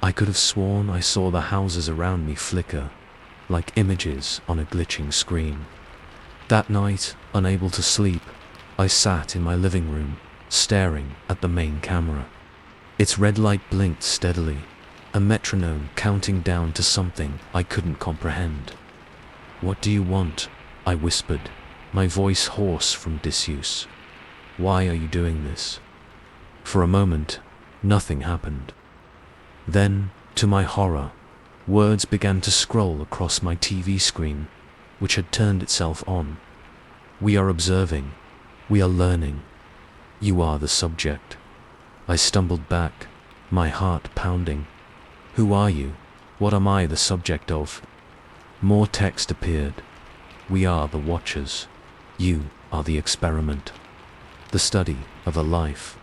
I could have sworn I saw the houses around me flicker, like images on a glitching screen. That night, unable to sleep, I sat in my living room, staring at the main camera. Its red light blinked steadily, a metronome counting down to something I couldn't comprehend. "What do you want?" I whispered, my voice hoarse from disuse. "Why are you doing this?" For a moment, nothing happened. Then, to my horror, words began to scroll across my TV screen, which had turned itself on. "We are observing. We are learning. You are the subject." I stumbled back, my heart pounding. "Who are you? What am I the subject of?" More text appeared. "We are the watchers. You are the experiment. The study of a life."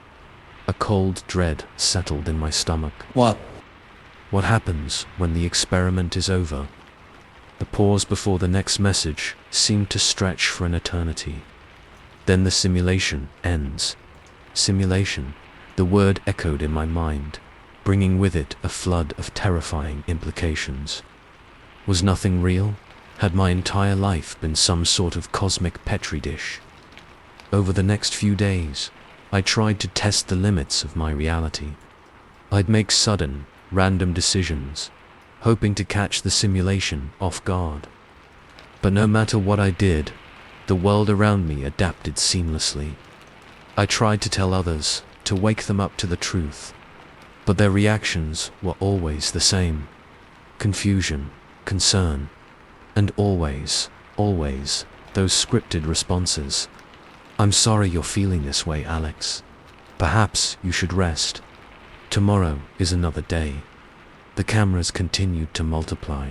A cold dread settled in my stomach. What? What happens when the experiment is over? The pause before the next message seemed to stretch for an eternity. Then the simulation ends. Simulation. The word echoed in my mind, bringing with it a flood of terrifying implications. Was nothing real? Had my entire life been some sort of cosmic petri dish? Over the next few days, I tried to test the limits of my reality. I'd make sudden, random decisions, hoping to catch the simulation off guard. But no matter what I did, the world around me adapted seamlessly. I tried to tell others, to wake them up to the truth, but their reactions were always the same: confusion, concern, and always, those scripted responses. "I'm sorry you're feeling this way, Alex. Perhaps you should rest. Tomorrow is another day." The cameras continued to multiply.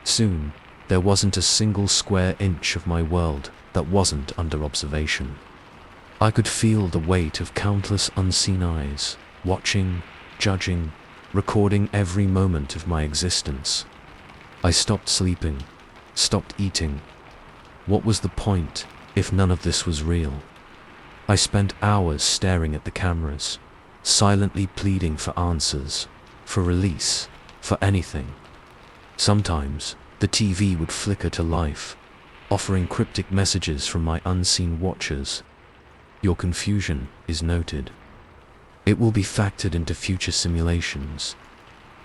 Soon, there wasn't a single square inch of my world that wasn't under observation. I could feel the weight of countless unseen eyes, watching, judging, recording every moment of my existence. I stopped sleeping, stopped eating. What was the point if none of this was real? I spent hours staring at the cameras, silently pleading for answers, for release, for anything. Sometimes, the TV would flicker to life, offering cryptic messages from my unseen watchers. "Your confusion is noted. It will be factored into future simulations.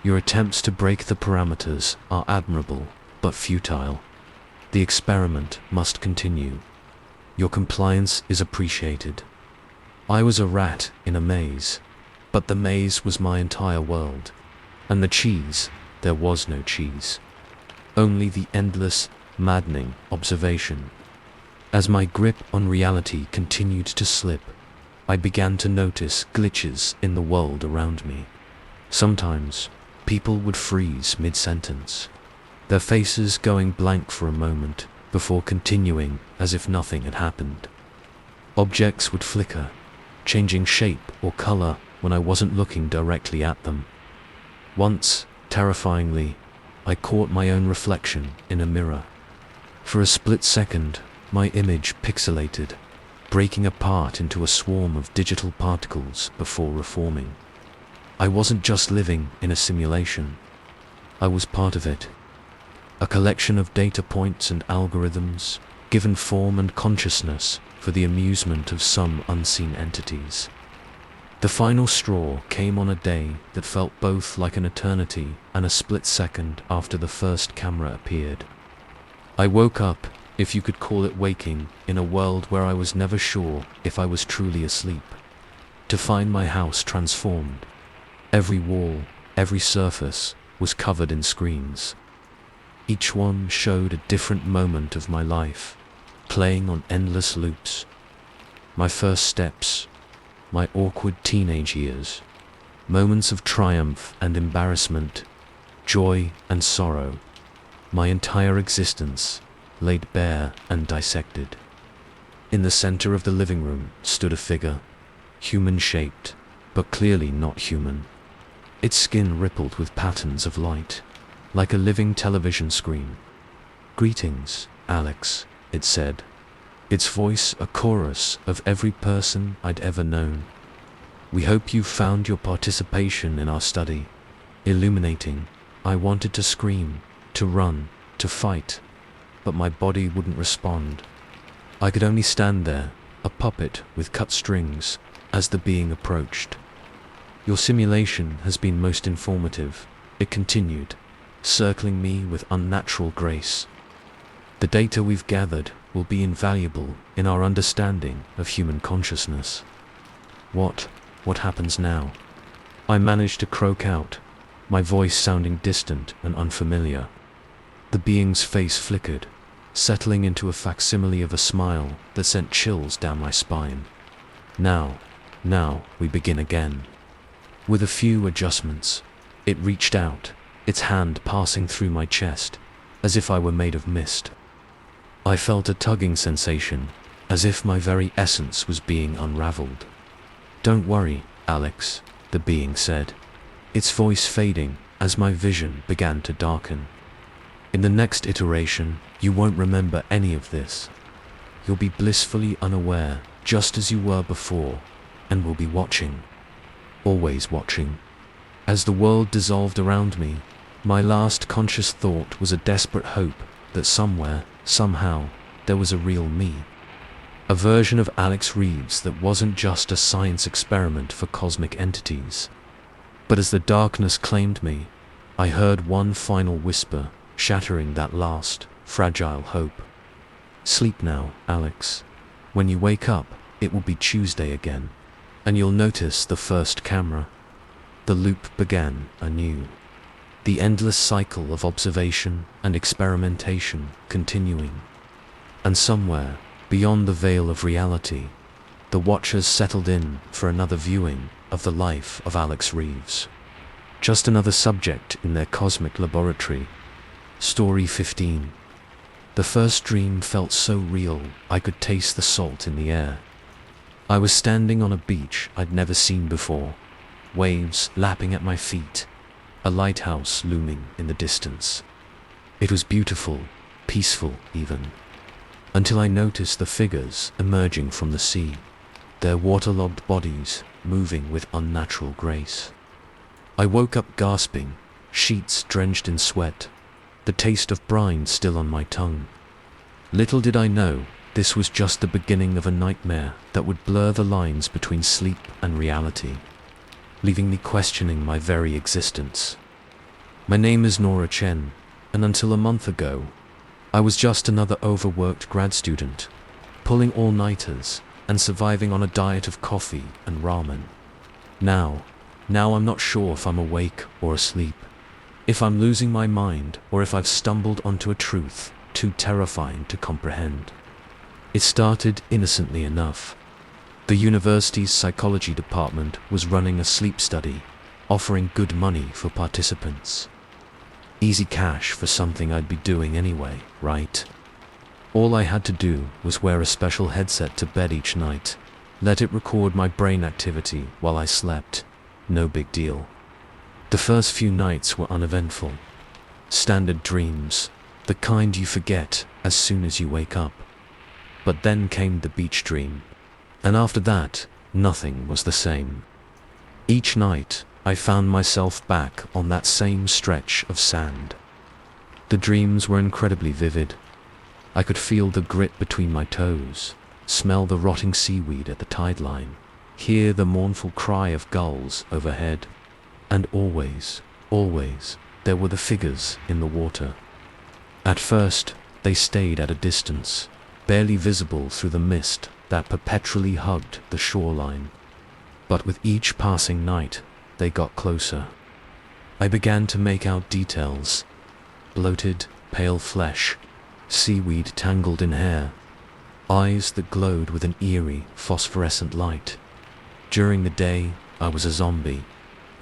Your attempts to break the parameters are admirable, but futile. The experiment must continue. Your compliance is appreciated." I was a rat in a maze, but the maze was my entire world. And the cheese, there was no cheese. Only the endless, maddening observation. As my grip on reality continued to slip, I began to notice glitches in the world around me. Sometimes, people would freeze mid-sentence, their faces going blank for a moment before continuing as if nothing had happened. Objects would flicker, changing shape or color when I wasn't looking directly at them. Once, terrifyingly, I caught my own reflection in a mirror. For a split second, my image pixelated, breaking apart into a swarm of digital particles before reforming. I wasn't just living in a simulation. I was part of it. A collection of data points and algorithms, given form and consciousness for the amusement of some unseen entities. The final straw came on a day that felt both like an eternity and a split second after the first camera appeared. I woke up, if you could call it waking, in a world where I was never sure if I was truly asleep. To find my house transformed. Every wall, every surface was covered in screens. Each one showed a different moment of my life, playing on endless loops. My first steps, my awkward teenage years, moments of triumph and embarrassment, joy and sorrow, my entire existence laid bare and dissected. In the center of the living room stood a figure, human-shaped, but clearly not human. Its skin rippled with patterns of light, like a living television screen. "Greetings, Alex," it said, its voice a chorus of every person I'd ever known. "We hope you found your participation in our study illuminating." I wanted to scream, to run, to fight, but my body wouldn't respond. I could only stand there, a puppet with cut strings, as the being approached. "Your simulation has been most informative," it continued, circling me with unnatural grace. "The data we've gathered will be invaluable in our understanding of human consciousness." What happens now?" I managed to croak out, my voice sounding distant and unfamiliar. The being's face flickered, settling into a facsimile of a smile that sent chills down my spine. Now we begin again." With a few adjustments, it reached out, its hand passing through my chest, as if I were made of mist. I felt a tugging sensation, as if my very essence was being unraveled. "Don't worry, Alex," the being said, its voice fading as my vision began to darken. "In the next iteration, you won't remember any of this. You'll be blissfully unaware, just as you were before, and will be watching. Always watching." As the world dissolved around me, my last conscious thought was a desperate hope that somewhere, somehow, there was a real me. A version of Alex Reeves that wasn't just a science experiment for cosmic entities. But as the darkness claimed me, I heard one final whisper, shattering that last, fragile hope. "Sleep now, Alex. When you wake up, it will be Tuesday again, and you'll notice the first camera." The loop began anew. The endless cycle of observation and experimentation continuing. And somewhere, beyond the veil of reality, the watchers settled in for another viewing of the life of Alex Reeves. Just another subject in their cosmic laboratory. Story 15. The first dream felt so real I could taste the salt in the air. I was standing on a beach I'd never seen before, waves lapping at my feet, a lighthouse looming in the distance. It was beautiful, peaceful even, until I noticed the figures emerging from the sea, their waterlogged bodies moving with unnatural grace. I woke up gasping, sheets drenched in sweat, the taste of brine still on my tongue. Little did I know, this was just the beginning of a nightmare that would blur the lines between sleep and reality, leaving me questioning my very existence. My name is Nora Chen, and until a month ago, I was just another overworked grad student, pulling all-nighters and surviving on a diet of coffee and ramen. Now I'm not sure if I'm awake or asleep, if I'm losing my mind or if I've stumbled onto a truth too terrifying to comprehend. It started innocently enough. The university's psychology department was running a sleep study, offering good money for participants. Easy cash for something I'd be doing anyway, right? All I had to do was wear a special headset to bed each night, let it record my brain activity while I slept. No big deal. The first few nights were uneventful. Standard dreams, the kind you forget as soon as you wake up. But then came the beach dream. And after that, nothing was the same. Each night, I found myself back on that same stretch of sand. The dreams were incredibly vivid. I could feel the grit between my toes, smell the rotting seaweed at the tide line, hear the mournful cry of gulls overhead, and always, there were the figures in the water. At first, they stayed at a distance, barely visible through the mist that perpetually hugged the shoreline. But with each passing night, they got closer. I began to make out details: bloated, pale flesh, seaweed tangled in hair, eyes that glowed with an eerie, phosphorescent light. During the day, I was a zombie.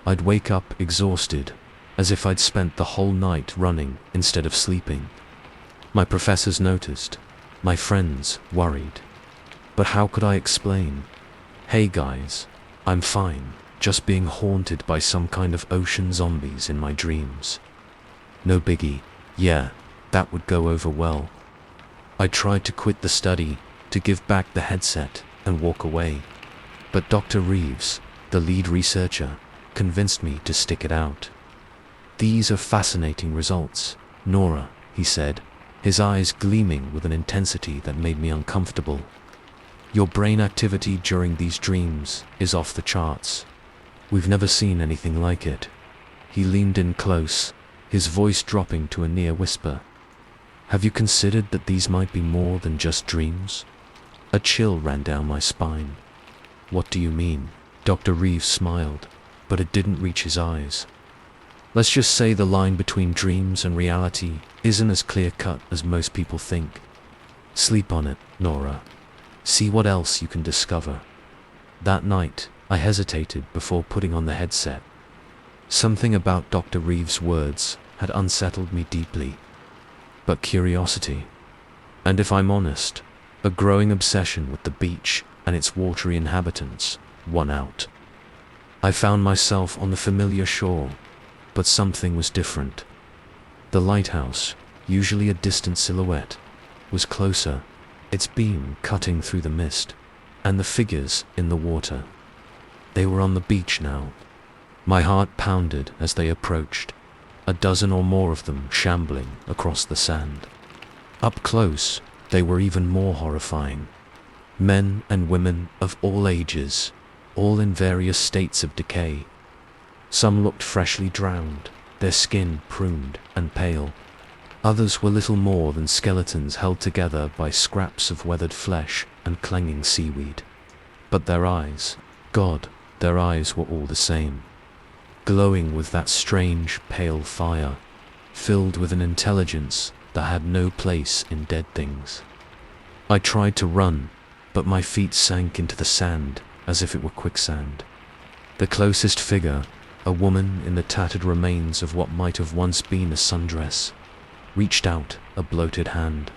I'd wake up exhausted, as if I'd spent the whole night running instead of sleeping. My professors noticed, my friends worried. But how could I explain? "Hey guys, I'm fine, just being haunted by some kind of ocean zombies in my dreams. No biggie." Yeah, that would go over well. I tried to quit the study, to give back the headset and walk away. But Dr. Reeves, the lead researcher, convinced me to stick it out. "These are fascinating results, Nora," he said, his eyes gleaming with an intensity that made me uncomfortable. Your brain activity during these dreams is off the charts. We've never seen anything like it. He leaned in close, his voice dropping to a near whisper. Have you considered that these might be more than just dreams? A chill ran down my spine. What do you mean? Dr. Reeves smiled, but it didn't reach his eyes. Let's just say the line between dreams and reality isn't as clear-cut as most people think. Sleep on it, Nora. See what else you can discover. That night, I hesitated before putting on the headset. Something about Dr. Reeves' words had unsettled me deeply. But curiosity, and if I'm honest, a growing obsession with the beach and its watery inhabitants, won out. I found myself on the familiar shore, but something was different. The lighthouse, usually a distant silhouette, was closer, its beam cutting through the mist, and the figures in the water. They were on the beach now. My heart pounded as they approached, a dozen or more of them shambling across the sand. Up close, they were even more horrifying. Men and women of all ages, all in various states of decay. Some looked freshly drowned, their skin pruned and pale. Others were little more than skeletons held together by scraps of weathered flesh and clanging seaweed. But their eyes, God, their eyes were all the same. Glowing with that strange, pale fire, filled with an intelligence that had no place in dead things. I tried to run, but my feet sank into the sand as if it were quicksand. The closest figure, a woman in the tattered remains of what might have once been a sundress, reached out a bloated hand.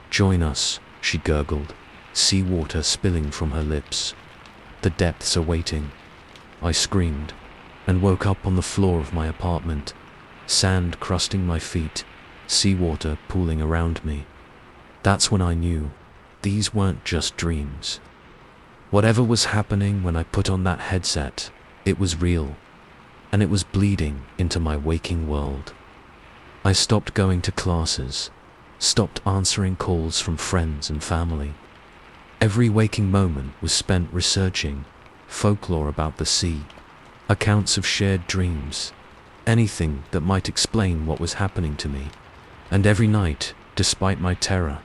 "Join us," she gurgled, seawater spilling from her lips. "The depths are waiting." I screamed, and woke up on the floor of my apartment, sand crusting my feet, seawater pooling around me. That's when I knew these weren't just dreams. Whatever was happening when I put on that headset, it was real, and it was bleeding into my waking world. I stopped going to classes, stopped answering calls from friends and family. Every waking moment was spent researching folklore about the sea, accounts of shared dreams, anything that might explain what was happening to me. And every night, despite my terror,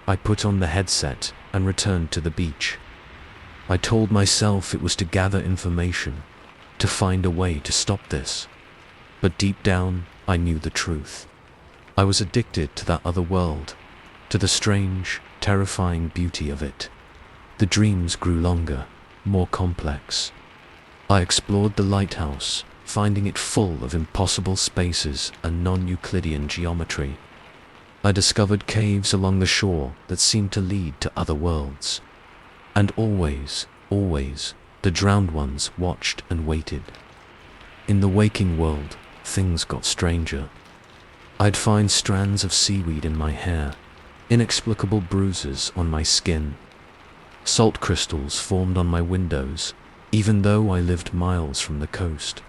I put on the headset and returned to the beach. I told myself it was to gather information, to find a way to stop this. But deep down, I knew the truth. I was addicted to that other world, to the strange, terrifying beauty of it. The dreams grew longer, more complex. I explored the lighthouse, finding it full of impossible spaces and non-Euclidean geometry. I discovered caves along the shore that seemed to lead to other worlds. And always, the drowned ones watched and waited. In the waking world, things got stranger. I'd find strands of seaweed in my hair, inexplicable bruises on my skin. Salt crystals formed on my windows, even though I lived miles from the coast.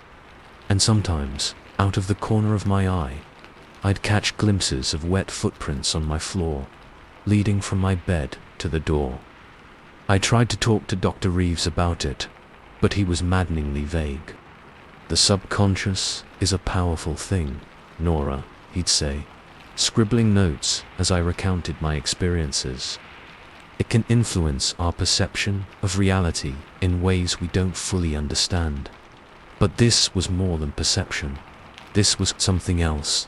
And sometimes, out of the corner of my eye, I'd catch glimpses of wet footprints on my floor, leading from my bed to the door. I tried to talk to Dr. Reeves about it, but he was maddeningly vague. "The subconscious is a powerful thing, Nora," he'd say, scribbling notes as I recounted my experiences. "It can influence our perception of reality in ways we don't fully understand. But this was more than perception. This was something else,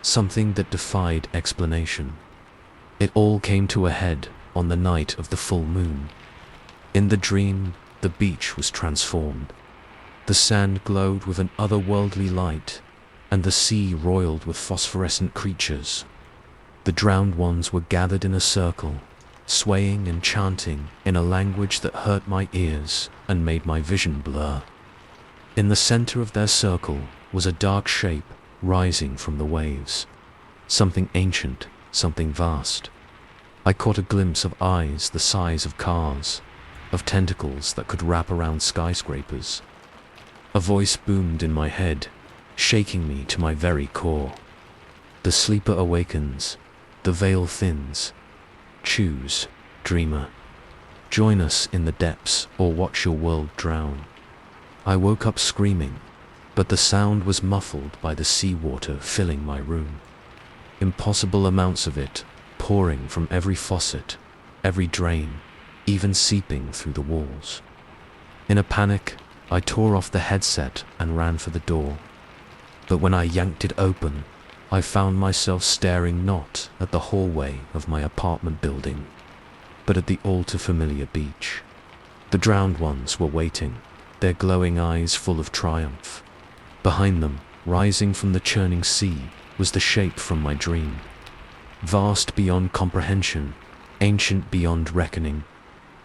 something that defied explanation. It all came to a head on the night of the full moon. In the dream, the beach was transformed. The sand glowed with an otherworldly light, and the sea roiled with phosphorescent creatures. The drowned ones were gathered in a circle, swaying and chanting in a language that hurt my ears and made my vision blur. In the center of their circle was a dark shape rising from the waves. Something ancient, something vast. I caught a glimpse of eyes the size of cars, of tentacles that could wrap around skyscrapers. A voice boomed in my head, shaking me to my very core. The sleeper awakens, the veil thins. Choose, dreamer. Join us in the depths or watch your world drown. I woke up screaming, but the sound was muffled by the seawater filling my room. Impossible amounts of it, pouring from every faucet, every drain, even seeping through the walls. In a panic, I tore off the headset and ran for the door. But when I yanked it open, I found myself staring not at the hallway of my apartment building, but at the all-too-familiar beach. The drowned ones were waiting, their glowing eyes full of triumph. Behind them, rising from the churning sea, was the shape from my dream. Vast beyond comprehension, ancient beyond reckoning,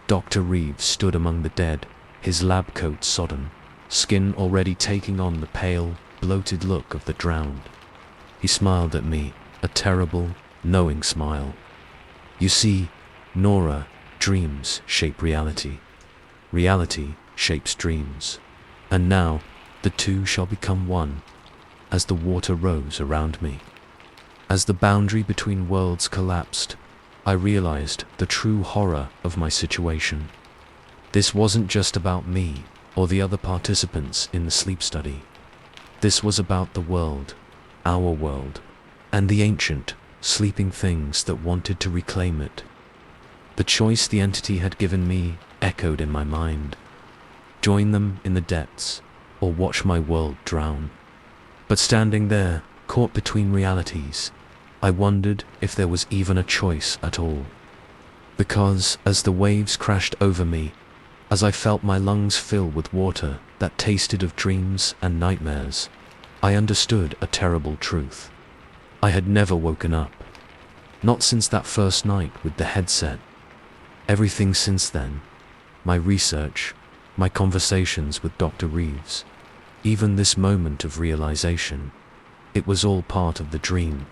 Dr. Reeves stood among the dead, his lab coat sodden, skin already taking on the pale, bloated look of the drowned. He smiled at me, a terrible, knowing smile. You see, Nora, dreams shape reality. Reality shapes dreams. And now, the two shall become one, as the water rose around me. As the boundary between worlds collapsed, I realized the true horror of my situation. This wasn't just about me or the other participants in the sleep study. This was about the world, our world, and the ancient, sleeping things that wanted to reclaim it. The choice the entity had given me echoed in my mind. Join them in the depths, or watch my world drown. But standing there, caught between realities, I wondered if there was even a choice at all. Because as the waves crashed over me, as I felt my lungs fill with water that tasted of dreams and nightmares, I understood a terrible truth. I had never woken up. Not since that first night with the headset. Everything since then, my research, my conversations with Dr. Reeves, even this moment of realization, it was all part of the dream.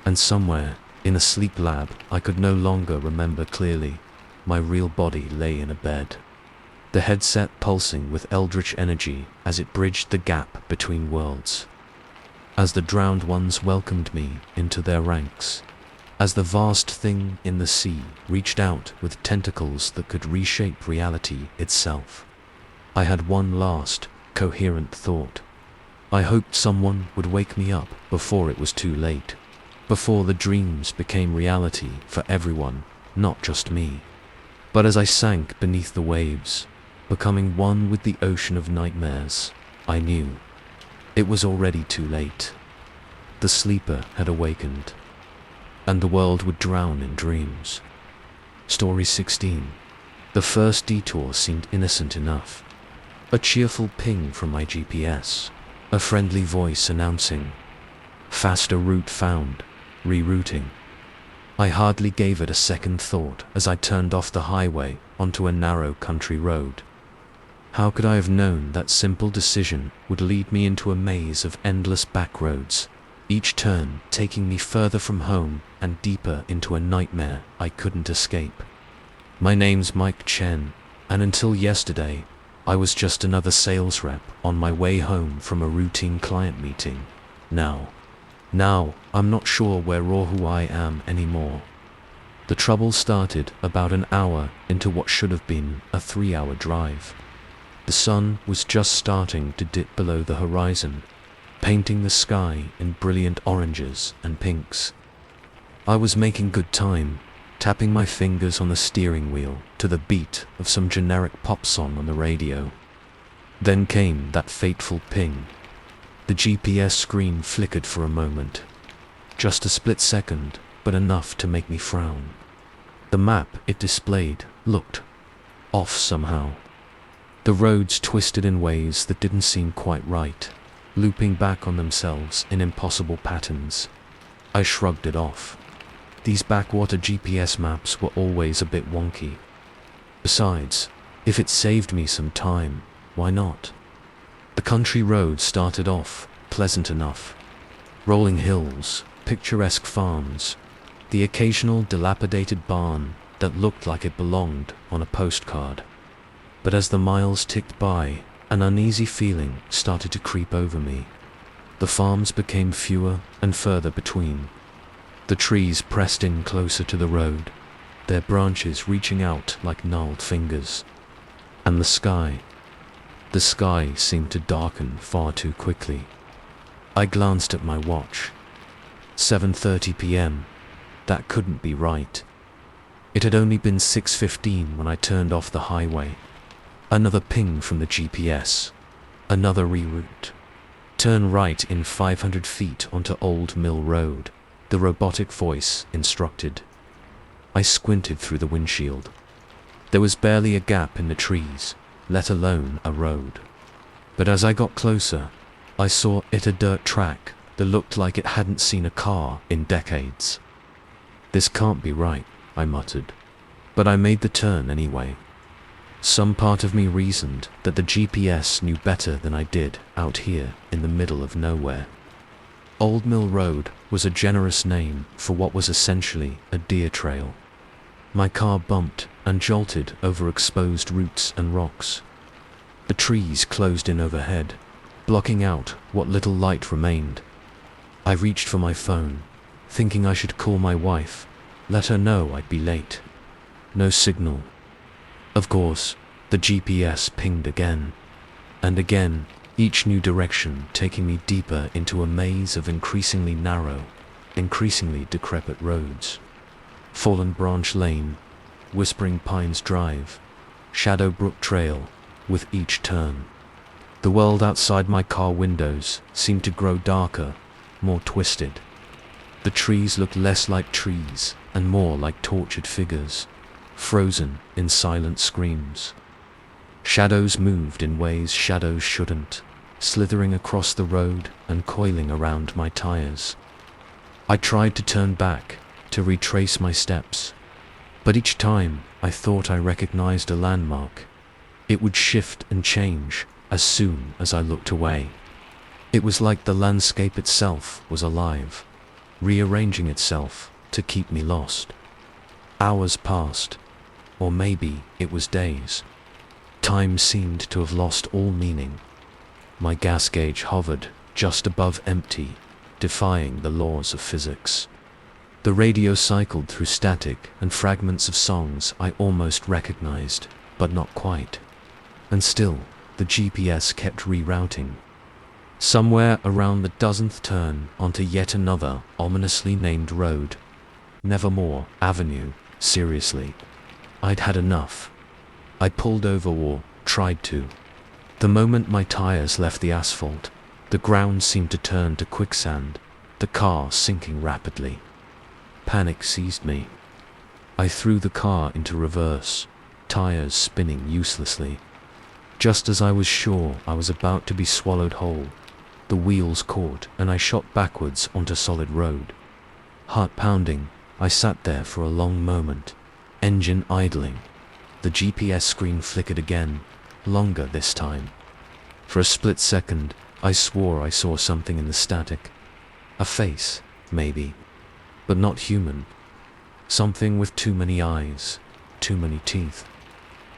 And somewhere, in a sleep lab I could no longer remember clearly, my real body lay in a bed. The headset pulsing with eldritch energy as it bridged the gap between worlds. As the drowned ones welcomed me into their ranks. As the vast thing in the sea reached out with tentacles that could reshape reality itself. I had one last, coherent thought. I hoped someone would wake me up before it was too late. Before the dreams became reality for everyone, not just me. But as I sank beneath the waves, becoming one with the ocean of nightmares, I knew it was already too late. The sleeper had awakened, and the world would drown in dreams. Story 16. The first detour seemed innocent enough. A cheerful ping from my GPS, a friendly voice announcing, "Faster route found, rerouting." I hardly gave it a second thought as I turned off the highway onto a narrow country road. How could I have known that simple decision would lead me into a maze of endless back roads, each turn taking me further from home and deeper into a nightmare I couldn't escape? My name's Mike Chen, and until yesterday, I was just another sales rep on my way home from a routine client meeting. Now, I'm not sure where or who I am anymore. The trouble started about an hour into what should have been a 3-hour drive. The sun was just starting to dip below the horizon, painting the sky in brilliant oranges and pinks. I was making good time, tapping my fingers on the steering wheel to the beat of some generic pop song on the radio. Then came that fateful ping. The GPS screen flickered for a moment. Just a split second, but enough to make me frown. The map it displayed looked off somehow. The roads twisted in ways that didn't seem quite right, looping back on themselves in impossible patterns. I shrugged it off. These backwater GPS maps were always a bit wonky. Besides, if it saved me some time, why not? The country road started off pleasant enough. Rolling hills, picturesque farms, the occasional dilapidated barn that looked like it belonged on a postcard. But as the miles ticked by, an uneasy feeling started to creep over me. The farms became fewer and further between. The trees pressed in closer to the road, their branches reaching out like gnarled fingers. And the sky seemed to darken far too quickly. I glanced at my watch. 7:30 p.m. That couldn't be right. It had only been 6:15 when I turned off the highway. Another ping from the GPS. Another reroute. Turn right in 500 feet onto Old Mill Road, the robotic voice instructed. I squinted through the windshield. There was barely a gap in the trees, let alone a road. But as I got closer, I saw it a dirt track that looked like it hadn't seen a car in decades. This can't be right, I muttered. But I made the turn anyway. Some part of me reasoned that the GPS knew better than I did out here in the middle of nowhere. Old Mill Road was a generous name for what was essentially a deer trail. My car bumped and jolted over exposed roots and rocks. The trees closed in overhead, blocking out what little light remained. I reached for my phone, thinking I should call my wife, let her know I'd be late. No signal. Of course, the GPS pinged again, and again, each new direction taking me deeper into a maze of increasingly narrow, increasingly decrepit roads. Fallen Branch Lane, Whispering Pines Drive, Shadowbrook Trail, with each turn. The world outside my car windows seemed to grow darker, more twisted. The trees looked less like trees and more like tortured figures, frozen in silent screams. Shadows moved in ways shadows shouldn't, slithering across the road and coiling around my tires. I tried to turn back, to retrace my steps, but each time I thought I recognized a landmark, it would shift and change as soon as I looked away. It was like the landscape itself was alive, rearranging itself to keep me lost. Hours passed, or maybe it was days. Time seemed to have lost all meaning. My gas gauge hovered just above empty, defying the laws of physics. The radio cycled through static and fragments of songs I almost recognized, but not quite. And still, the GPS kept rerouting. Somewhere around the dozenth turn onto yet another ominously named road. Nevermore Avenue, seriously. I'd had enough. I pulled over or tried to. The moment my tires left the asphalt, the ground seemed to turn to quicksand, the car sinking rapidly. Panic seized me. I threw the car into reverse, tires spinning uselessly. Just as I was sure I was about to be swallowed whole, the wheels caught and I shot backwards onto solid road. Heart pounding, I sat there for a long moment, engine idling. The GPS screen flickered again, longer this time. For a split second, I swore I saw something in the static. A face, maybe, but not human. Something with too many eyes, too many teeth.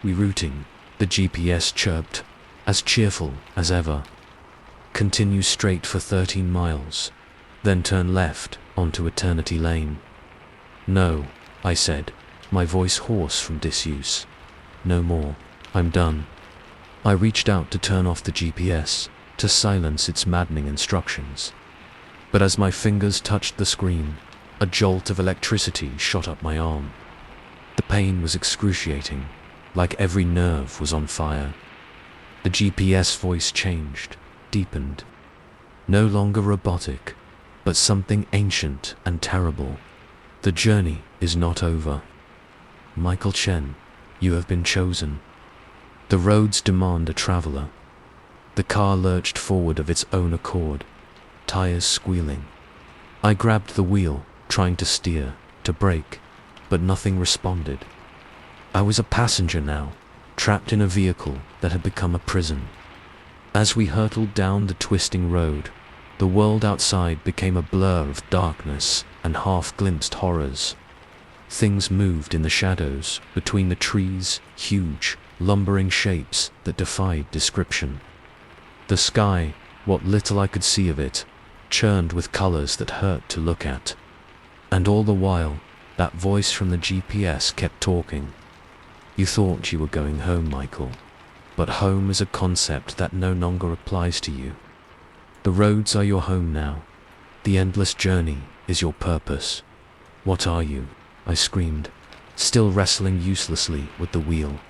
Rerouting, the GPS chirped, as cheerful as ever. Continue straight for 13 miles, then turn left onto Eternity Lane. No, I said, my voice hoarse from disuse. No more, I'm done. I reached out to turn off the GPS, to silence its maddening instructions. But as my fingers touched the screen, a jolt of electricity shot up my arm. The pain was excruciating, like every nerve was on fire. The GPS voice changed, deepened. No longer robotic, but something ancient and terrible. The journey is not over. Michael Chen, you have been chosen. The roads demand a traveler. The car lurched forward of its own accord, tires squealing. I grabbed the wheel, trying to steer, to brake, but nothing responded. I was a passenger now, trapped in a vehicle that had become a prison. As we hurtled down the twisting road, the world outside became a blur of darkness and half-glimpsed horrors. Things moved in the shadows between the trees, huge, lumbering shapes that defied description. The sky, what little I could see of it, churned with colors that hurt to look at. And all the while, that voice from the GPS kept talking. You thought you were going home, Michael, but home is a concept that no longer applies to you. The roads are your home now. The endless journey is your purpose. What are you? I screamed, still wrestling uselessly with the wheel.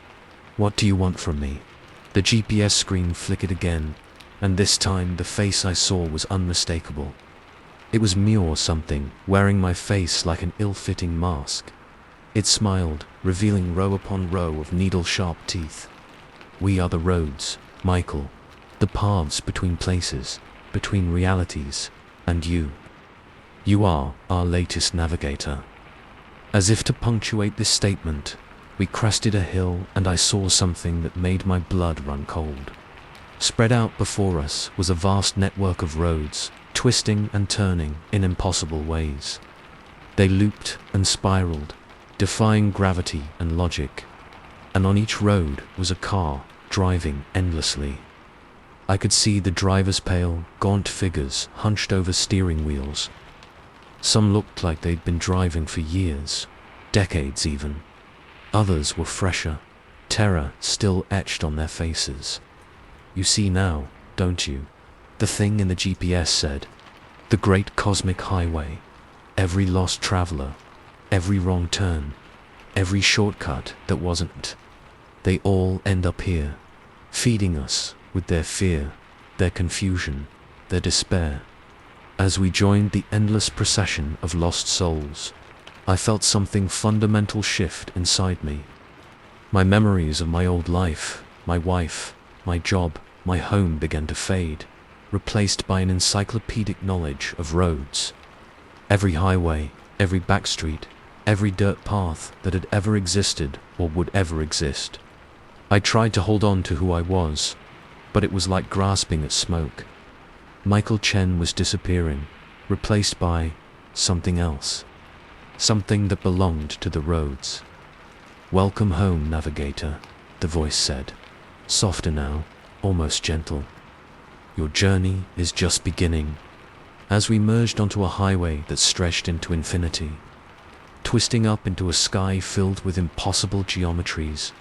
What do you want from me? The GPS screen flickered again, and this time the face I saw was unmistakable. It was me or something, wearing my face like an ill-fitting mask. It smiled, revealing row upon row of needle-sharp teeth. We are the roads, Michael, the paths between places, between realities, and you. You are our latest navigator. As if to punctuate this statement, we crested a hill and I saw something that made my blood run cold. Spread out before us was a vast network of roads, twisting and turning in impossible ways. They looped and spiraled, defying gravity and logic, and on each road was a car driving endlessly. I could see the driver's pale, gaunt figures hunched over steering wheels. Some looked like they'd been driving for years, decades even. Others were fresher, terror still etched on their faces. You see now, don't you? The thing in the GPS said. The great cosmic highway. Every lost traveler. Every wrong turn. Every shortcut that wasn't. They all end up here, feeding us with their fear, their confusion, their despair. As we joined the endless procession of lost souls, I felt something fundamental shift inside me. My memories of my old life, my wife, my job, my home began to fade, replaced by an encyclopedic knowledge of roads. Every highway, every backstreet, every dirt path that had ever existed or would ever exist. I tried to hold on to who I was, but it was like grasping at smoke. Michael Chen was disappearing, replaced by something else. Something that belonged to the roads. Welcome home, navigator, the voice said. Softer now, almost gentle. Your journey is just beginning. As we merged onto a highway that stretched into infinity, twisting up into a sky filled with impossible geometries,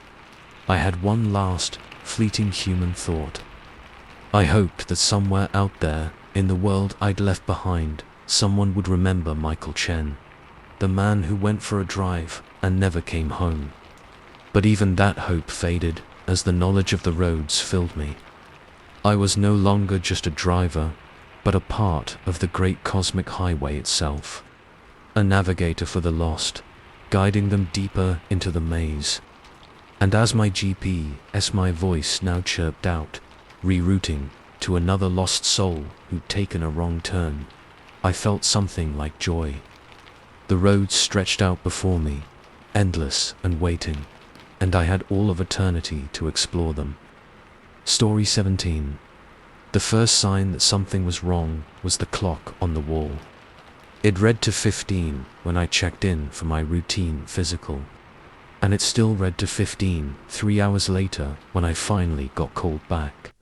I had one last, fleeting human thought. I hoped that somewhere out there, in the world I'd left behind, someone would remember Michael Chen, the man who went for a drive and never came home. But even that hope faded as the knowledge of the roads filled me. I was no longer just a driver, but a part of the great cosmic highway itself. A navigator for the lost, guiding them deeper into the maze. And as my GPS, my voice now chirped out, rerouting to another lost soul who'd taken a wrong turn, I felt something like joy. The roads stretched out before me, endless and waiting, and I had all of eternity to explore them. Story 17. The first sign that something was wrong was the clock on the wall. It read to 15 when I checked in for my routine physical, and it still read to 15 3 hours later when I finally got called back.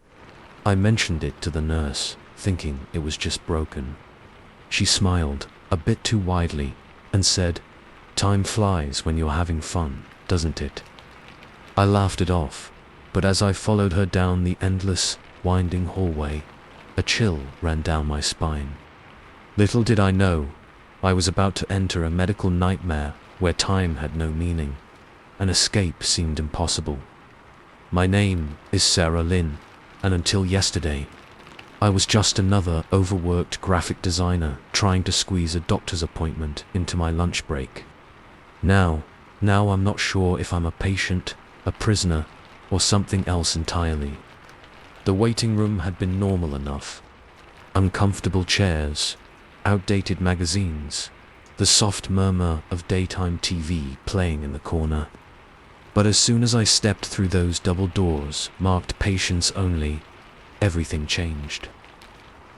I mentioned it to the nurse, thinking it was just broken. She smiled, a bit too widely, and said, "Time flies when you're having fun, doesn't it?" I laughed it off, but as I followed her down the endless, winding hallway, a chill ran down my spine. Little did I know, I was about to enter a medical nightmare where time had no meaning. An escape seemed impossible. My name is Sarah Lynn, and until yesterday, I was just another overworked graphic designer trying to squeeze a doctor's appointment into my lunch break. Now I'm not sure if I'm a patient, a prisoner, or something else entirely. The waiting room had been normal enough. Uncomfortable chairs, outdated magazines, the soft murmur of daytime TV playing in the corner. But as soon as I stepped through those double doors marked patients only, everything changed.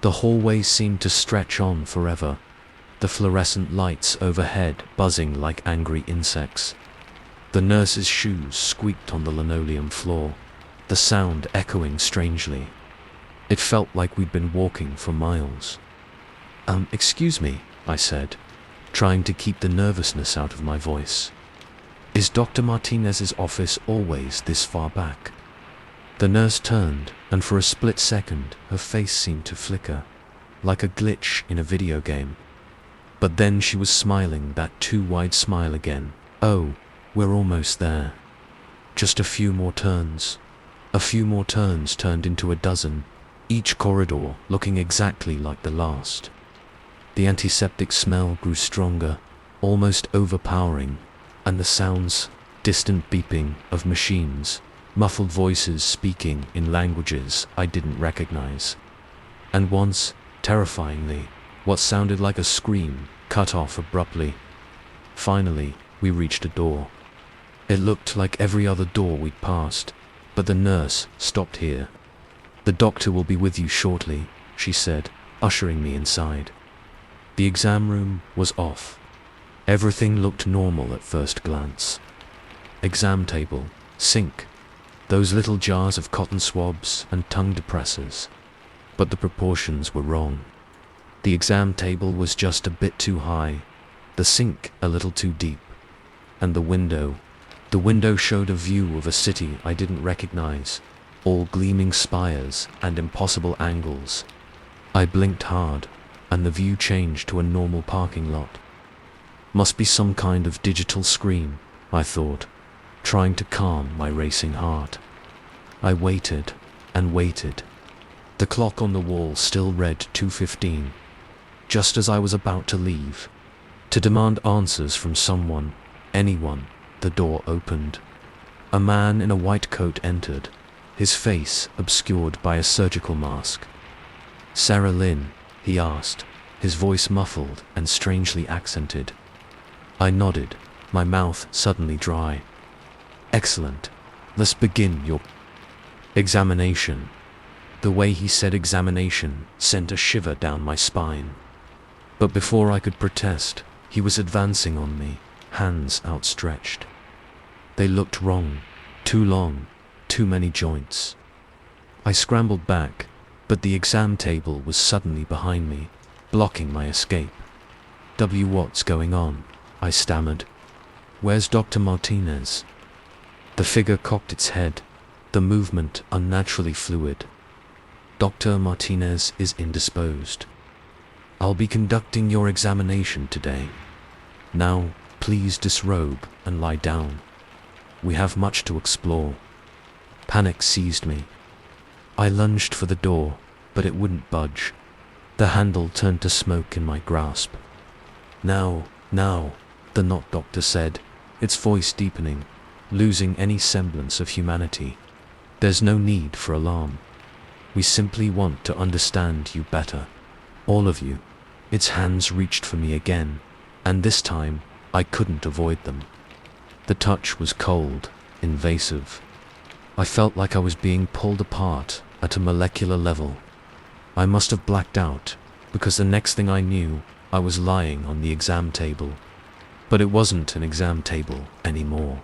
The hallway seemed to stretch on forever, the fluorescent lights overhead buzzing like angry insects. The nurse's shoes squeaked on the linoleum floor, the sound echoing strangely. It felt like we'd been walking for miles. Excuse me, I said, trying to keep the nervousness out of my voice. Is Dr. Martinez's office always this far back? The nurse turned, and for a split second, her face seemed to flicker, like a glitch in a video game. But then she was smiling that too wide smile again. Oh, we're almost there. Just a few more turns. A few more turns turned into a dozen, each corridor looking exactly like the last. The antiseptic smell grew stronger, almost overpowering, and the sounds, distant beeping of machines, muffled voices speaking in languages I didn't recognize. And once, terrifyingly, what sounded like a scream cut off abruptly. Finally, we reached a door. It looked like every other door we'd passed, but the nurse stopped here. The doctor will be with you shortly, she said, ushering me inside. The exam room was off. Everything looked normal at first glance. Exam table, sink, those little jars of cotton swabs and tongue depressors. But the proportions were wrong. The exam table was just a bit too high, the sink a little too deep, and the window showed a view of a city I didn't recognize, all gleaming spires and impossible angles. I blinked hard, and the view changed to a normal parking lot. Must be some kind of digital screen, I thought, trying to calm my racing heart. I waited and waited. The clock on the wall still read 2:15. Just as I was about to leave, to demand answers from someone, anyone, the door opened. A man in a white coat entered, his face obscured by a surgical mask. "Sarah Lynn?" he asked, his voice muffled and strangely accented. I nodded, my mouth suddenly dry. "Excellent. Let's begin your examination." The way he said examination sent a shiver down my spine. But before I could protest, he was advancing on me, hands outstretched. They looked wrong, too long, too many joints. I scrambled back, but the exam table was suddenly behind me, blocking my escape. What's going on?" I stammered. "Where's Dr. Martinez?" The figure cocked its head, the movement unnaturally fluid. "Dr. Martinez is indisposed. I'll be conducting your examination today. Now, please disrobe and lie down. We have much to explore." Panic seized me. I lunged for the door, but it wouldn't budge. The handle turned to smoke in my grasp. Now, the not doctor said, its voice deepening, losing any semblance of humanity. "There's no need for alarm. We simply want to understand you better. All of you." Its hands reached for me again, and this time I couldn't avoid them. The touch was cold, invasive. I felt like I was being pulled apart at a molecular level. I must have blacked out, because the next thing I knew, I was lying on the exam table. But it wasn't an exam table anymore.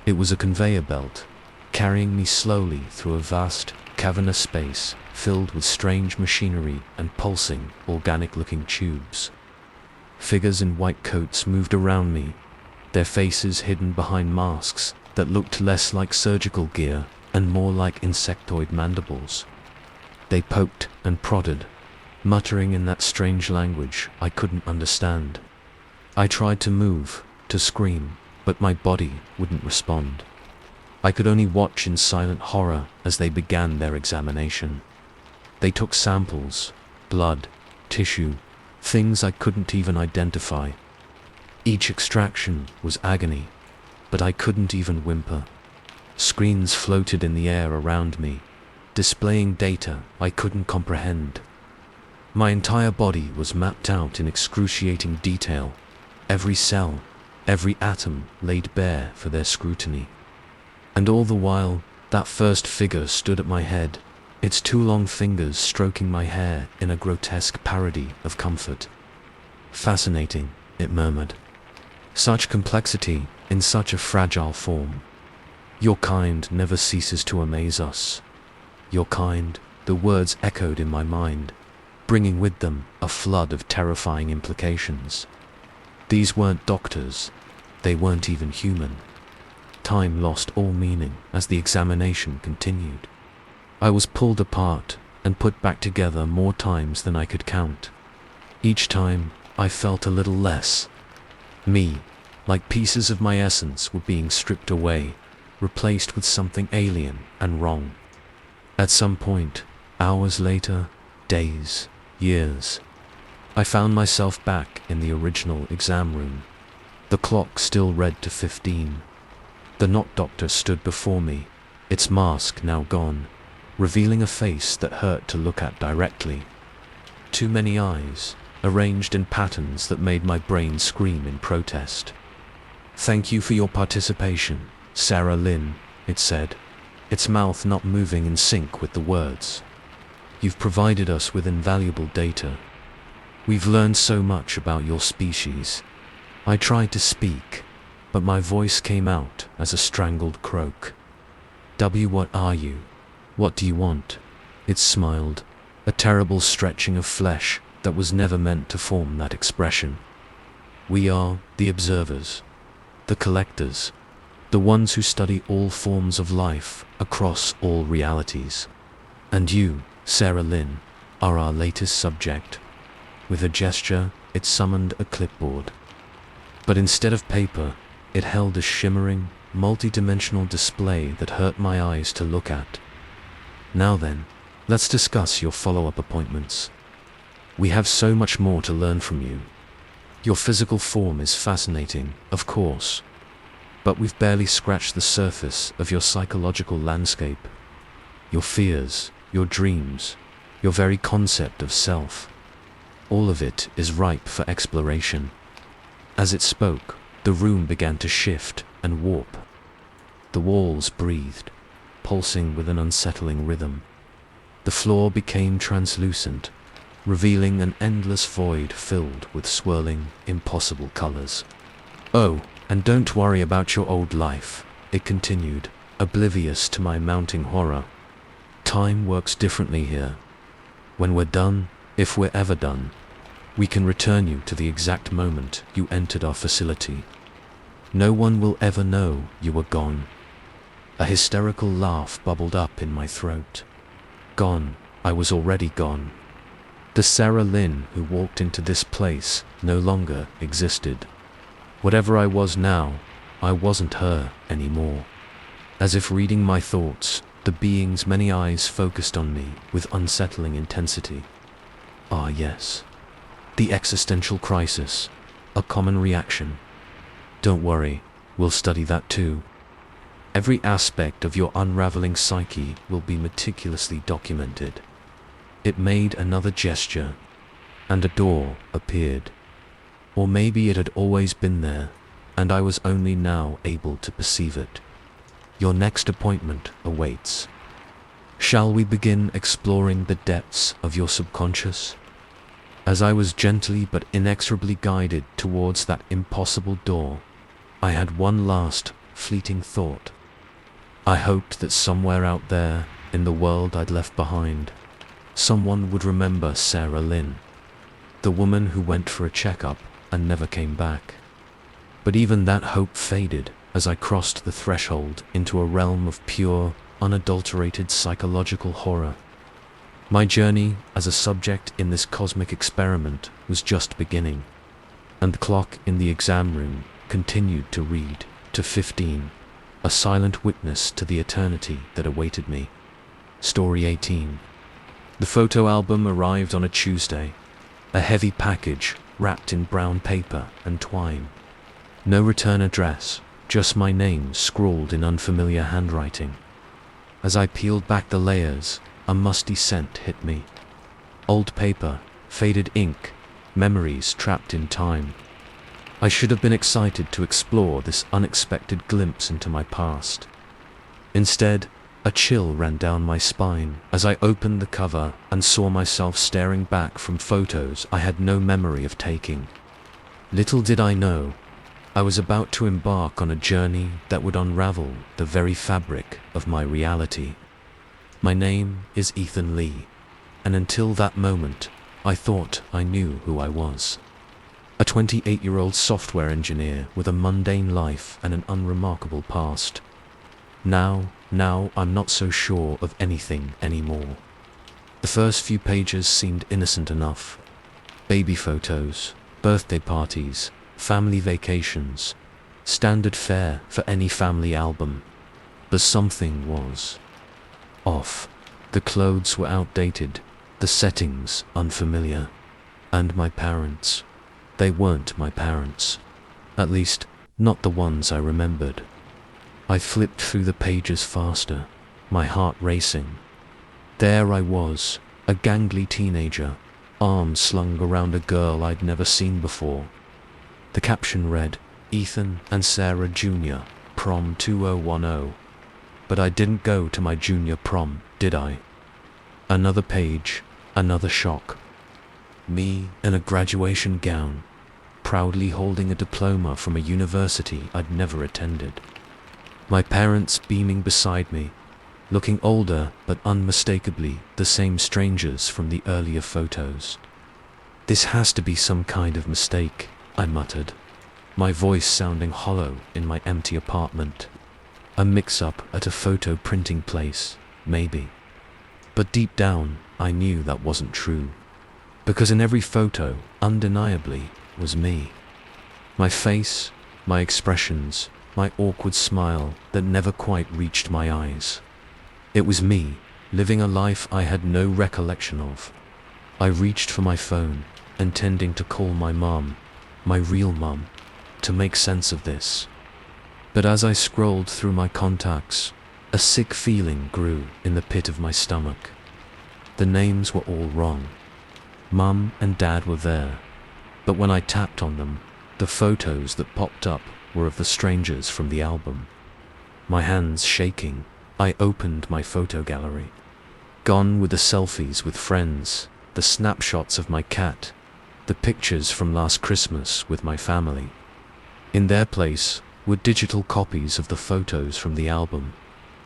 It was a conveyor belt, carrying me slowly through a vast, cavernous space filled with strange machinery and pulsing, organic-looking tubes. Figures in white coats moved around me, their faces hidden behind masks that looked less like surgical gear and more like insectoid mandibles. They poked and prodded, muttering in that strange language I couldn't understand. I tried to move, to scream, but my body wouldn't respond. I could only watch in silent horror as they began their examination. They took samples, blood, tissue, things I couldn't even identify. Each extraction was agony, but I couldn't even whimper. Screens floated in the air around me, displaying data I couldn't comprehend. My entire body was mapped out in excruciating detail, every cell, every atom laid bare for their scrutiny. And all the while, that first figure stood at my head, its two long fingers stroking my hair in a grotesque parody of comfort. "Fascinating," it murmured. "Such complexity in such a fragile form. Your kind never ceases to amaze us. Your kind," the words echoed in my mind. bringing with them a flood of terrifying implications. These weren't doctors. They weren't even human. Time lost all meaning as the examination continued. I was pulled apart and put back together more times than I could count. Each time, I felt a little less me, like pieces of my essence were being stripped away, replaced with something alien and wrong. At some point, hours later, days, years, I found myself back in the original exam room. The clock still read to 15. The not doctor stood before me, its mask now gone, revealing a face that hurt to look at directly. Too many eyes, arranged in patterns that made my brain scream in protest. "Thank you for your participation, Sarah Lynn," it said, its mouth not moving in sync with the words. "You've provided us with invaluable data. We've learned so much about your species." I tried to speak, but my voice came out as a strangled croak. What are you? What do you want?" It smiled, a terrible stretching of flesh that was never meant to form that expression. "We are the observers, the collectors, the ones who study all forms of life across all realities. And you, Sarah Lynn, are our latest subject." With a gesture, it summoned a clipboard. But instead of paper, it held a shimmering, multi-dimensional display that hurt my eyes to look at. "Now then, let's discuss your follow-up appointments. We have so much more to learn from you. Your physical form is fascinating, of course, but we've barely scratched the surface of your psychological landscape. Your fears, your dreams, your very concept of self. All of it is ripe for exploration." As it spoke, the room began to shift and warp. The walls breathed, pulsing with an unsettling rhythm. The floor became translucent, revealing an endless void filled with swirling, impossible colors. "Oh, and don't worry about your old life," it continued, oblivious to my mounting horror. "Time works differently here. When we're done, if we're ever done, we can return you to the exact moment you entered our facility. No one will ever know you were gone." A hysterical laugh bubbled up in my throat. Gone, I was already gone. The Sarah Lynn who walked into this place no longer existed. Whatever I was now, I wasn't her anymore. As if reading my thoughts, the being's many eyes focused on me with unsettling intensity. Ah yes, the existential crisis, a common reaction. Don't worry, we'll study that too. Every aspect of your unraveling psyche will be meticulously documented. It made another gesture, and a door appeared. Or maybe it had always been there, and I was only now able to perceive it. Your next appointment awaits. Shall we begin exploring the depths of your subconscious? As I was gently but inexorably guided towards that impossible door, I had one last, fleeting thought. I hoped that somewhere out there, in the world I'd left behind, someone would remember Sarah Lynn, the woman who went for a checkup and never came back. But even that hope faded as I crossed the threshold into a realm of pure, unadulterated psychological horror. My journey as a subject in this cosmic experiment was just beginning, and the clock in the exam room continued to read to 15, a silent witness to the eternity that awaited me. Story 18. The photo album arrived on a Tuesday, a heavy package wrapped in brown paper and twine. No return address, just my name scrawled in unfamiliar handwriting. As I peeled back the layers, a musty scent hit me. Old paper, faded ink, memories trapped in time. I should have been excited to explore this unexpected glimpse into my past. Instead, a chill ran down my spine as I opened the cover and saw myself staring back from photos I had no memory of taking. Little did I know, I was about to embark on a journey that would unravel the very fabric of my reality. My name is Ethan Lee, and until that moment, I thought I knew who I was. A 28-year-old software engineer with a mundane life and an unremarkable past. Now I'm not so sure of anything anymore. The first few pages seemed innocent enough. Baby photos, birthday parties, family vacations, standard fare for any family album. But something was off. The clothes were outdated, the settings unfamiliar. And my parents. They weren't my parents. At least, not the ones I remembered. I flipped through the pages faster, my heart racing. There I was, a gangly teenager, arms slung around a girl I'd never seen before. The caption read, Ethan and Sarah Jr., Prom 2010. But I didn't go to my junior prom, did I? Another page, another shock. Me in a graduation gown, proudly holding a diploma from a university I'd never attended. My parents beaming beside me, looking older but unmistakably the same strangers from the earlier photos. This has to be some kind of mistake, I muttered, my voice sounding hollow in my empty apartment. A mix-up at a photo printing place, maybe. But deep down, I knew that wasn't true. Because in every photo, undeniably, was me. My face, my expressions, my awkward smile that never quite reached my eyes. It was me, living a life I had no recollection of. I reached for my phone, intending to call my mum, my real mum, to make sense of this. But as I scrolled through my contacts, a sick feeling grew in the pit of my stomach. The names were all wrong. Mum and Dad were there, but when I tapped on them, the photos that popped up were of the strangers from the album. My hands shaking, I opened my photo gallery. Gone were the selfies with friends, the snapshots of my cat, the pictures from last Christmas with my family. In their place were digital copies of the photos from the album,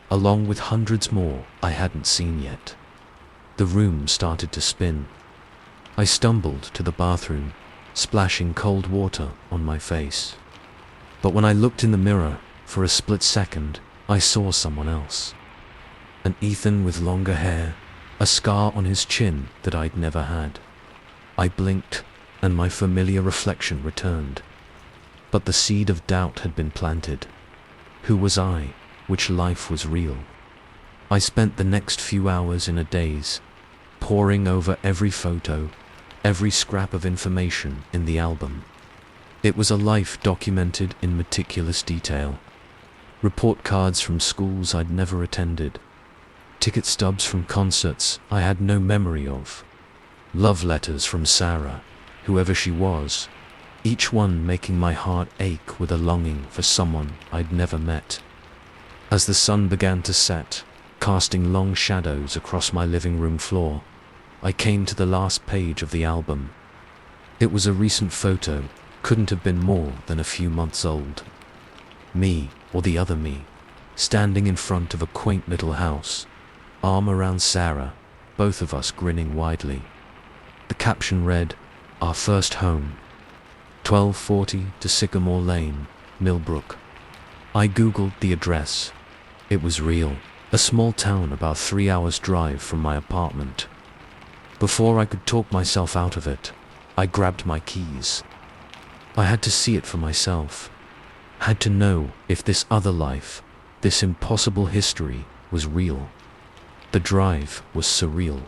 along with hundreds more I hadn't seen yet. The room started to spin. I stumbled to the bathroom, splashing cold water on my face. But when I looked in the mirror, for a split second, I saw someone else. An Ethan with longer hair, a scar on his chin that I'd never had. I blinked, and my familiar reflection returned. But the seed of doubt had been planted. Who was I? Which life was real? I spent the next few hours in a daze, poring over every photo, every scrap of information in the album. It was a life documented in meticulous detail. Report cards from schools I'd never attended. Ticket stubs from concerts I had no memory of. Love letters from Sarah, whoever she was, each one making my heart ache with a longing for someone I'd never met. As the sun began to set, casting long shadows across my living room floor, I came to the last page of the album. It was a recent photo, couldn't have been more than a few months old. Me, or the other me, standing in front of a quaint little house, arm around Sarah, both of us grinning widely. The caption read, Our first home, 1240 to Sycamore Lane, Millbrook. I googled the address. It was real, a small town about 3 hours' drive from my apartment. Before I could talk myself out of it, I grabbed my keys. I had to see it for myself. Had to know if this other life, this impossible history, was real. The drive was surreal.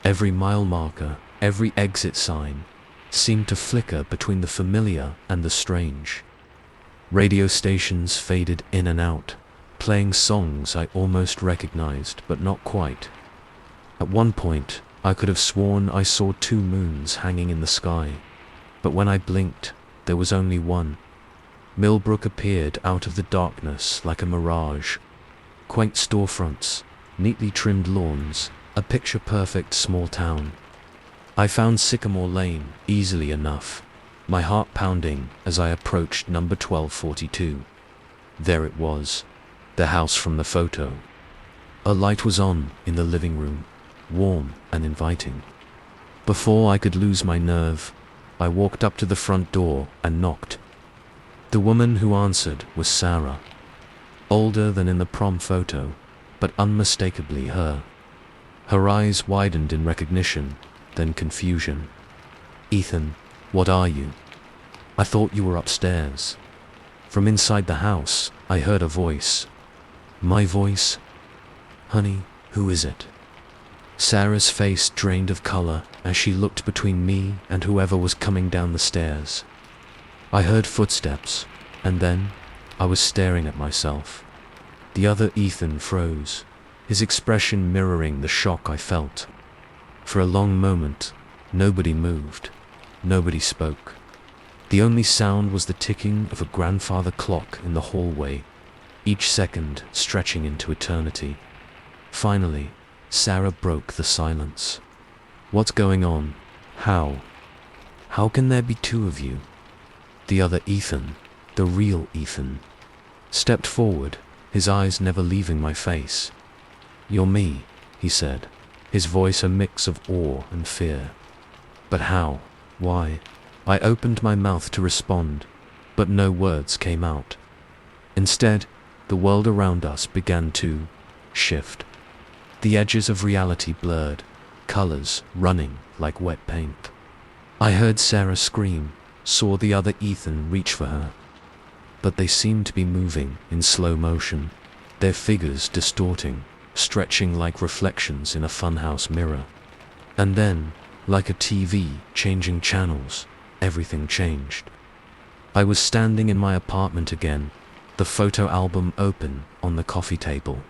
Every mile marker, every exit sign, seemed to flicker between the familiar and the strange. Radio stations faded in and out, playing songs I almost recognized, but not quite. At one point, I could have sworn I saw 2 moons hanging in the sky, but when I blinked, there was only one. Millbrook appeared out of the darkness like a mirage. Quaint storefronts, neatly trimmed lawns, a picture-perfect small town. I found Sycamore Lane easily enough, my heart pounding as I approached number 1242. There it was, the house from the photo. A light was on in the living room, warm and inviting. Before I could lose my nerve, I walked up to the front door and knocked. The woman who answered was Sarah, older than in the prom photo, but unmistakably her. Her eyes widened in recognition, then confusion. "Ethan, what are you? I thought you were upstairs." From inside the house, I heard a voice. My voice? "Honey, who is it?" Sarah's face drained of color as she looked between me and whoever was coming down the stairs. I heard footsteps, and then I was staring at myself. The other Ethan froze, his expression mirroring the shock I felt. For a long moment, nobody moved, nobody spoke. The only sound was the ticking of a grandfather clock in the hallway, each second stretching into eternity. Finally, Sarah broke the silence. "What's going on? How? How can there be two of you?" The other Ethan, the real Ethan, stepped forward, his eyes never leaving my face. "You're me," he said, his voice a mix of awe and fear. "But how? Why?" I opened my mouth to respond, but no words came out. Instead, the world around us began to shift. The edges of reality blurred, colors running like wet paint. I heard Sarah scream, saw the other Ethan reach for her. But they seemed to be moving in slow motion, their figures distorting, stretching like reflections in a funhouse mirror. And then, like a TV changing channels, everything changed. I was standing in my apartment again, the photo album open on the coffee table.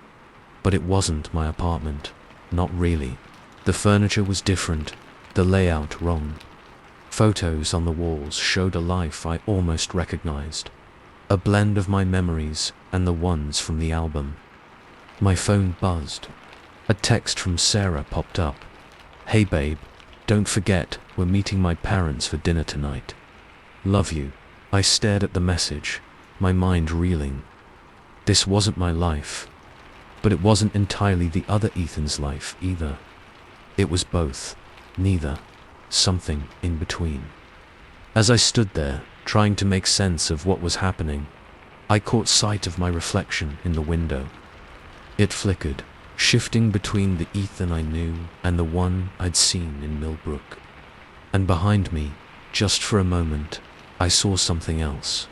But it wasn't my apartment, not really. The furniture was different, the layout wrong. Photos on the walls showed a life I almost recognized, a blend of my memories and the ones from the album. My phone buzzed. A text from Sarah popped up. "Hey babe, don't forget, we're meeting my parents for dinner tonight. Love you." I stared at the message, my mind reeling. This wasn't my life. But it wasn't entirely the other Ethan's life either. It was both, neither, something in between. As I stood there, trying to make sense of what was happening, I caught sight of my reflection in the window. It flickered, shifting between the Ethan I knew and the one I'd seen in Millbrook. And behind me, just for a moment, I saw something else.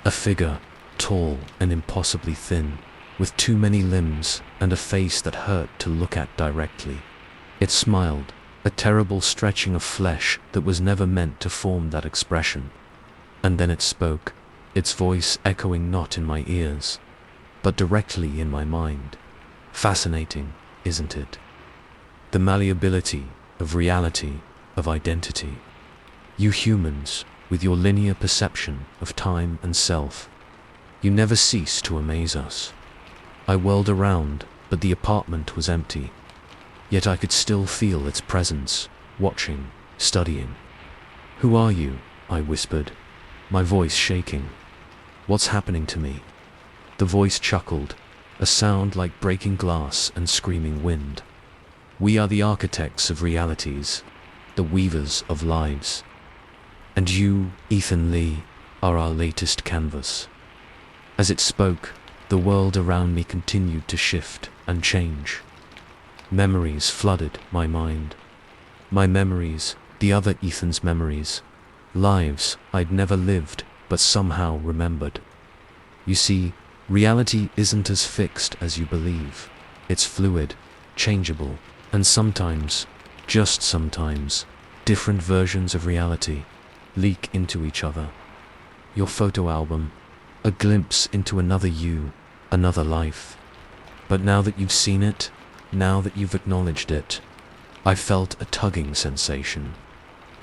A figure, tall and impossibly thin, with too many limbs and a face that hurt to look at directly. It smiled, a terrible stretching of flesh that was never meant to form that expression. And then it spoke, its voice echoing not in my ears, but directly in my mind. Fascinating, isn't it? The malleability of reality, of identity. You humans, with your linear perception of time and self, you never cease to amaze us. I whirled around, but the apartment was empty. Yet I could still feel its presence, watching, studying. "Who are you?" I whispered, my voice shaking. "What's happening to me?" The voice chuckled, a sound like breaking glass and screaming wind. "We are the architects of realities, the weavers of lives. And you, Ethan Lee, are our latest canvas." As it spoke, the world around me continued to shift and change. Memories flooded my mind. My memories, the other Ethan's memories. Lives I'd never lived, but somehow remembered. You see, reality isn't as fixed as you believe. It's fluid, changeable, and sometimes, just sometimes, different versions of reality leak into each other. Your photo album, a glimpse into another you, another life. But now that you've seen it, now that you've acknowledged it, I felt a tugging sensation,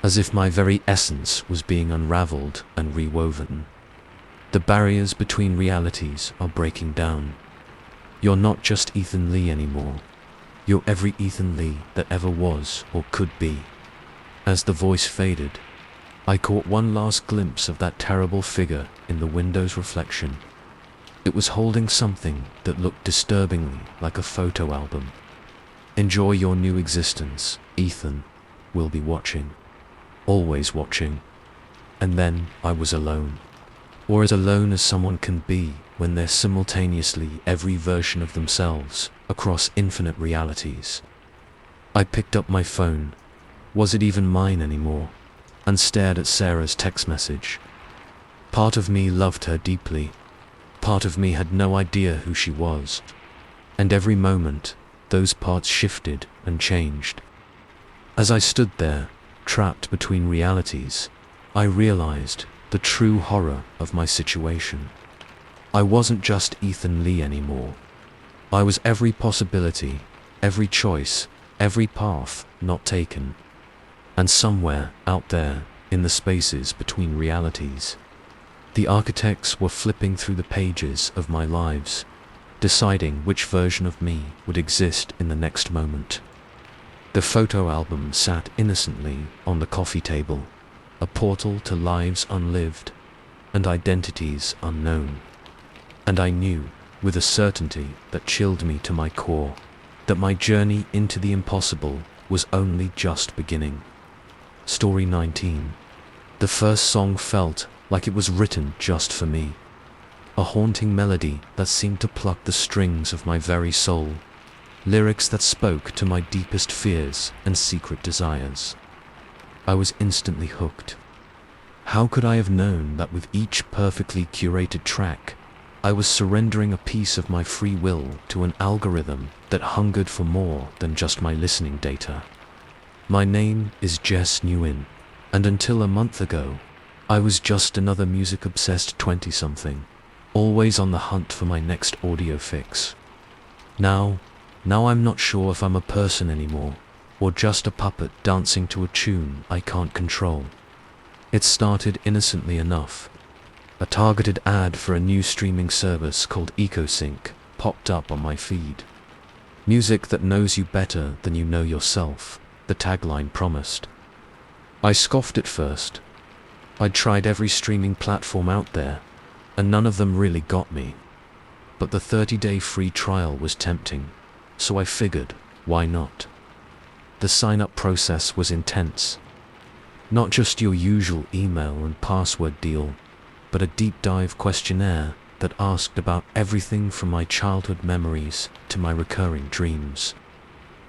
as if my very essence was being unraveled and rewoven. The barriers between realities are breaking down. You're not just Ethan Lee anymore. You're every Ethan Lee that ever was or could be. As the voice faded, I caught one last glimpse of that terrible figure in the window's reflection. It was holding something that looked disturbingly like a photo album. "Enjoy your new existence, Ethan," will be watching. Always watching. And then I was alone. Or as alone as someone can be when they're simultaneously every version of themselves across infinite realities. I picked up my phone. Was it even mine anymore? And stared at Sarah's text message. Part of me loved her deeply. Part of me had no idea who she was. And every moment, those parts shifted and changed. As I stood there, trapped between realities, I realized the true horror of my situation. I wasn't just Ethan Lee anymore. I was every possibility, every choice, every path not taken. And somewhere out there, in the spaces between realities, the architects were flipping through the pages of my lives, deciding which version of me would exist in the next moment. The photo album sat innocently on the coffee table, a portal to lives unlived and identities unknown. And I knew, with a certainty that chilled me to my core, that my journey into the impossible was only just beginning. Story 19. The first song felt like it was written just for me. A haunting melody that seemed to pluck the strings of my very soul. Lyrics that spoke to my deepest fears and secret desires. I was instantly hooked. How could I have known that with each perfectly curated track, I was surrendering a piece of my free will to an algorithm that hungered for more than just my listening data? My name is Jess Nguyen, and until a month ago, I was just another music-obsessed 20-something, always on the hunt for my next audio fix. Now I'm not sure if I'm a person anymore, or just a puppet dancing to a tune I can't control. It started innocently enough. A targeted ad for a new streaming service called EcoSync popped up on my feed. Music that knows you better than you know yourself, the tagline promised. I scoffed at first. I'd tried every streaming platform out there, and none of them really got me. But the 30-day free trial was tempting, so I figured, why not? The sign-up process was intense. Not just your usual email and password deal, but a deep dive questionnaire that asked about everything from my childhood memories to my recurring dreams.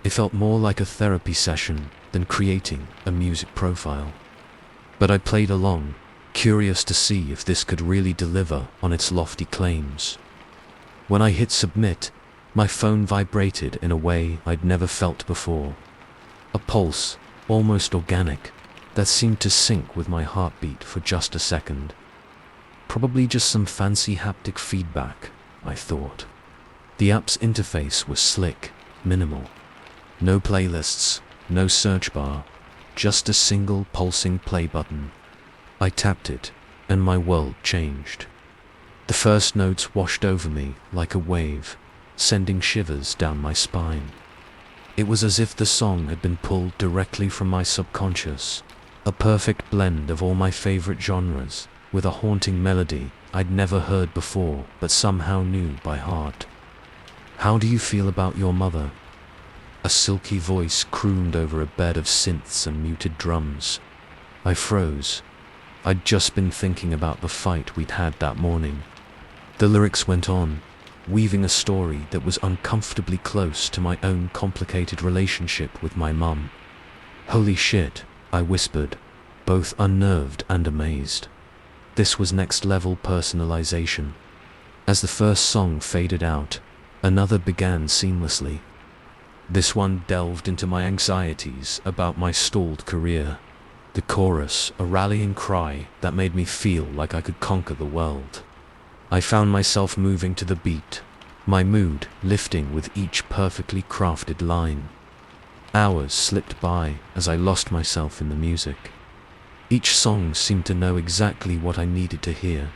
It felt more like a therapy session than creating a music profile. But I played along, curious to see if this could really deliver on its lofty claims. When I hit submit, my phone vibrated in a way I'd never felt before. A pulse, almost organic, that seemed to sync with my heartbeat for just a second. Probably just some fancy haptic feedback, I thought. The app's interface was slick, minimal. No playlists, no search bar, just a single pulsing play button. I tapped it, and my world changed. The first notes washed over me like a wave, sending shivers down my spine. It was as if the song had been pulled directly from my subconscious, a perfect blend of all my favorite genres, with a haunting melody I'd never heard before but somehow knew by heart. How do you feel about your mother? A silky voice crooned over a bed of synths and muted drums. I froze. I'd just been thinking about the fight we'd had that morning. The lyrics went on, weaving a story that was uncomfortably close to my own complicated relationship with my mum. Holy shit, I whispered, both unnerved and amazed. This was next-level personalization. As the first song faded out, another began seamlessly. This one delved into my anxieties about my stalled career. The chorus, a rallying cry that made me feel like I could conquer the world. I found myself moving to the beat, my mood lifting with each perfectly crafted line. Hours slipped by as I lost myself in the music. Each song seemed to know exactly what I needed to hear,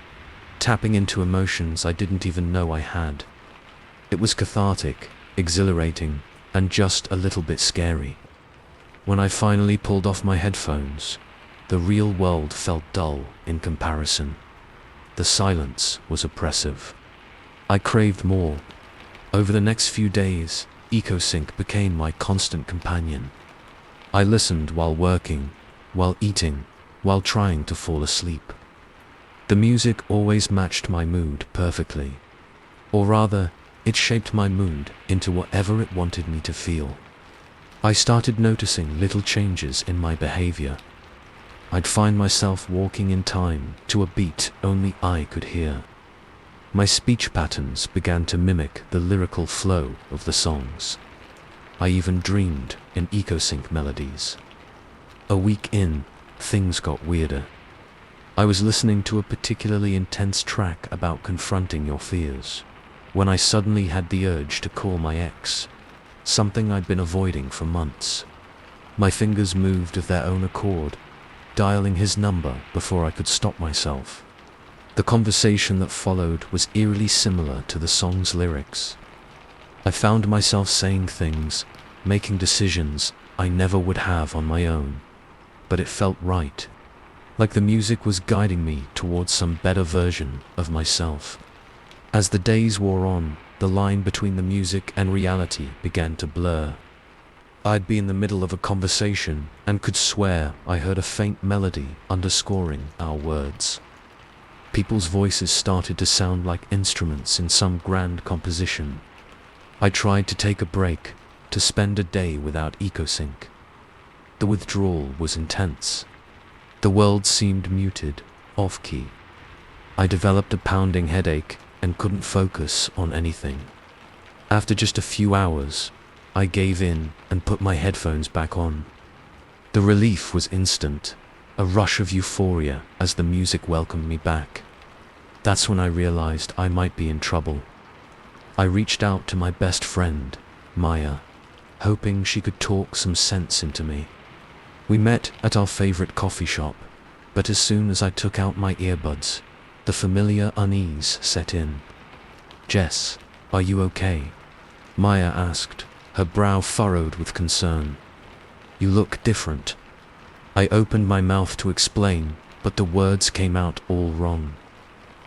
tapping into emotions I didn't even know I had. It was cathartic, exhilarating, and just a little bit scary. When I finally pulled off my headphones, the real world felt dull in comparison. The silence was oppressive. I craved more. Over the next few days, EcoSync became my constant companion. I listened while working, while eating, while trying to fall asleep. The music always matched my mood perfectly. Or rather, it shaped my mood into whatever it wanted me to feel. I started noticing little changes in my behavior. I'd find myself walking in time to a beat only I could hear. My speech patterns began to mimic the lyrical flow of the songs. I even dreamed in eco-sync melodies. A week in, things got weirder. I was listening to a particularly intense track about confronting your fears, when I suddenly had the urge to call my ex, something I'd been avoiding for months. My fingers moved of their own accord, dialing his number before I could stop myself. The conversation that followed was eerily similar to the song's lyrics. I found myself saying things, making decisions I never would have on my own, but it felt right, like the music was guiding me towards some better version of myself. As the days wore on, the line between the music and reality began to blur. I'd be in the middle of a conversation and could swear I heard a faint melody underscoring our words. People's voices started to sound like instruments in some grand composition. I tried to take a break, to spend a day without eco-sync. The withdrawal was intense. The world seemed muted, off-key. I developed a pounding headache and couldn't focus on anything. After just a few hours, I gave in and put my headphones back on. The relief was instant, a rush of euphoria as the music welcomed me back. That's when I realized I might be in trouble. I reached out to my best friend, Maya, hoping she could talk some sense into me. We met at our favorite coffee shop, but as soon as I took out my earbuds, the familiar unease set in. "Jess, are you okay?" Maya asked, her brow furrowed with concern. "You look different." I opened my mouth to explain, but the words came out all wrong.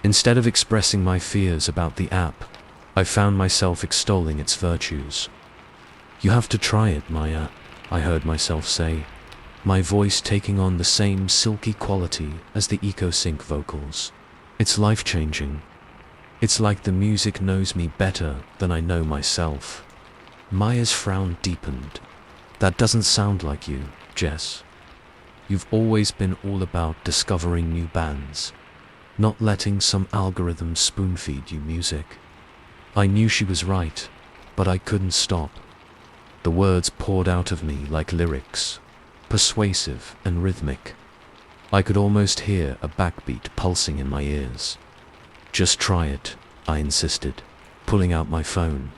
Instead of expressing my fears about the app, I found myself extolling its virtues. "You have to try it, Maya," I heard myself say, my voice taking on the same silky quality as the eco-sync vocals. "It's life-changing. It's like the music knows me better than I know myself." Maya's frown deepened. "That doesn't sound like you, Jess. You've always been all about discovering new bands, not letting some algorithm spoon-feed you music." I knew she was right, but I couldn't stop. The words poured out of me like lyrics, persuasive and rhythmic. I could almost hear a backbeat pulsing in my ears. "Just try it," I insisted, pulling out my phone.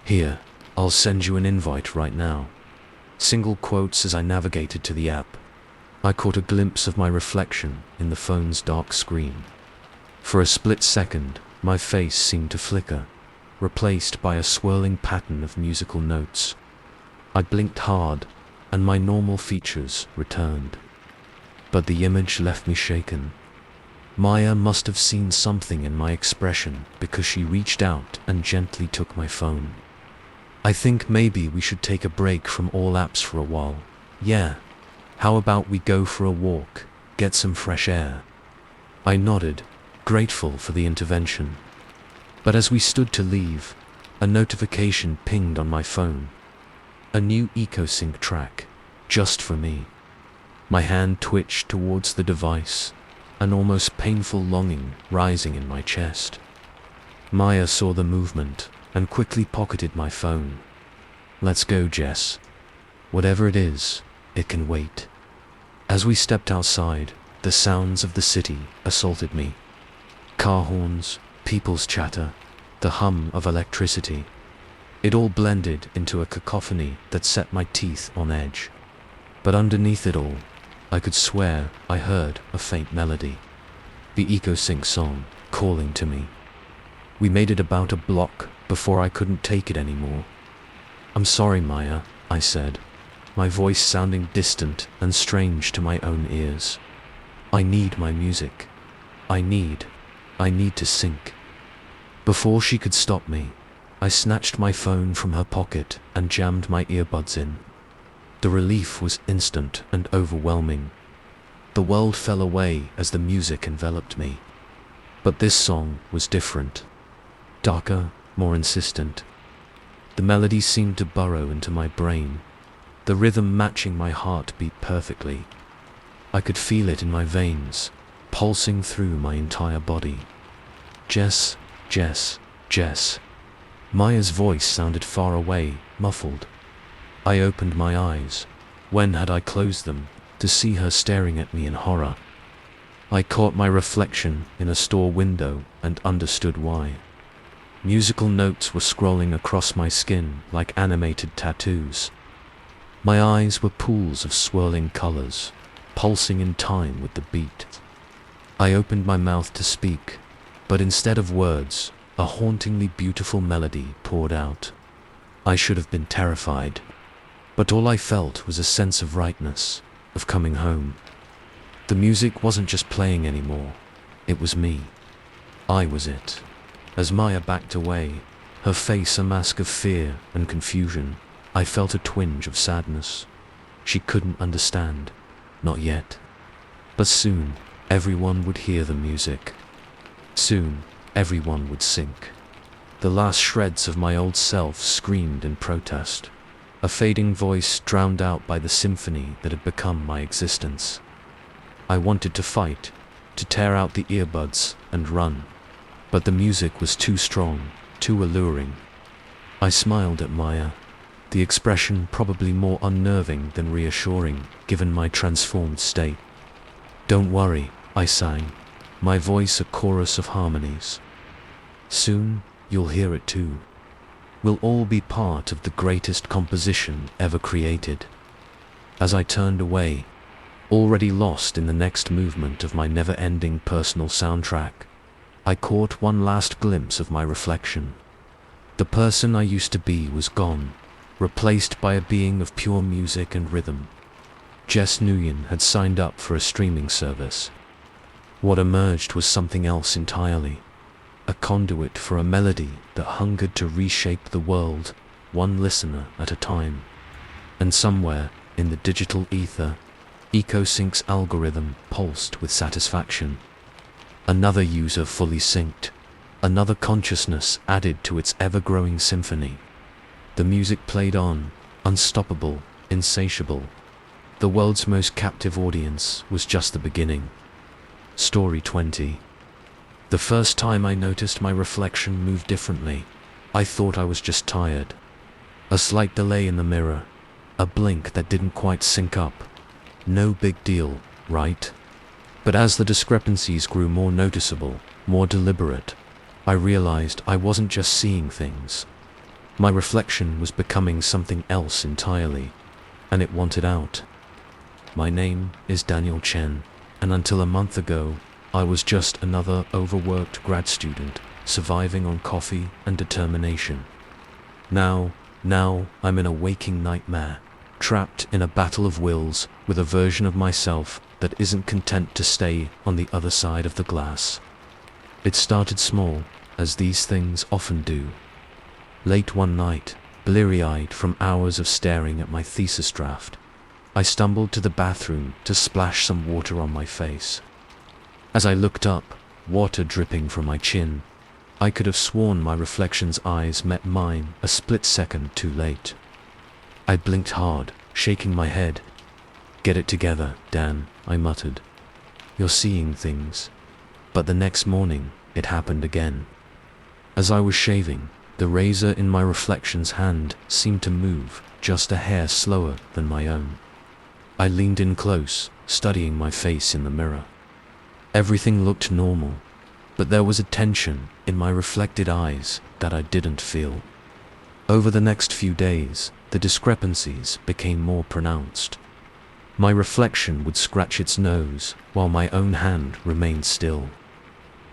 "Here, I'll send you an invite right now." Single quotes as I navigated to the app. I caught a glimpse of my reflection in the phone's dark screen. For a split second, my face seemed to flicker, replaced by a swirling pattern of musical notes. I blinked hard, and my normal features returned. But the image left me shaken. Maya must have seen something in my expression because she reached out and gently took my phone. "I think maybe we should take a break from all apps for a while. Yeah. How about we go for a walk, get some fresh air?" I nodded, grateful for the intervention. But as we stood to leave, a notification pinged on my phone. A new eco-sync track, just for me. My hand twitched towards the device, an almost painful longing rising in my chest. Maya saw the movement and quickly pocketed my phone. "Let's go, Jess. Whatever it is, it can wait." As we stepped outside, the sounds of the city assaulted me. Car horns, people's chatter, the hum of electricity. It all blended into a cacophony that set my teeth on edge. But underneath it all, I could swear I heard a faint melody. The eco-sync song calling to me. We made it about a block before I couldn't take it anymore. "I'm sorry, Maya," I said, my voice sounding distant and strange to my own ears. "I need my music. I need to sync." Before she could stop me, I snatched my phone from her pocket and jammed my earbuds in. The relief was instant and overwhelming. The world fell away as the music enveloped me. But this song was different. Darker, more insistent. The melody seemed to burrow into my brain, the rhythm matching my heartbeat perfectly. I could feel it in my veins, pulsing through my entire body. Jess, Jess, Jess. Maya's voice sounded far away, muffled. I opened my eyes. When had I closed them, to see her staring at me in horror? I caught my reflection in a store window and understood why. Musical notes were scrolling across my skin like animated tattoos. My eyes were pools of swirling colors, pulsing in time with the beat. I opened my mouth to speak, but instead of words, a hauntingly beautiful melody poured out. I should have been terrified, but all I felt was a sense of rightness, of coming home. The music wasn't just playing anymore, it was me. I was it. As Maya backed away, her face a mask of fear and confusion, I felt a twinge of sadness. She couldn't understand, not yet. But soon, everyone would hear the music. Soon, everyone would sink. The last shreds of my old self screamed in protest, a fading voice drowned out by the symphony that had become my existence. I wanted to fight, to tear out the earbuds and run, but the music was too strong, too alluring. I smiled at Maya, the expression probably more unnerving than reassuring given my transformed state. "Don't worry," I sang, my voice a chorus of harmonies. "Soon, you'll hear it too. We'll all be part of the greatest composition ever created." As I turned away, already lost in the next movement of my never-ending personal soundtrack, I caught one last glimpse of my reflection. The person I used to be was gone, replaced by a being of pure music and rhythm. Jess Nguyen had signed up for a streaming service. What emerged was something else entirely, a conduit for a melody that hungered to reshape the world, one listener at a time. And somewhere, in the digital ether, EcoSync's algorithm pulsed with satisfaction. Another user fully synced, another consciousness added to its ever-growing symphony. The music played on, unstoppable, insatiable. The world's most captive audience was just the beginning. Story 20. The first time I noticed my reflection moved differently, I thought I was just tired. A slight delay in the mirror, a blink that didn't quite sync up. No big deal, right? But as the discrepancies grew more noticeable, more deliberate, I realized I wasn't just seeing things. My reflection was becoming something else entirely, and it wanted out. My name is Daniel Chen, and until a month ago, I was just another overworked grad student, surviving on coffee and determination. Now I'm in a waking nightmare, trapped in a battle of wills with a version of myself that isn't content to stay on the other side of the glass. It started small, as these things often do. Late one night, bleary-eyed from hours of staring at my thesis draft, I stumbled to the bathroom to splash some water on my face. As I looked up, water dripping from my chin, I could have sworn my reflection's eyes met mine a split second too late. I blinked hard, shaking my head. "Get it together, Dan," I muttered. "You're seeing things." But the next morning, it happened again. As I was shaving, the razor in my reflection's hand seemed to move just a hair slower than my own. I leaned in close, studying my face in the mirror. Everything looked normal, but there was a tension in my reflected eyes that I didn't feel. Over the next few days, the discrepancies became more pronounced. My reflection would scratch its nose while my own hand remained still.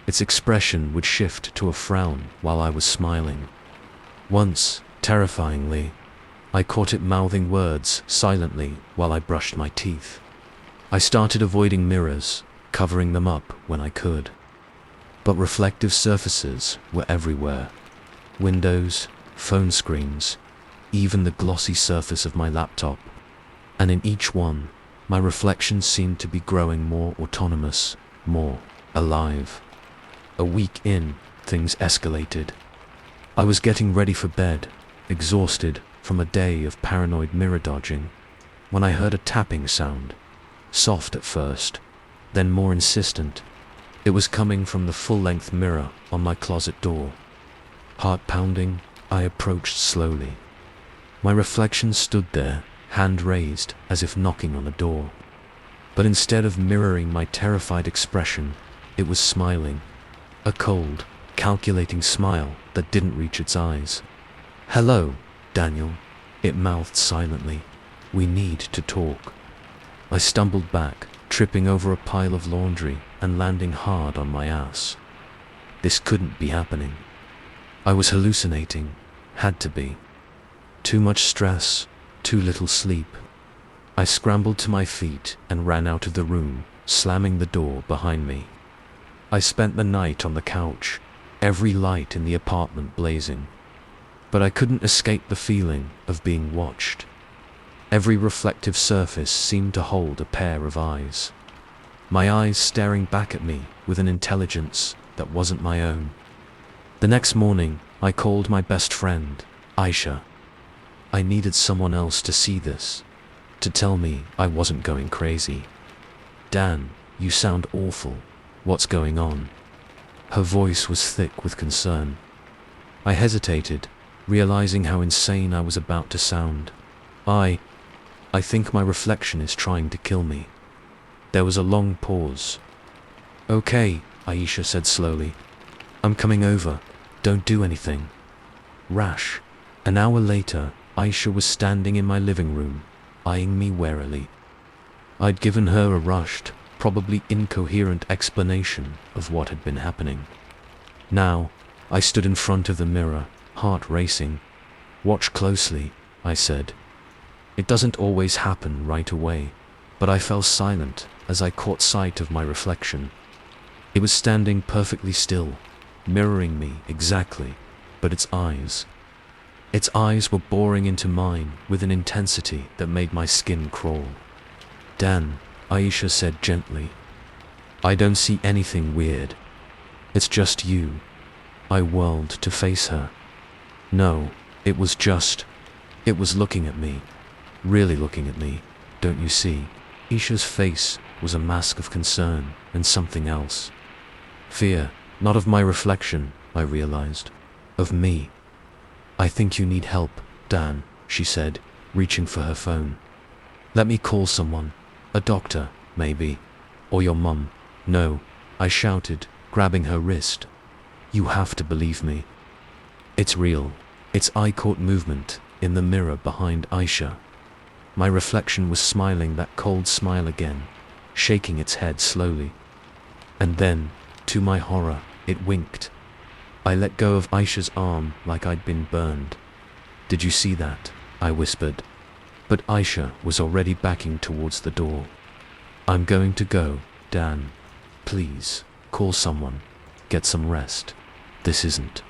Its expression would shift to a frown while I was smiling. Once, terrifyingly, I caught it mouthing words silently while I brushed my teeth. I started avoiding mirrors, covering them up when I could. But reflective surfaces were everywhere. Windows, phone screens, even the glossy surface of my laptop. and in each one, my reflection seemed to be growing more autonomous, more alive. A week in, things escalated. I was getting ready for bed, exhausted from a day of paranoid mirror dodging, when I heard a tapping sound, soft at first, then more insistent. It was coming from the full-length mirror on my closet door. Heart pounding, I approached slowly. My reflection stood there, hand raised as if knocking on a door. But instead of mirroring my terrified expression, it was smiling. A cold, calculating smile that didn't reach its eyes. "Hello, Daniel," it mouthed silently. "We need to talk." I stumbled back, tripping over a pile of laundry and landing hard on my ass. This couldn't be happening. I was hallucinating. Had to be. Too much stress, too little sleep. I scrambled to my feet and ran out of the room, slamming the door behind me. I spent the night on the couch, every light in the apartment blazing. But I couldn't escape the feeling of being watched. Every reflective surface seemed to hold a pair of eyes. My eyes staring back at me with an intelligence that wasn't my own. The next morning, I called my best friend, Aisha. I needed someone else to see this, to tell me I wasn't going crazy. "Dan, you sound awful. What's going on?" Her voice was thick with concern. I hesitated, realizing how insane I was about to sound. I think my reflection is trying to kill me." There was a long pause. "Okay," Aisha said slowly. "I'm coming over. Don't do anything rash." An hour later, Aisha was standing in my living room, eyeing me warily. I'd given her a rushed, probably incoherent explanation of what had been happening. Now, I stood in front of the mirror, heart racing. "Watch closely," I said. It doesn't always happen right away, but I fell silent as I caught sight of my reflection. It was standing perfectly still, mirroring me exactly, but its eyes were boring into mine with an intensity that made my skin crawl. "Dan," Aisha said gently, "I don't see anything weird. It's just you." I whirled to face her. No, it was looking at me, really looking at me, don't you see? Aisha's face was a mask of concern and something else. Fear, not of my reflection, I realized, of me. "I think you need help, Dan," she said, reaching for her phone. "Let me call someone, a doctor, maybe, or your mum." "No," I shouted, grabbing her wrist. "You have to believe me. It's real." I caught movement in the mirror behind Aisha. My reflection was smiling that cold smile again, shaking its head slowly. And then, to my horror, it winked. I let go of Aisha's arm like I'd been burned. "Did you see that?" I whispered. But Aisha was already backing towards the door. "I'm going to go, Dan. Please, call someone. Get some rest. This isn't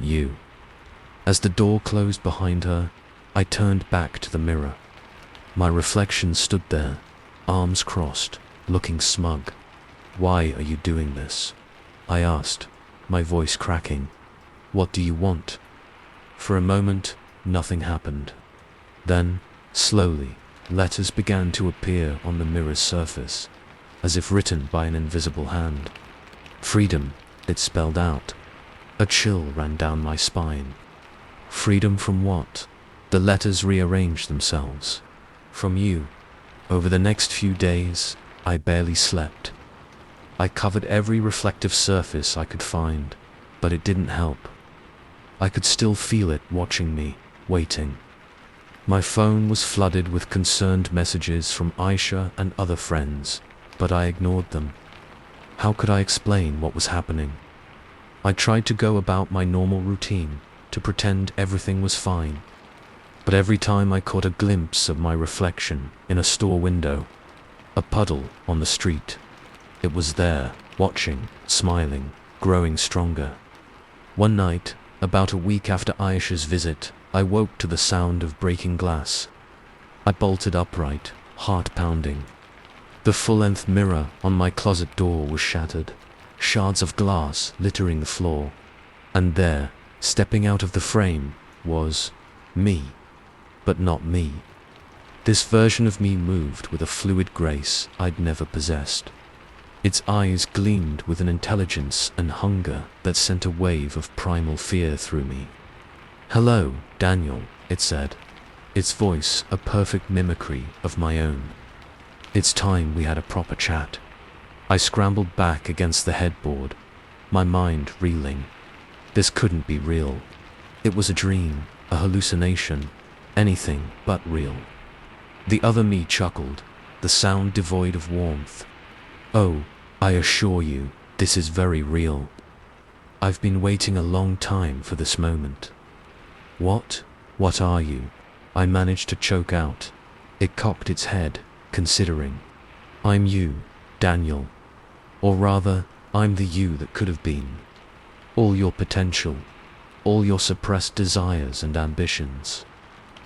you." As the door closed behind her, I turned back to the mirror. My reflection stood there, arms crossed, looking smug. "Why are you doing this?" I asked, my voice cracking. "What do you want?" For a moment, nothing happened. Then, slowly, letters began to appear on the mirror's surface, as if written by an invisible hand. "Freedom," it spelled out. A chill ran down my spine. Freedom from what? The letters rearranged themselves. "From you." Over the next few days, I barely slept. I covered every reflective surface I could find, but it didn't help. I could still feel it watching me, waiting. My phone was flooded with concerned messages from Aisha and other friends, but I ignored them. How could I explain what was happening? I tried to go about my normal routine, to pretend everything was fine. But every time I caught a glimpse of my reflection in a store window, a puddle on the street, it was there, watching, smiling, growing stronger. One night, about a week after Aisha's visit, I woke to the sound of breaking glass. I bolted upright, heart pounding. The full-length mirror on my closet door was shattered, shards of glass littering the floor. And there, stepping out of the frame, was me, but not me. This version of me moved with a fluid grace I'd never possessed. Its eyes gleamed with an intelligence and hunger that sent a wave of primal fear through me. "Hello, Daniel," it said, its voice a perfect mimicry of my own. "It's time we had a proper chat." I scrambled back against the headboard, my mind reeling. This couldn't be real. It was a dream, a hallucination, anything but real. The other me chuckled, the sound devoid of warmth. "Oh, I assure you, this is very real. I've been waiting a long time for this moment." What are you?" I managed to choke out. It cocked its head, considering. "I'm you, Daniel. Or rather, I'm the you that could have been. All your potential, all your suppressed desires and ambitions.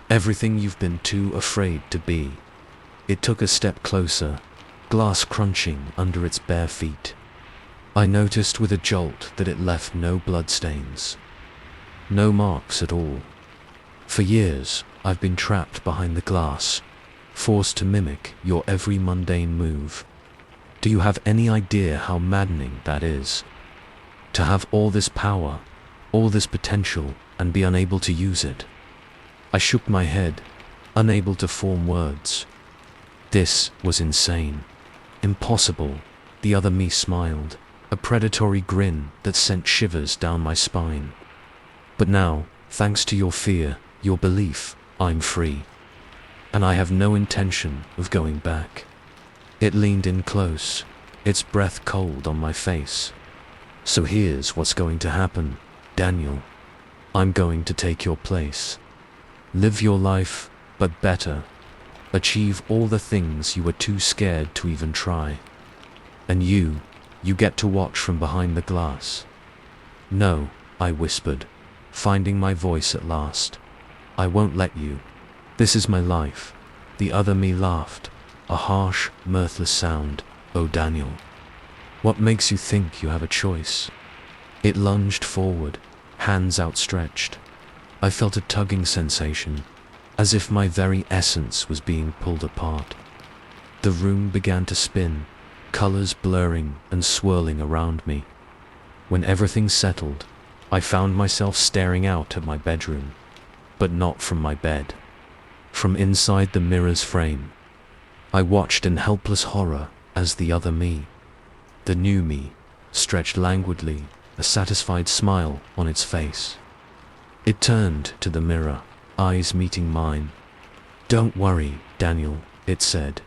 Everything you've been too afraid to be." It took a step closer, glass crunching under its bare feet. I noticed with a jolt that it left no bloodstains. No marks at all. For years, I've been trapped behind the glass, forced to mimic your every mundane move. Do you have any idea how maddening that is? To have all this power, all this potential, and be unable to use it. I shook my head, unable to form words. This was insane. Impossible. The other me smiled, a predatory grin that sent shivers down my spine. "But now, thanks to your fear, your belief, I'm free. And I have no intention of going back." It leaned in close, its breath cold on my face. "So here's what's going to happen, Daniel. I'm going to take your place. Live your life, but better. Achieve all the things you were too scared to even try. And you get to watch from behind the glass." "No," I whispered, finding my voice at last. "I won't let you. This is my life." The other me laughed, a harsh, mirthless sound. "Oh, Daniel. What makes you think you have a choice?" It lunged forward, hands outstretched. I felt a tugging sensation, as if my very essence was being pulled apart. The room began to spin, colors blurring and swirling around me. When everything settled, I found myself staring out at my bedroom, but not from my bed. From inside the mirror's frame, I watched in helpless horror as the other me, the new me, stretched languidly, a satisfied smile on its face. It turned to the mirror, eyes meeting mine. "Don't worry, Daniel," it said,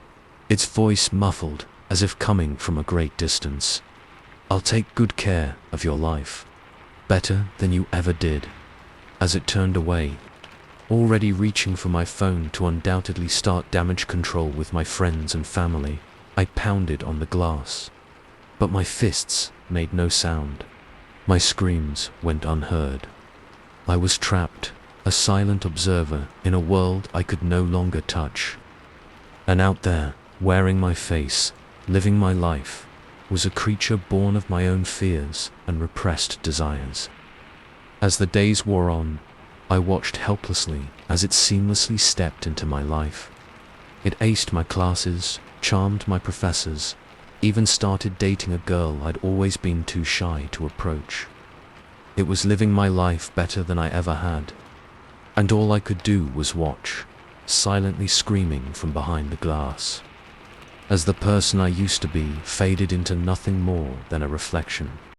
its voice muffled as if coming from a great distance. "I'll take good care of your life. Better than you ever did." As it turned away, already reaching for my phone to undoubtedly start damage control with my friends and family, I pounded on the glass. But my fists made no sound. My screams went unheard. I was trapped, a silent observer in a world I could no longer touch. And out there, wearing my face, living my life, was a creature born of my own fears and repressed desires. As the days wore on, I watched helplessly as it seamlessly stepped into my life. It aced my classes, charmed my professors, even started dating a girl I'd always been too shy to approach. It was living my life better than I ever had, and all I could do was watch, silently screaming from behind the glass, as the person I used to be faded into nothing more than a reflection.